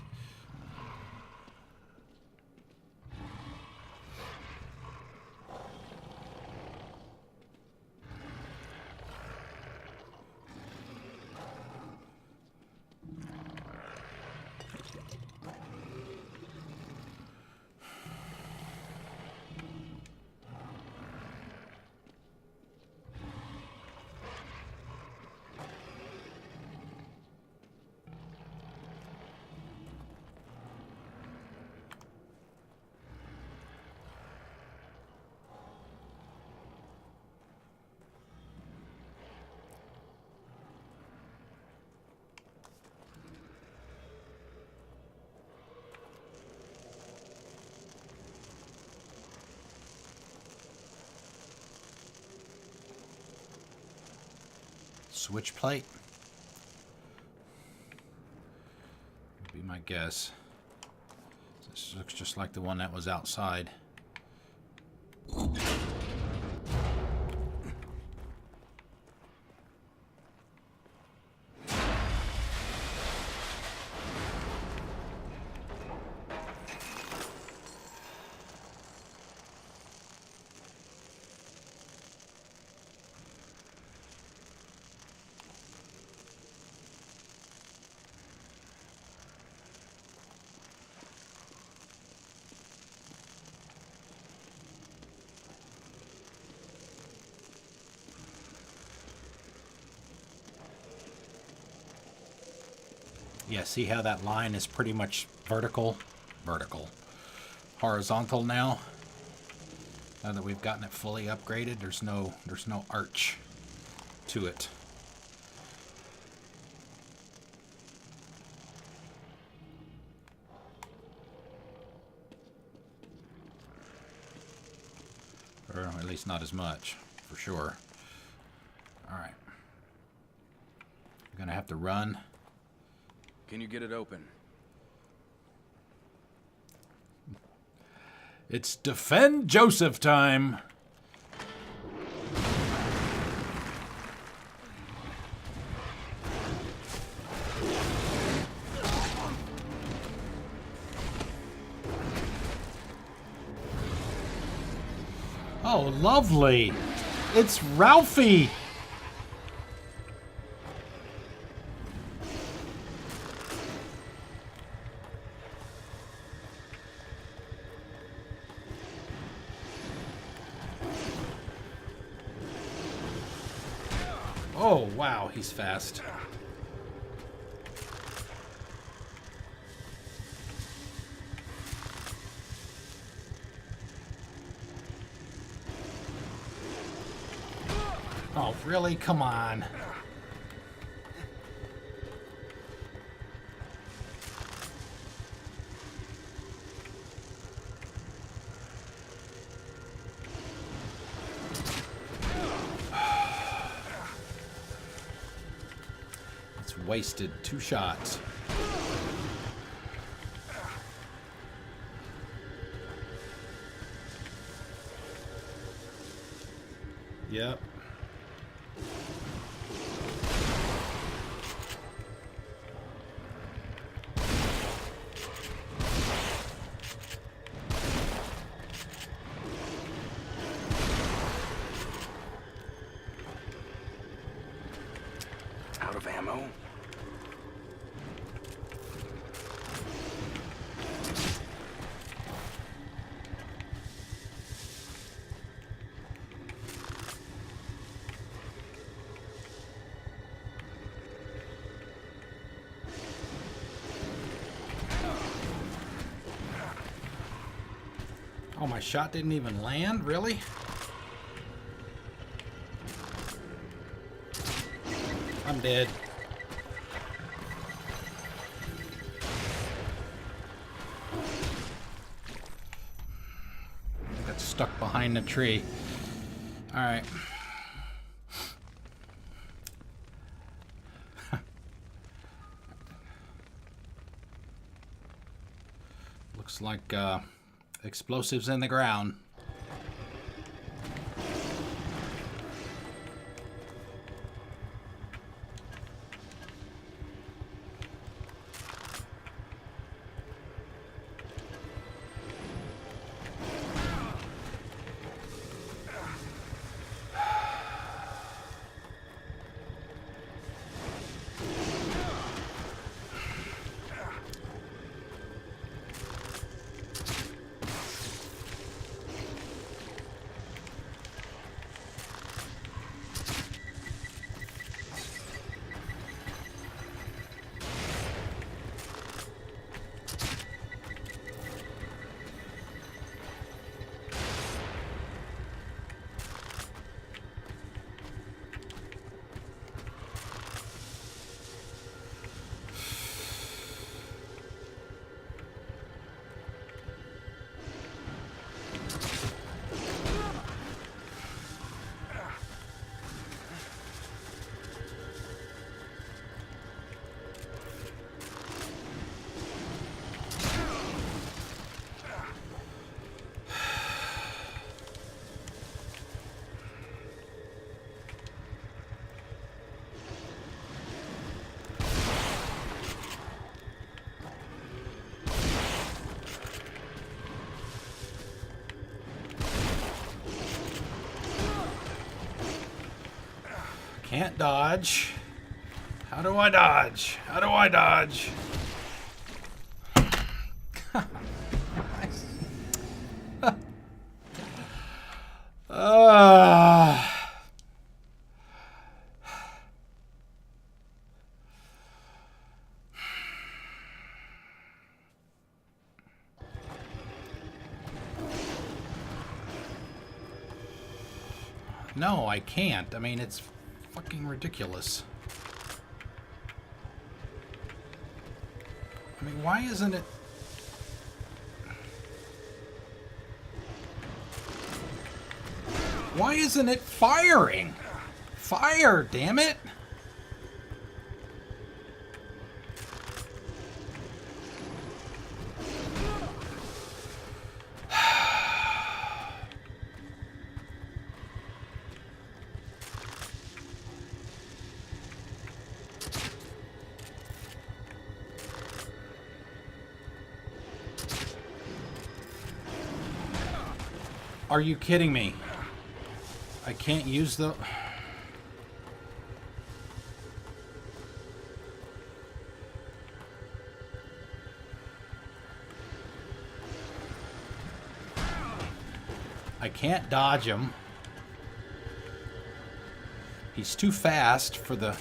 Switch plate would be my guess. This looks just like the one that was outside. Yeah, see how that line is pretty much vertical? Vertical. Horizontal now. Now that we've gotten it fully upgraded, there's no arch to it. Or at least not as much, for sure. Alright. We're gonna have to run. Can you get it open? It's Defend Joseph time. Oh, lovely. It's Ralphie. Oh, wow, he's fast. Oh, really? Come on. wasted 2 shots. Yep. Out of ammo? Oh, my shot didn't even land? Really? I'm dead. I got stuck behind the tree. Alright. Looks like explosives in the ground. Can't dodge. How do I dodge? How do I dodge? No, I can't. I mean, it's fucking ridiculous. I mean, why isn't it... Why isn't it firing? Fire, damn it! Are you kidding me? I can't use the... I can't dodge him. He's too fast for the...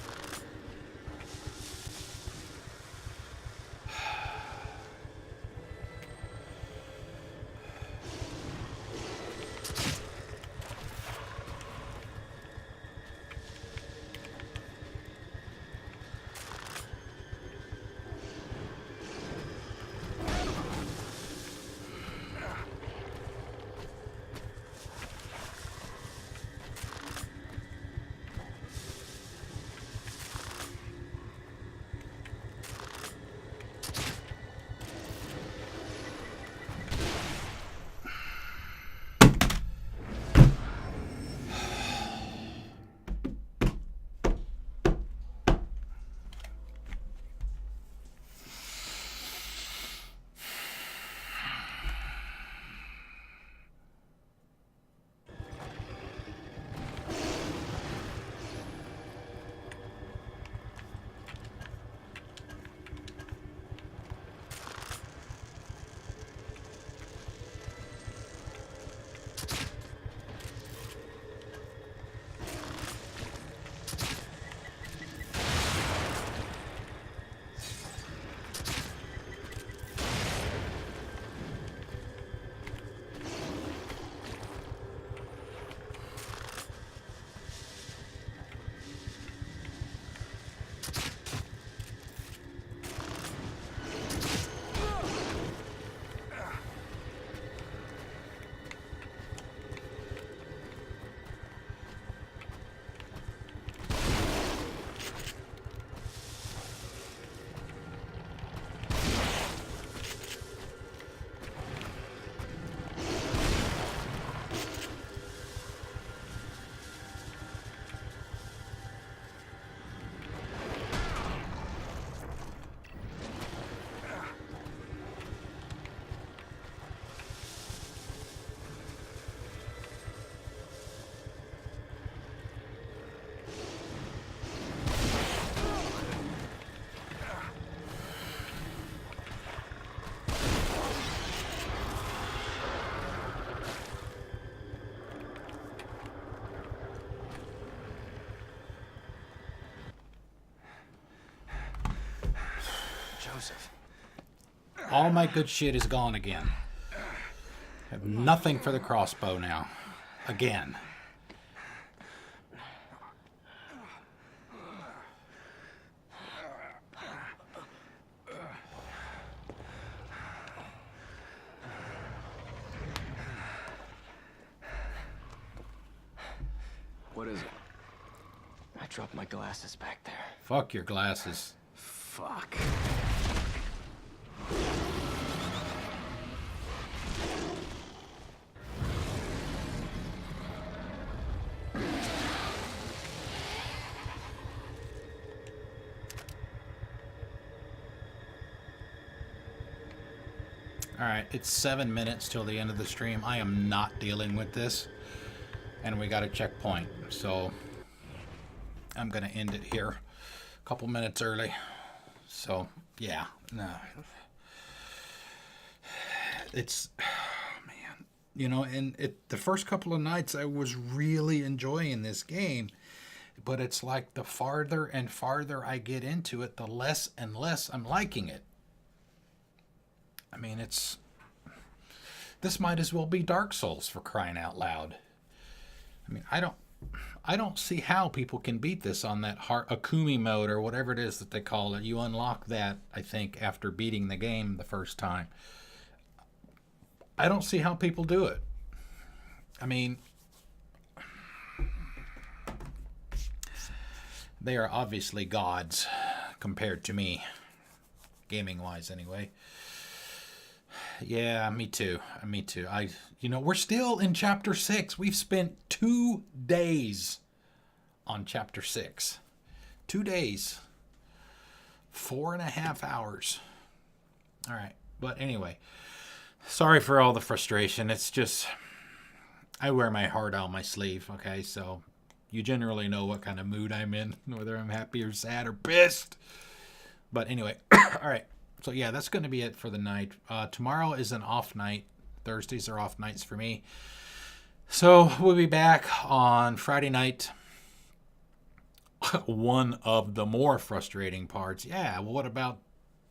explosive. All my good shit is gone again. I have nothing for the crossbow now. Again. What is it? I dropped my glasses back there. Fuck your glasses. Fuck. Alright, it's 7 minutes till the end of the stream. I am not dealing with this. And we got a checkpoint. So I'm going to end it here a couple minutes early. So, yeah. No. It's... man. You know, and the first couple of nights I was really enjoying this game. But it's like the farther and farther I get into it, the less and less I'm liking it. I mean, it's... this might as well be Dark Souls, for crying out loud. I mean, I don't see how people can beat this on that Akumi mode or whatever it is that they call it. You unlock that, I think, after beating the game the first time. I don't see how people do it. I mean, they are obviously gods compared to me, gaming-wise anyway. Yeah, me too. Me too. We're still in chapter 6. We've spent 2 days on chapter 6. 2 days. 4.5 hours. All right. But anyway, sorry for all the frustration. It's just, I wear my heart on my sleeve. Okay. So you generally know what kind of mood I'm in, whether I'm happy or sad or pissed. But anyway, all right. So yeah, that's going to be it for the night. Tomorrow is an off night. Thursdays are off nights for me. So we'll be back on Friday night. One of the more frustrating parts. Yeah, well, what about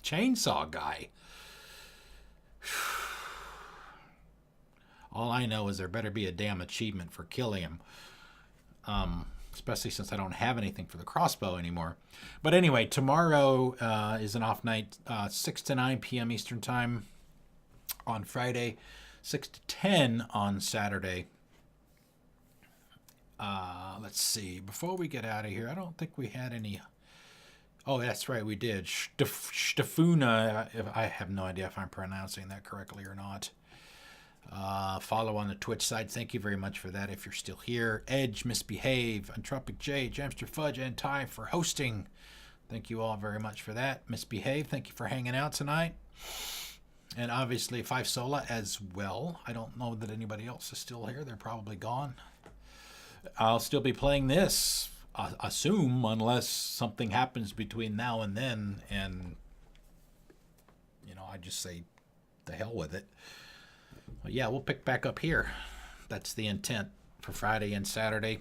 Chainsaw Guy? All I know is there better be a damn achievement for killing him. Especially since I don't have anything for the crossbow anymore. But anyway, tomorrow is an off night, 6 to 9 p.m. Eastern Time on Friday, 6 to 10 on Saturday. Let's see. Before we get out of here, I don't think we had any... Oh, that's right, we did. Stefuna, I have no idea if I'm pronouncing that correctly or not. Follow on the Twitch side. Thank you very much for that if you're still here. Edge, Misbehave, Entropic J, Jamster Fudge, and Ty for hosting. Thank you all very much for that. Misbehave, thank you for hanging out tonight. And obviously Five Sola as well. I don't know that anybody else is still here. They're probably gone. I'll still be playing this, assume, unless something happens between now and then. And, I just say, the hell with it. Well, yeah, we'll pick back up here. That's the intent for Friday and Saturday.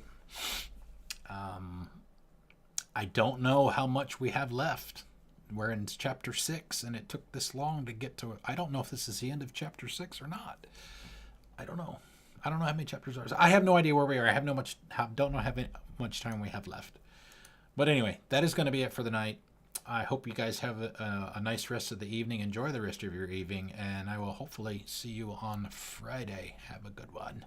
I don't know how much we have left. We're in chapter 6, and it took this long to get to it. I don't know if this is the end of chapter 6 or not. I don't know. I don't know how many chapters are. I have no idea where we are. I don't know how much time we have left. But anyway, that is going to be it for the night. I hope you guys have a nice rest of the evening. Enjoy the rest of your evening, and I will hopefully see you on Friday. Have a good one.